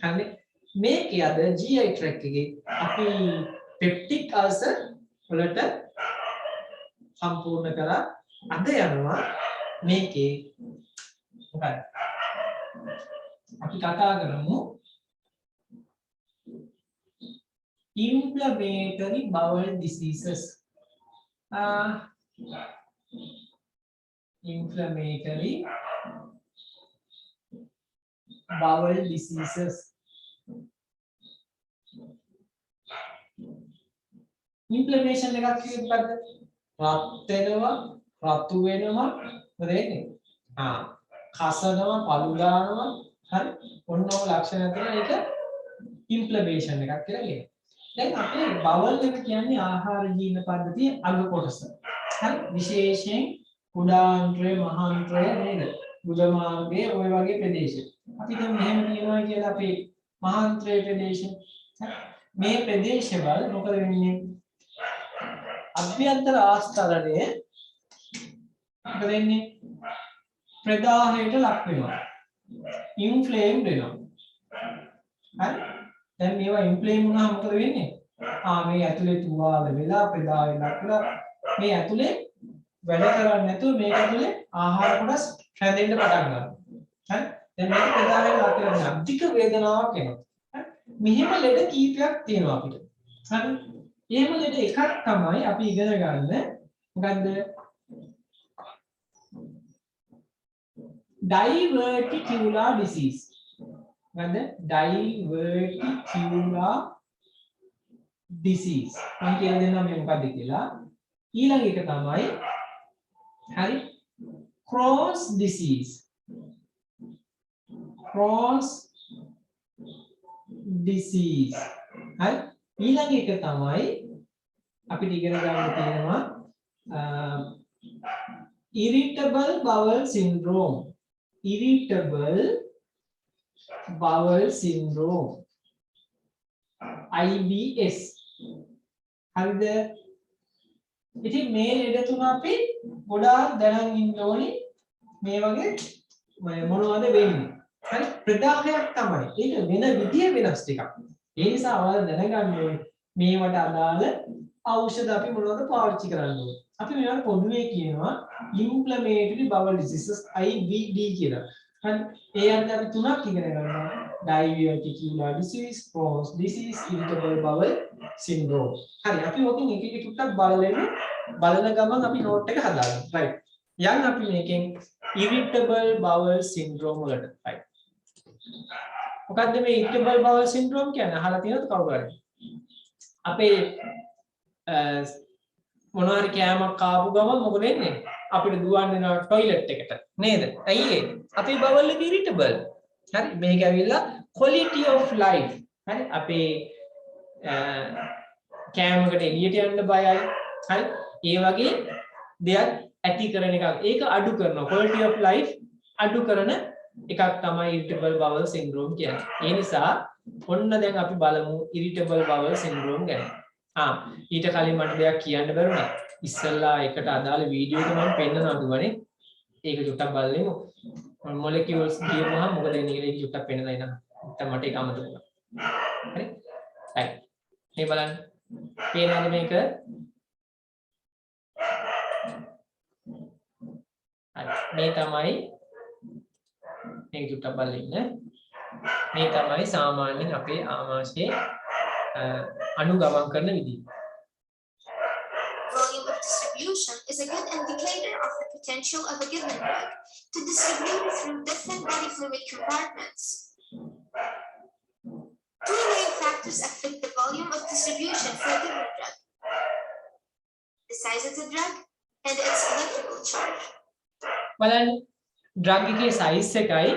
හරිනේ. මේකේ අද GI tract එකේ අපි peptic ulcer වලට සම්පූර්ණ කරා. අද යනවා මේකේ මොකක්ද? අපි කතා කරමු inflammatory bowel diseases. Inflammatory bowel diseases. Inflammation එකක් කියන්නේ මොකද්ද? රත් වෙනවා, රතු වෙනවා, මොකද වෙන්නේ? කසනවා, පළු දානවා. හරි. ඔන්න ඔය ලක්ෂණ තියෙන එක inflammation එකක් කියලා කියනවා. දැන් අපේ බවල් එක කියන්නේ ආහාර ජීර්ණ පද්ධතියේ අග කොටස. හරි. විශේෂයෙන් කුඩාන්ත්‍රය, මහාන්ත්‍රය නේද? බුද මාර්ගයේ ওই වගේ ප්‍රදේශ. අපි දැන් මෙහෙම කියනවා කියලා අපේ මහාන්ත්‍රය ප්‍රදේශ. මේ ප්‍රදේශවල මොකද වෙන්නේ? අභ්‍යන්තර ආස්තරණය මොකද වෙන්නේ? ප්‍රදාහයට ලක් වෙනවා. ඉන්ෆ්ලේම් වෙනවා. හරි. දැන් මේවා ඉන්ෆ්ලේම් වුණාම මොකද වෙන්නේ? මේ ඇතුලේ තුවාල වෙලා ප්‍රදාහය ලක්ලා මේ ඇතුලේ වැඩ කරන්නේ නැතුව මේක ඇතුලේ ආහාර කොටස් රැඳෙන්න පටන් ගන්නවා. හරි. දැන් මේක ප්‍රදාහයට ලක් වෙනවා. අධික වේදනාවක් එනවා. හරි. මෙහෙම ලෙඩ කීපයක් තියෙනවා අපිට. හරි. එහෙම ලෙඩ එකක් තමයි අපි ඉගෙන ගන්න. මොකද්ද? diverticular disease. මොකද්ද? diverticular disease. මම කියලා දෙන්නම් මේ මොකද්ද කියලා. ඊළඟ එක තමයි හරි Crohn's disease. Crohn's disease. හරි ඊළඟ එක තමයි අපිට ඉගෙන ගන්න තියෙනවා irritable bowel syndrome. Irritable bowel syndrome. IBS. හරිද? ඉතින් මේ ලෙඩ තුන අපි ගොඩාක් දැනන් ඉන්න ඕනේ. මේ වගේ මොනවද වෙන්නේ? හරි ප්‍රදාහයක් තමයි. ඒක වෙන විදිය වෙනස් ටිකක්. ඒ නිසා ඔයාලා දැනගන්න ඕනේ මේවට අදාළ ඖෂධ අපි මොනවද පාවිච්චි කරන්න ඕනේ. අපි මේවට පොදුවේ කියනවා inflammatory bowel diseases IBD කියලා. හරි ඒ අතර අපි තුනක් ඉගෙන ගන්නවා. diverticular disease, Crohn's disease, irritable bowel syndrome. හරි අපි ඔකින් එක එක චුට්ටක් බලන ගමන් අපි නෝට් එක හදාගමු. right. යන් අපි මේකෙන් irritable bowel syndrome වලට. right. මොකද්ද මේ irritable bowel syndrome කියන්නේ? අහලා තියෙනවද කවුරු හරි? අපේ මොනවා හරි කෑමක් කාපු ගමන් මොකද වෙන්නේ? අපිට දුවන්න යනවා টয়ලට් එකට නේද? ඇයි ඒ? අපේ බවල් එක irritable. හරි මේක ඇවිල්ලා quality of life. හරි අපේ කෑමකට එළියට යන්න බයයි. හරි ඒ වගේ දෙයක් ඇති කරන එකක්. ඒක අඩු කරනවා. quality of life අඩු කරන එකක් තමයි irritable bowel syndrome කියන්නේ. ඒ නිසා ඔන්න දැන් අපි බලමු irritable bowel syndrome ගැන. ඊට කලින් මට දෙයක් කියන්න බැරුණා. ඉස්සෙල්ලා එකට අදාළ වීඩියෝ එක මම පෙන්නනවා දුවනේ. ඒක චුට්ටක් බලමු. මොලිකියුල්ස් කියවහම මොකද වෙන්නේ කියලා ඒක චුට්ටක් පෙන්නලා ඉන්න. නැත්නම් මට ඒක අමතක වුණා. හරි? හරි. මේ බලන්න. පේනවද මේක? හරි. මේ තමයි මේක චුට්ටක් බලලා ඉන්න. මේ තමයි සාමාන්‍යයෙන් අපේ ආමාශයේ අනුගමන් කරන විදිහ. Volume of distribution is a good indicator of the potential of a given drug to distribute through different body fluid compartments. Two main factors affect the volume of distribution for a given drug: the size of the drug and its electrical charge. බලන්න drug එකේ size එකයි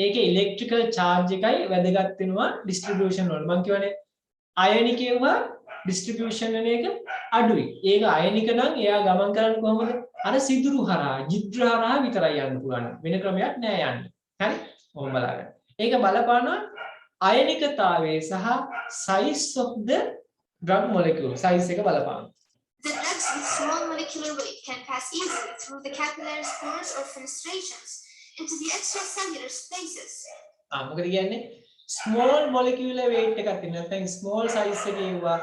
ඒකේ electrical charge එකයි වැදගත් වෙනවා distribution වල. මම කියවනේ අයනික ඒවා distribution වෙන එක අඩුයි. ඒක අයනික නම් එයා ගමන් කරන්නේ කොහොමද? අර සිදුරු හරහා, ජිත්‍ර හරහා විතරයි යන්න පුළුවන්. වෙන ක්‍රමයක් නෑ යන්න. හරි? ඔහොම බලන්න. ඒක බලපානවා අයනිකතාවයේ සහ size of the drug molecule size එක බලපානවා. The drugs with small molecular weight can pass easily through the capillary pores or fenestrations into the extracellular spaces. මොකද කියන්නේ? small molecular weight එකක් තියෙන නැත්නම් small size එකේ ඒවා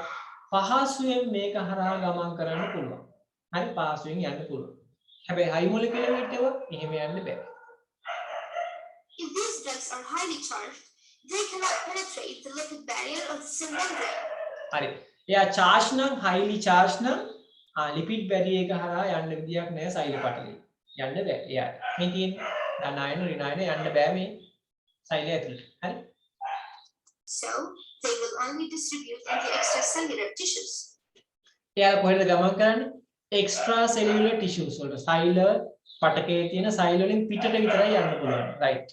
පහසුවෙන් මේක හරහා ගමන් කරන්න පුළුවන්. හරි පහසුවෙන් යන්න පුළුවන්. හැබැයි high molecular weight ඒවා එහෙම යන්න බෑ. If these drugs are highly charged, they cannot penetrate the lipid barrier of the cell membrane. හරි. එයා charge නම් highly charged නම් lipid barrier එක හරහා යන්න විදියක් නැහැ සෛල පටලේ. යන්න බෑ. එයා මේ තියෙන ධනායන ඍණායන යන්න බෑ මේ සෛලය ඇතුළට. හරි. So, they will only distribute in the extracellular tissues. එයා කොහෙද ගමන් කරන්නේ? extracellular tissues වලට. සෛල පටකයේ තියෙන සෛල වලින් පිටට විතරයි යන්න පුළුවන්. right.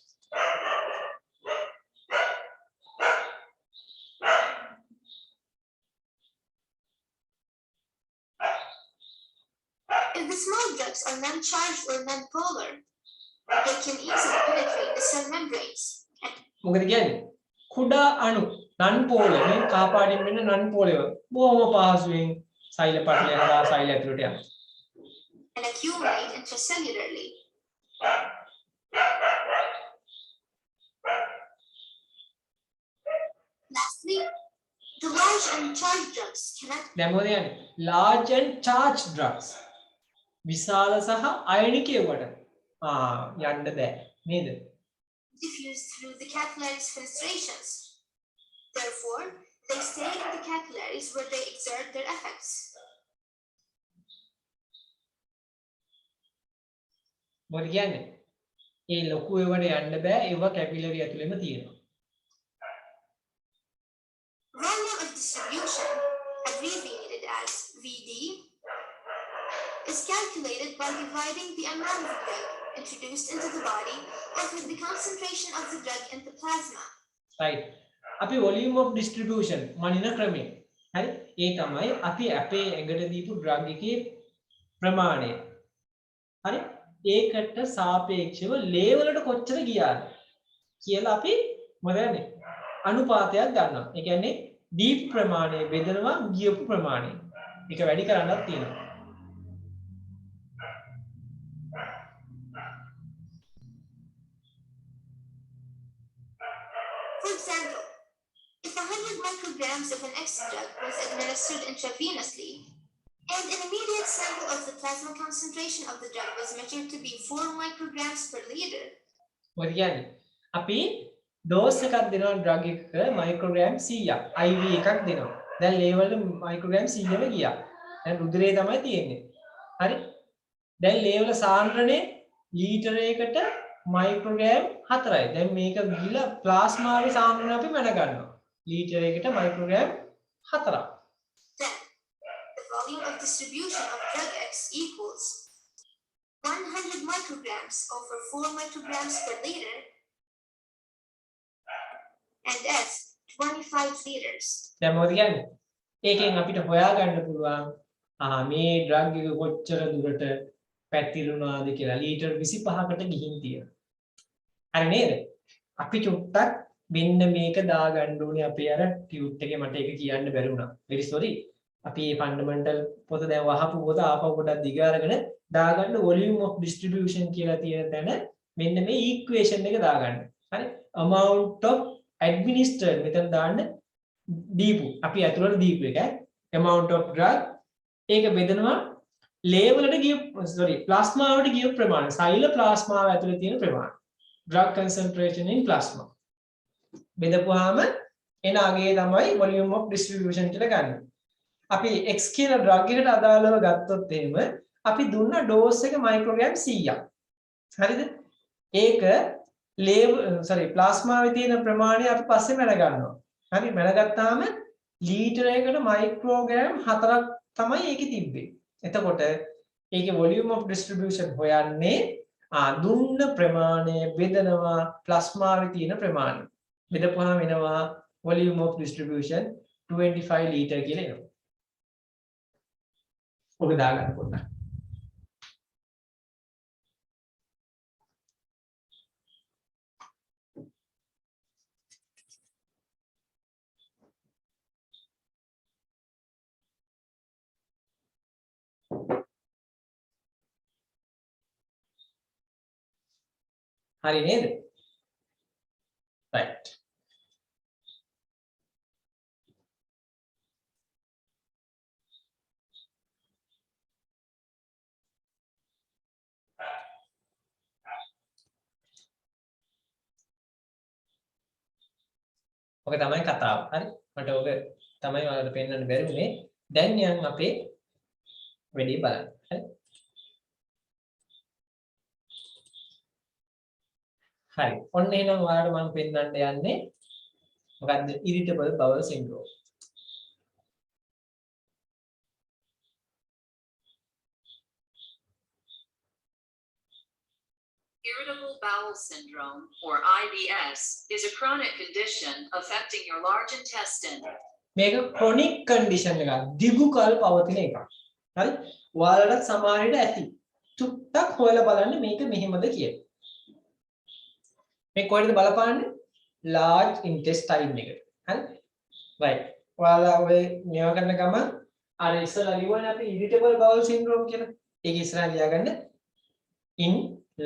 If the small drugs are non-charged or non-polar, they can easily penetrate the cell membranes. මොකද කියන්නේ? කුඩා අණු non polar මේ කහපාටින් වෙන non polar බොහොම පහසුවෙන් සෛල පටලය හරහා සෛල ඇතුළට යනවා. And accumulate intracellularly. Lastly, the large and charged drugs cannot දැන් මොකද කියන්නේ? large and charged drugs විශාල සහ අයනික ඒවට යන්න බෑ නේද? diffuse through the capillary's fenestrations. Therefore, they stay in the capillaries where they exert their effects. මොකද කියන්නේ? ඒ ලොකු ඒවට යන්න බෑ ඒවා කැපිලරි ඇතුළෙම තියෙනවා. Volume of distribution, abbreviated as VD, is calculated by dividing the amount of drug introduced into the body over the concentration of the drug in the plasma. right අපි volume of distribution මනින ක්‍රමය. හරි? ඒ තමයි අපි අපේ ඇඟට දීපු drug එකේ ප්‍රමාණය. හරි? ඒකට සාපේක්ෂව ලේ වලට කොච්චර ගියාද කියලා අපි මොකදන්නේ? අනුපාතයක් ගන්නවා. ඒ කියන්නේ දීපු ප්‍රමාණය බෙදනවා ගියපු ප්‍රමාණය. ඒක වැඩි කරන්නත් තියෙනවා. For example, if 100 micrograms of an X drug was administered intravenously, and an immediate sample of the plasma concentration of the drug was measured to be 4 micrograms per liter. මොකද කියන්නේ? අපි ඩෝස් එකක් දෙනවා ඩ්‍රග් එකක මයික්‍රෝග්‍රෑම් 100ක් IV එකක් දෙනවා. දැන් ලේවල් මයික්‍රෝග්‍රෑම් 100ම ගියා. දැන් රුධිරේ තමයි තියෙන්නේ. හරි? දැන් ලේවල සාන්ද්‍රණය ලීටරයකට මයික්‍රෝග්‍රෑම් 4යි. දැන් මේක ගිහිලා ප්ලාස්මාවේ සාන්ද්‍රණය අපි මැන ගන්නවා. ලීටරයකට මයික්‍රෝග්‍රෑම් 4ක්. Then, the volume of distribution of drug X equals 100 micrograms over 4 micrograms per liter, and S 25 liters. දැන් මොකද කියන්නේ? ඒකෙන් අපිට හොයාගන්න පුළුවන් මේ ඩ්‍රග් එක කොච්චර දුරට පැතිරුණාද කියලා ලීටර් 25කට ගිහින් තියෙනවා. හරි නේද? අපි චුට්ටක් මෙන්න මේක දාගන්න ඕනේ අපේ අර ටියුට් එකේ මට ඒක කියන්න බැරි වුණා. very sorry. අපි මේ ෆන්ඩමෙන්ටල් පොත දැන් වහපු පොත ආපහු පොඩක් දිග අරගෙන දාගන්න volume of distribution කියලා තියෙන තැන මෙන්න මේ equation එක දාගන්න. හරි? amount of administered මෙතන දාන්න දීපු අපි ඇතුළට දීපු එක amount of drug ඒක බෙදනවා ලේ වලට ගිය ප්ලාස්මා වලට ගිය ප්‍රමාණය සෛල ප්ලාස්මාව ඇතුළේ තියෙන ප්‍රමාණය drug concentration in plasma බෙදපුවාම එන අගේ තමයි volume of distribution කියලා ගන්න. අපි x කියන drug එකට අදාළව ගත්තොත් එහෙම අපි දුන්න dose එක මයික්‍රෝග්‍රෑම් 100ක්. හරිද? ඒක ප්ලාස්මාවේ තියෙන ප්‍රමාණය අපි පස්සේ මැන ගන්නවා. හරි මැන ගත්තාම ලීටරයකට මයික්‍රෝග්‍රෑම් 4ක් තමයි ඒකේ තිබ්බේ. එතකොට ඒකේ volume of distribution හොයන්නේ දුන්න ප්‍රමාණය බෙදනවා ප්ලාස්මාවේ තියෙන ප්‍රමාණය. බෙදපුවාම එනවා volume of distribution 25 liter කියලා එනවා. ඔක දාගන්න පොඩ්ඩක්. හරි නේද? right. ඔක තමයි කතාව. හරි? මට ඔක තමයි ඔයාලට පෙන්නන්න බැරි වුණේ. දැන් යන් අපේ වැඩි බලන්න. හරි? හරි. ඔන්න එහෙනම් ඔයාලට මම පෙන්නන්න යන්නේ මොකද්ද? irritable bowel syndrome. Irritable bowel syndrome, or IBS, is a chronic condition affecting your large intestine. මේක chronic condition එකක්. දිගු කල් පවතින එකක්. හරි? ඔයාලට සමහර විට ඇති. චුට්ටක් හොයලා බලන්න මේක මෙහෙමද කියලා. මේ කොහෙද බලපාන්නේ? large intestine එකට. හරි? right. ඔයාලා ඔය මේවා කරන ගමන් අර ඉස්සලා ලියුවනේ අපි irritable bowel syndrome කියලා. ඒක ඉස්සරහ ලියාගන්න in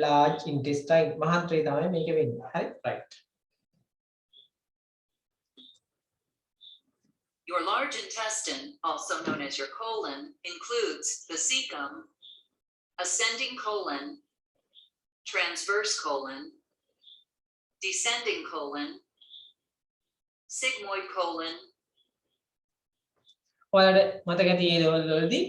large intestine මහන්ත්‍රේ තමයි මේක වෙන්නේ. හරි? right. Your large intestine, also known as your colon, includes the cecum, ascending colon, transverse colon, descending colon, sigmoid colon, ඔයාලට මතක ඇති ඒ level වලදී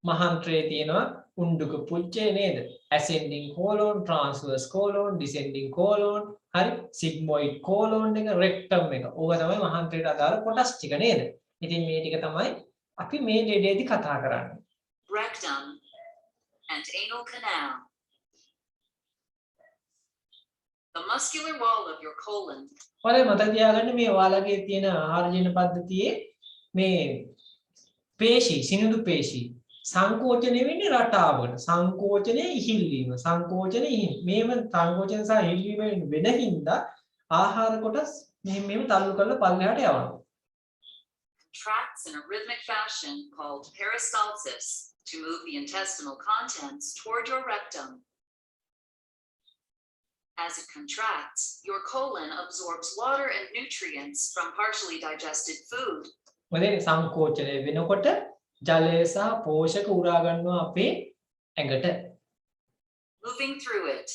මහන්ත්‍රයේ තියෙනවා උණ්ඩුක පුච්චේ නේද? ascending colon, transverse colon, descending colon, හරි sigmoid colon එක, rectum එක. ඕක තමයි මහන්ත්‍රයට අදාළ කොටස් ටික නේද? ඉතින් මේ ටික තමයි අපි මේ ලෙඩේදී කතා කරන්නේ. rectum, and anal canal. The muscular wall of your colon ඔයාලා මතක තියාගන්න මේ ඔයාලගේ තියෙන ආහාර ජීර්ණ පද්ධතියේ මේ පේශි, සිනිඳු පේශි සංකෝචනය වෙන්නේ රටාවකට. සංකෝචනය ඉහිල්වීම, සංකෝචනය ඉහිල්. මේව සංකෝචන සහ ඉහිල්වීම වෙන හින්දා ආහාර කොටස් මෙහෙම තල්ලු කරලා පල්ලෙහාට යවනවා. contracts in a rhythmic fashion called peristalsis to move the intestinal contents toward your rectum. As it contracts, your colon absorbs water and nutrients from partially digested food. මොකද සංකෝචනය වෙනකොට ජලය සහ පෝෂක උරා ගන්නවා අපේ ඇඟට. Moving through it,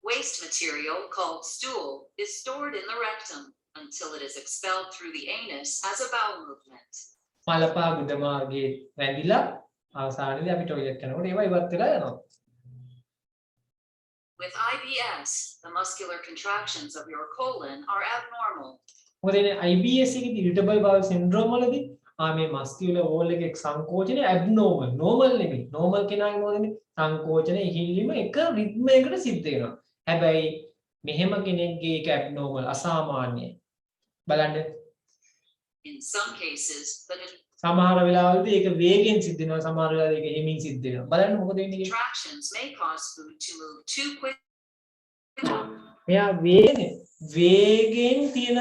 waste material called stool is stored in the rectum until it is expelled through the anus as a bowel movement. මලපා ගුද මාර්ගයේ වැදිලා අවසානයේදී අපි টয়ලට් යනකොට ඒවා ඉවත් වෙලා යනවා. With IBS, the muscular contractions of your colon are abnormal. මොකද IBS එකේදී irritable bowel syndrome වලදී මේ muscular wall එකේ සංකෝචනය abnormal, normal නෙමෙයි. normal කෙනාගේ මොකදනේ සංකෝචනය ඉහිල්ලීම එක රිද්ම එකකට සිද්ධ වෙනවා. හැබැයි මෙහෙම කෙනෙක්ගේ ඒක abnormal, අසාමාන්‍යයි. බලන්න In some cases, සමහර වෙලාවලදී ඒක වේගෙන් සිද්ධ වෙනවා, සමහර වෙලාවලදී ඒක හිමින් සිද්ධ වෙනවා. බලන්න මොකද වෙන්නේ කියලා. contractions may cause food to move too quickly. මෙයා වේගෙන් තියෙන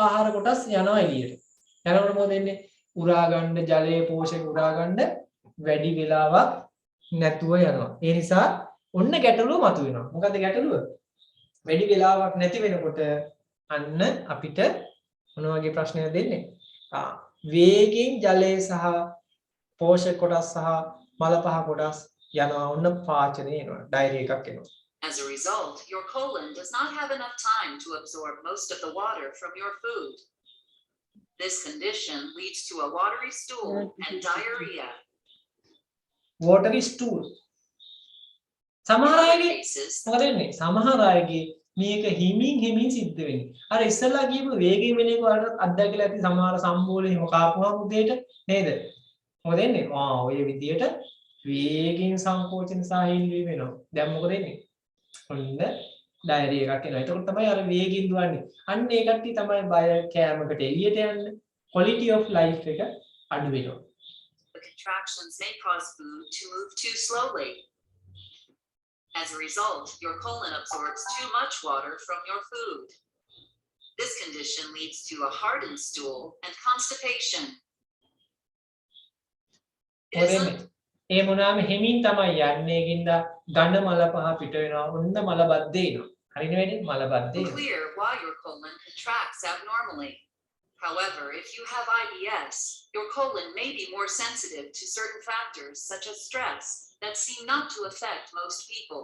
ආහාර කොටස් යනවා එළියට. යනකොට මොකද වෙන්නේ? උරා ගන්න ජලයේ පෝෂක උරා ගන්න වැඩි වෙලාවක් නැතුව යනවා. ඒ නිසා ඔන්න ගැටලුව මතුවෙනවා. මොකද්ද ගැටලුව? වැඩි වෙලාවක් නැති වෙනකොට අන්න අපිට මොන වගේ ප්‍රශ්නයක් දෙන්නේ? වේගෙන් ජලය සහ පෝෂක කොටස් සහ මල පහ කොටස් යනවා. ඔන්න පාචනය එනවා. ඩයරි එකක් එනවා. As a result, your colon does not have enough time to absorb most of the water from your food. This condition leads to a watery stool and diarrhea. Watery stool. සමහර In other අයගේ cases, මොකද වෙන්නේ? සමහර අයගේ මේක හිමින් සිද්ධ වෙන්නේ. අර ඉස්සෙල්ලා කියපු වේගයෙන් වෙන එක වලට අත්දැකලා ඇති සමහර සම්බෝල හිම කාපුවාම උදේට නේද? මොකද වෙන්නේ? ඔය විදියට වේගයෙන් සංකෝචන සහ හිල්වීම වෙනවා. දැන් මොකද වෙන්නේ? ඔන්න ඩයරි එකක් එනවා. ඒකට තමයි අර වේගින් දුවන්නේ. අන්න ඒ කට්ටිය තමයි බය කෑමකට එළියට යන්නේ. quality of life එක අඩු වෙනවා. the contractions may cause food to move too slowly. As a result, your colon absorbs too much water from your food. This condition leads to a hardened stool and constipation. It is ඒ මොනාම හිමින් තමයි යන්නේ. ඒකින්ද ඝන මල පහ පිට වෙනවා. ඔන්න මල බද්දේ එනවා. හරිනේ වෙන්නේ මල බද්දේ. unclear why your colon contracts abnormally. However, if you have IBS, your colon may be more sensitive to certain factors such as stress that seem not to affect most people.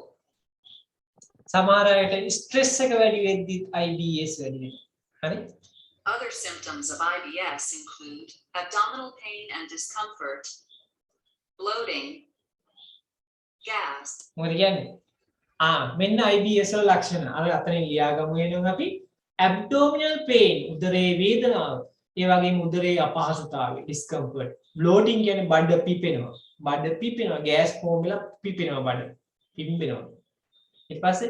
සමහර අයට ස්ට්‍රෙස් එක වැඩි වෙද්දි IBS වැඩි වෙනවා. හරි? Other symptoms of IBS include abdominal pain and discomfort, bloating, gas, මොකද කියන්නේ? මෙන්න IBS වල ලක්ෂණ. අර අතනින් ලියාගමු වෙනවා අපි abdominal pain උදරයේ වේදනාව. ඒ වගේම උදරයේ අපහසුතාවය discomfort. bloating කියන්නේ බඩ පිපෙනවා. බඩ පිපෙනවා. gas form වෙලා පිපෙනවා බඩ. පිම්බෙනවා. ඊට පස්සේ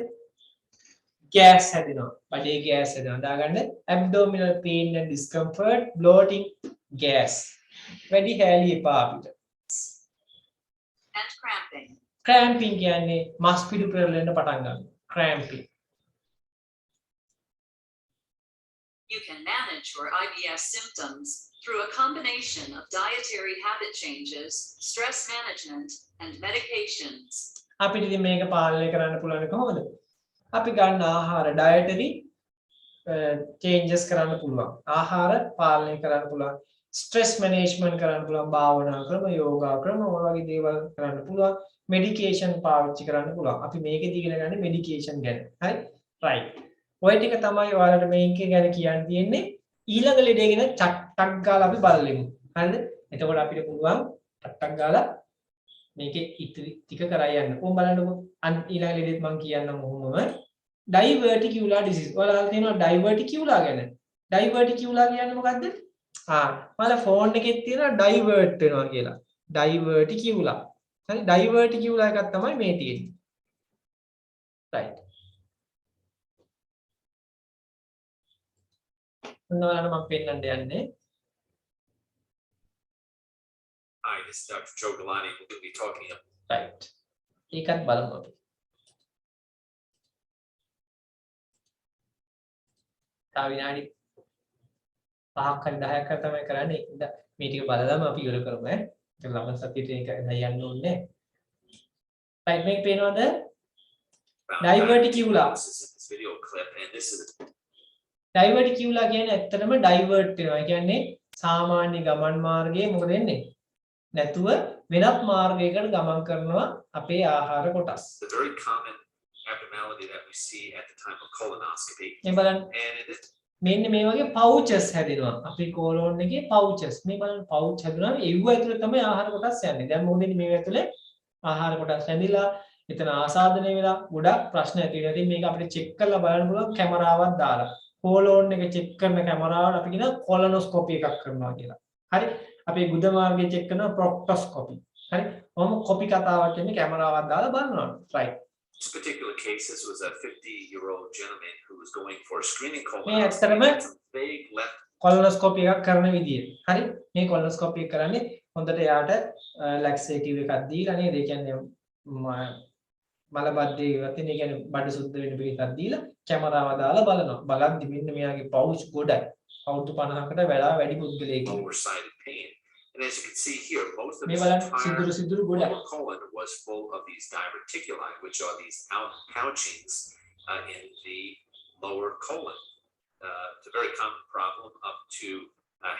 gas හැදෙනවා. බඩේ gas හැදෙනවා. දාගන්න abdominal pain and discomfort, bloating, gas. වැඩි හැලී එපා අපිට. and cramping. cramping කියන්නේ මස් පිඩු පෙරලෙන්න පටන් ගන්නවා. cramping. You can manage your IBS symptoms through a combination of dietary habit changes, stress management, and medications. අපිට ඉතින් මේක පාලනය කරන්න පුළුවන් කොහොමද? අපි ගන්න ආහාර dietary changes කරන්න පුළුවන්. ආහාර පාලනය කරන්න පුළුවන්. stress management කරන්න පුළුවන්. භාවනා ක්‍රම, යෝගා ක්‍රම ඔය වගේ දේවල් කරන්න පුළුවන්. medication පාවිච්චි කරන්න පුළුවන්. අපි මේකෙදි ඉගෙන ගන්න medication ගැන. හරි? right. ඔය ටික තමයි ඔයාලට මේකේ ගැන කියන්න තියෙන්නේ. ඊළඟ ලෙඩේ ගැන චට්ටක් ගාලා අපි බලමු. හරිද? එතකොට අපිට පුළුවන් ටක් ගාලා මේකේ ඉතිරි ටික කරා යන්න. කොහොම බලන්නකෝ. ඊළඟ ලෙඩේත් මම කියන්නම් ඔහොමම diverticular disease. ඔයාලා තියෙනවා diverticular ගැන. diverticular කියන්නේ මොකද්ද? මල ෆෝන් එකේ තියෙන divert වෙනවා කියලා. diverticular. හරි diverticular එකක් තමයි මේ තියෙන්නේ. right. ඔන්නවලට මම පෙන්නන්න යන්නේ. Hi, this is Dr. Joe Galani. We'll be talking about right. ඒකත් බලමු අපි. තව විනාඩි 5ක් හරි 10ක් හරි තමයි කරන්නේ. මේ ටික බලලාම අපි ඉවර කරමු ඈ. ඒක ළමයි සතියට ඒක යන්න ඕනේ. right මේක පේනවද? diverticular. this is this video clip, and this is diverticular කියන්නේ ඇත්තටම divert වෙනවා. ඒ කියන්නේ සාමාන්‍ය ගමන් මාර්ගයේ මොකද වෙන්නේ? නැතුව වෙනත් මාර්ගයකට ගමන් කරනවා අපේ ආහාර කොටස්. a very common abnormality that we see at the time of colonoscopy. මේ බලන්න And it is මෙන්න මේ වගේ pouches හැදෙනවා. අපේ colon එකේ pouches. මේ බලන්න pouch හැදුනම ඒව ඇතුලේ තමයි ආහාර කොටස් යන්නේ. දැන් මොකද මේ ඇතුලේ ආහාර කොටස් ඇඳිලා එතන ආසාදනය වෙලා ගොඩක් ප්‍රශ්න ඇති වෙනවා. ඉතින් මේක අපිට චෙක් කරලා බලන්න පුළුවන් කැමරාවක් දාලා. colon එක චෙක් කරන කැමරාවට අපි කියන colonoscopy එකක් කරනවා කියලා. හරි? අපේ ගුද මාර්ගය චෙක් කරනවා proctoscopy. හරි? ඔහොම copy කතාවක් එන්නේ කැමරාවක් දාලා බලනවා. right. this particular case. This was a 50-year-old gentleman who was going for a screening මේ colonoscopy. ඇත්තටම He had some vague left colonoscopy එකක් කරන විදිය. හරි? මේ colonoscopy එක කරන්නේ හොඳට යාට laxative එකක් දීලා නේද? ඒ කියන්නේ මල බද්දේ ඉවතින් ඒ කියන්නේ බඩ සුද්ධ වෙන්න පිළිකක් දීලා කැමරාව දාලා බලනවා. බලද්දි මෙන්න මෙයාගේ pouch ගොඩයි. අවුරුදු 50කට වඩා වැඩි පුද්ගලයෙක්. lower-sided pain. And as you can see here, most of මේ his බලන්න entire සිදුරු සිදුරු ගොඩයි. lower colon was full of these diverticuli, which are these outpouchings in the lower colon. It's a very common problem. Up to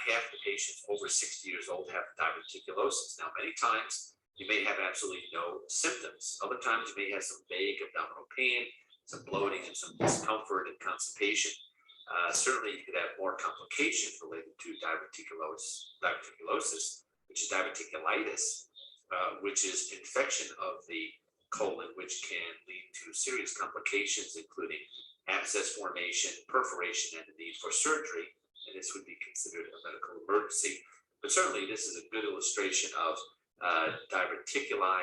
half the patients over 60 years old have diverticulosis. Now, many times you may have absolutely no symptoms. Other times you may have some vague abdominal pain, some bloating, and some discomfort and constipation. Certainly, you could have more complications related to diverticulosis, which is diverticulitis, which is infection of the colon, which can lead to serious complications, including abscess formation, perforation, and the need for surgery. And this would be considered a medical emergency. But certainly, this is a good illustration of diverticuli.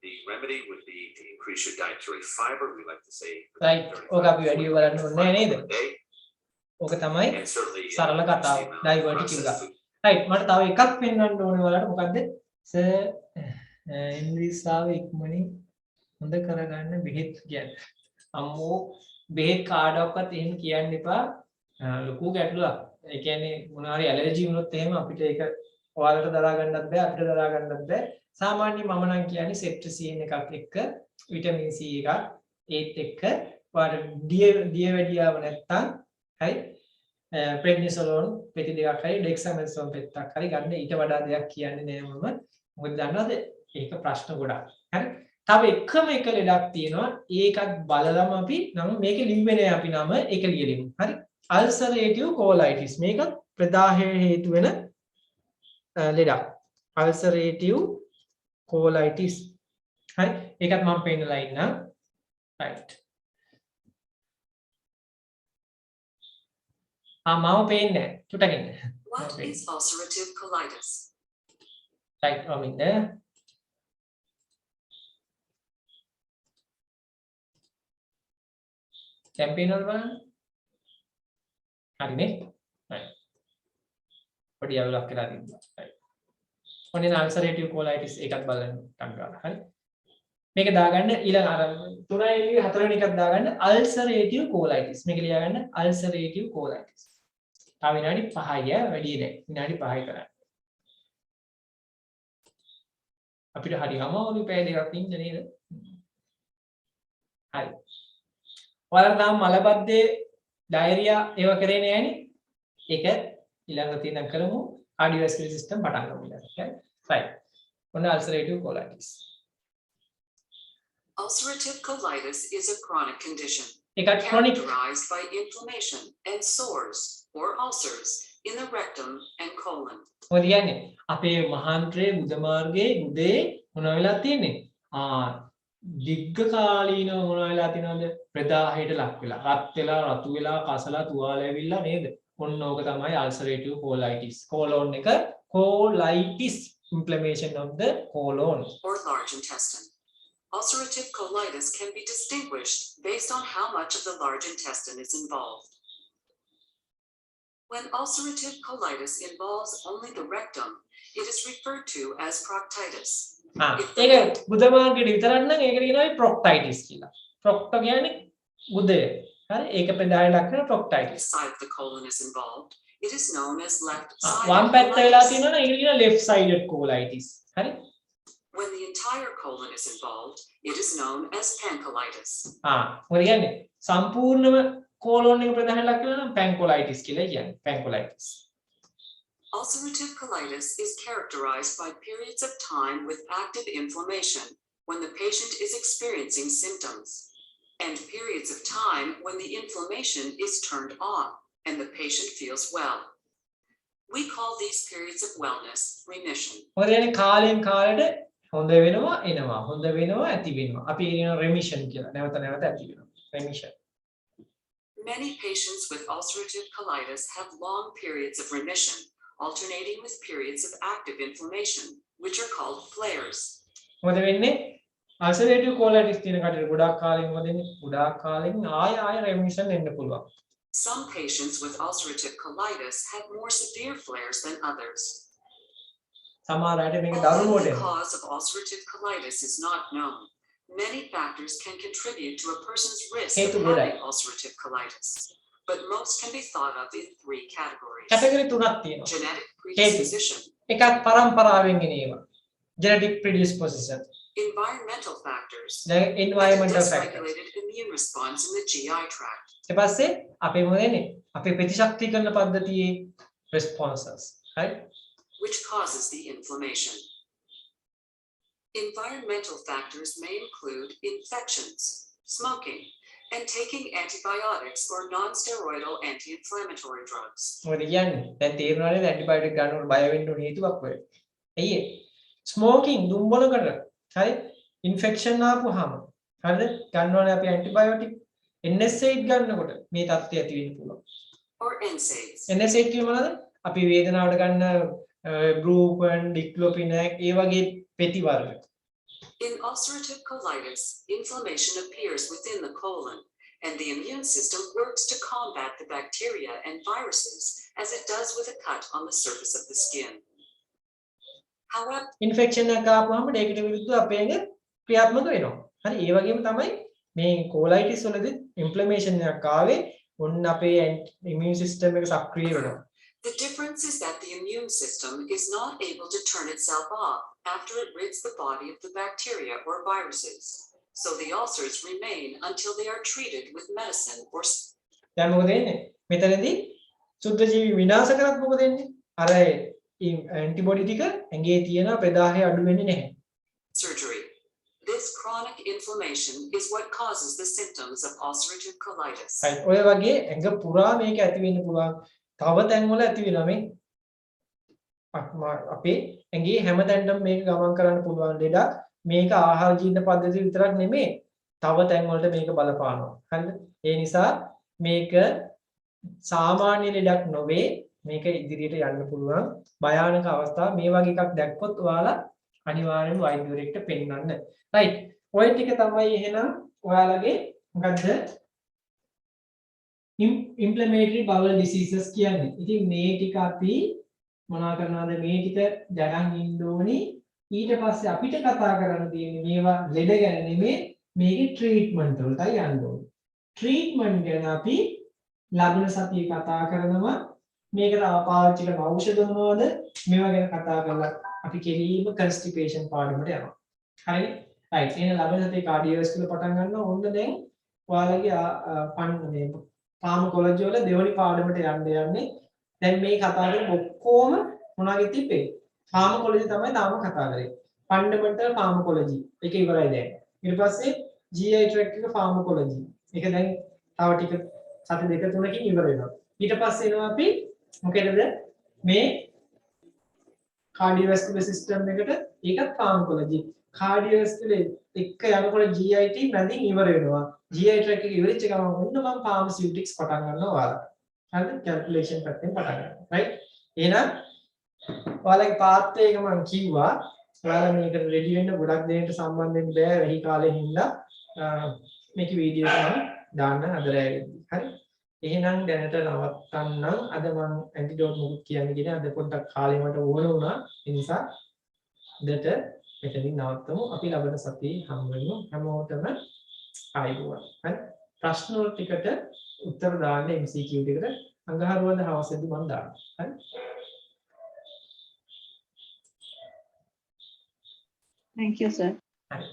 The remedy would be to increase your dietary fiber. We like to say, right. ඕක අපි වැඩි බලන්න ඕනේ නේද? ඕක තමයි and certainly සරල කතාව. diverticular. right. මට තව එකක් පෙන්වන්න ඕනේ ඔයාලට. මොකද්ද? සර් ඉංග්‍රීසිාව ඉක්මනින් හොඳ කරගන්න බෙහෙත් කියන්නේ. අම්මෝ බෙහෙත් කාඩක්වත් එහෙම කියන්න එපා. ලොකු ගැටලුවක්. ඒ කියන්නේ මොනවා හරි ඇලර්ජි වුණොත් එහෙම අපිට ඒක ඔයාලට දරා ගන්නත් බෑ අපිට දරා ගන්නත් බෑ. සාමාන්‍ය මම නම් කියන්නේ සෙට්‍රිසින් එකක් එක්ක විටමින් C එකක් ඒත් එක්ක ඔයාලට දිය වැඩියාව නැත්තම් හරි ප්‍රෙඩ්නිසෝලෝන් පෙති දෙකක් හරි ඩෙක්සාමෙසෝන් පෙත්තක් හරි ගන්න ඊට වඩා දෙයක් කියන්නේ නෑ මම. මොකද දන්නවද ඒක ප්‍රශ්න ගොඩක්. හරි තව එකම එක ලෙඩක් තියෙනවා ඒකත් බලලම අපි නම් මේක ලිව්වේ අපි නම ඒක ලියලිමු. හරි ulcerative colitis මේකත් ප්‍රදාහය හේතු වෙන ලෙඩක්. ulcerative colitis. හරි ඒකත් මම පෙන්නලා ඉන්නම්. right. මාව පේන්නේ චුට්ටක් ඉන්න. What is ulcerative colitis? right Ominda campaign වල බලන්න. හරිනේ. right. පොඩි අවුලක් කියලා තිබ්බා. right. ඔන්නේ ulcerative colitis ඒකත් බලන්න ටක් ගාලා. හරි. මේක දාගන්න ඊළඟ අර 3 4 වෙනි එකක් දාගන්න ulcerative colitis. මේක ලියාගන්න ulcerative colitis. තව විනාඩි 5යි වැඩි නෑ. විනාඩි 5යි කරන්න. අපිට හරි අමාරු පැය දෙකක් ඉන්න නේද? හරි. ඔයාලා තාම මලබද්දේ ඩයරියා ඒව කරේ නෑනේ. ඒක ඊළඟ තියෙන කරමු. cardiovascular system පටන් ගමු ඊළඟට. right. ඔන්න ulcerative colitis. Ulcerative colitis is a chronic condition. ඒකත් chronic. characterized by inflammation and sores or ulcers in the rectum and colon. මොකද කියන්නේ අපේ මහාන්ත්‍රයේ ගුද මාර්ගයේ ගුදේ මොන වෙලා තියෙන්නේ? දීර්ඝ කාලීනව මොන වෙලා තියෙනවද? ප්‍රදාහයට ලක් වෙලා, රත් වෙලා, රතු වෙලා, කසලා, තුවාල ඇවිල්ලා නේද? ඔන්න ඕක තමයි ulcerative colitis. colon එක colitis, inflammation of the colon. Or large intestine. Ulcerative colitis can be distinguished based on how much of the large intestine is involved. When ulcerative colitis involves only the rectum, it is referred to as proctitis. ඒක ගුද මාර්ගයේ විතරක් නම් ඒකට කියනවා proctitis කියලා. procto කියන්නේ ගුදය. හරි ඒක ප්‍රදාහයට ලක් කරන If proctitis. side of the colon is involved, it is known as left වම් පැත්ත වෙලා sided තියෙනවා නම් ඒකට කියනවා left sided colitis. හරි? When the entire colon is involved, it is known as pancolitis. මොකද කියන්නේ සම්පූර්ණම colon එක ප්‍රදාහයට ලක් කරනවා නම් pancolitis කියලා කියන්නේ. pancolitis. Ulcerative colitis is characterized by periods of time with active inflammation when the patient is experiencing symptoms, and periods of time when the inflammation is turned off and the patient feels well. We call these periods of wellness remission. මොකද කියන්නේ කාලයෙන් කාලයට හොඳ වෙනවා එනවා හොඳ වෙනවා ඇති වෙනවා. අපි කියනවා remission කියලා. නැවත නැවත ඇති වෙනවා. remission. Many patients with ulcerative colitis have long periods of remission, alternating with periods of active inflammation, which are called flares. මොකද වෙන්නේ ulcerative colitis තියෙන කටට ගොඩාක් කාලෙන් මොකදන්නේ ගොඩාක් කාලෙන් ආය remission එන්න පුළුවන්. Some patients with ulcerative colitis have more severe flares than others. සමහර අයට මේක Although දරුණුවට the එනවා. cause of ulcerative colitis is not known, many factors can contribute to a person's risk of හේතු ගොඩයි. having ulcerative colitis, but most can be thought of in 3 categories. Category තුනක් තියෙනවා. Genetic predisposition, එකක් පරම්පරාවෙන් එන ඒවා. genetic predisposition. environmental factors, දැන් and a environmental factors. dysregulated immune response in the GI tract. ඊට පස්සේ අපේ මොකදන්නේ අපේ ප්‍රතිශක්තිකරණ පද්ධතියේ responses. right? Which causes the inflammation. Environmental factors may include infections, smoking, and taking antibiotics or non-steroidal anti-inflammatory drugs. මොකද කියන්නේ දැන් තේරුණානේ antibiotic ගන්නකොට බය වෙන්න ඕන හේතුවක් වෙයි. ඇයි ඒ? ස්මෝකින් දුම්බනකට හරි ඉන්ෆෙක්ෂන් ආපුවාම හරිද ගන්නවනේ අපි ඇන්ටිබයොටික් NSAID ගන්නකොට මේ තත්ත්වය ඇති වෙන්න පුළුවන්. Or NSAIDs. NSAID කියන්නේ මොනවද? අපි වේදනාවට ගන්න බ්‍රූපන්, ඩික්ලොපිනැක් ඒ වගේ පෙති වර්ග. In ulcerative colitis, inflammation appears within the colon, and the immune system works to combat the bacteria and viruses as it does with a cut on the surface of the skin. However, infection එකක් ආපුවාම ඒකට විරුද්ධව අපේ ඇඟ ක්‍රියාත්මක වෙනවා. හරි ඒ වගේම තමයි මේ කොලයිටිස් වලදී ඉන්ෆ්ලමේෂන් එකක් ආවේ ඔන්න අපේ ඉම්යුන් සිස්ටම් එක සක්‍රිය වෙනවා. the difference is that the immune system is not able to turn itself off after it rids the body of the bacteria or viruses. So the ulcers remain until they are treated with medicine or දැන් මොකද වෙන්නේ? මෙතනදී සුද්ධ ජීවි විනාශ කරත් මොකද වෙන්නේ? අර ඇන්ටිබොඩි ටික ඇඟේ තියෙන ප්‍රදාහය අඩු වෙන්නේ නැහැ. surgery. This chronic inflammation is what causes the symptoms of ulcerative colitis. right ඔය වගේ ඇඟ පුරා මේක ඇති වෙන්න පුළුවන්. තව තැන්වල ඇති වෙනවා මේ අපේ ඇඟේ හැම තැනටම මේක ගමන් කරන්න පුළුවන් ලෙඩක්. මේක ආහාර ජීර්ණ පද්ධතිය විතරක් නෙමෙයි තව තැන්වලට මේක බලපානවා. හරිද? ඒ නිසා මේක සාමාන්‍ය ලෙඩක් නොවේ. මේක ඉදිරියට යන්න පුළුවන් භයානක අවස්ථා. මේ වගේ එකක් දැක්කොත් ඔයාලා අනිවාර්යෙන්ම වෛද්‍යවරයෙක්ට පෙන්නන්න. right ඔය ටික තමයි එහෙනම් ඔයාලගේ මොකද්ද inflammatory bowel diseases කියන්නේ. ඉතින් මේ ටික අපි මොනවා කරනවද මේ ටික දැනන් ඉන්න ඕනි. ඊට පස්සේ අපිට කතා කරන්න තියෙන්නේ මේවා ලෙඩ ගැන නෙමෙයි මේකේ ට්‍රීට්මන්ට් වලටයි යන්න ඕනේ. ට්‍රීට්මන්ට් ගැන අපි ලබන සතියේ කතා කරනවා. මේකට පාවිච්චි කරන ඖෂධ මොනවද? මේවා ගැන කතා කරලා අපි කෙලින්ම constipation පාඩමට යනවා. හරිනේ? right එහෙනම් ලබන සතියේ කාඩියෝවැස්කියුලර් පටන් ගන්නවා. ඔන්න දැන් ඔයාලගේ මේ ෆාමකොලොජි වල දෙවෙනි පාඩමට යන්නේ. දැන් මේ කතා කරේ ඔක්කොම මොනවාගේ තිබ්බේ? ෆාමකොලොජි තමයි තාම කතා කරේ. ෆන්ඩමෙන්ටල් ෆාමකොලොජි. ඒක ඉවරයි දැන්. ඊට පස්සේ GI tract එක ෆාමකොලොජි. ඒක දැන් තව ටික සති දෙක තුනකින් ඉවර වෙනවා. ඊට පස්සේ එනවා අපි මොකේද මේ කාඩියෝවැස්කුලර් සිස්ටම් එකට ඒකත් ෆාමකොලොජි. කාඩියෝවැස්කුලර් එක්ක යනකොට GIT මැදින් ඉවර වෙනවා. GI tract එක ඉවරෙච්ච ගමන් ඔන්න මම ෆාමසිටික්ස් පටන් ගන්නවා ඔයාලා. හරිද? කැල්කියුලේෂන් පැත්තෙන් පටන් ගන්නවා. රයිට්? එහෙනම් ඔයාලගේ පාත් එක මම කිව්වා. ඔයාලා මේකට රෙඩි වෙන්න ගොඩක් දෙයකට සම්බන්ධ වෙන්න බෑ වෙහි කාලේ හින්දා. මේක වීඩියෝ එක මම දාන්න හදලා හරි. එහෙනම් දැනට නවත්තන්නම්. අද මම ඇන්ටිඩෝට් මොකුත් කියන්නේ කියන්නේ අද පොඩ්ඩක් කාලේ මට ඕන වුණා. ඒ නිසා අදට මෙතනින් නවත්තමු. අපි ලබන සතියේ හමු වෙමු. හැමෝටම ආයුබෝවන්. හරි. ප්‍රශ්න වල ටිකට උත්තර දාන්න MCQ ටිකට අඟහරුවාද හවසේදී මම දානවා. හරි. Thank you, sir. හරි.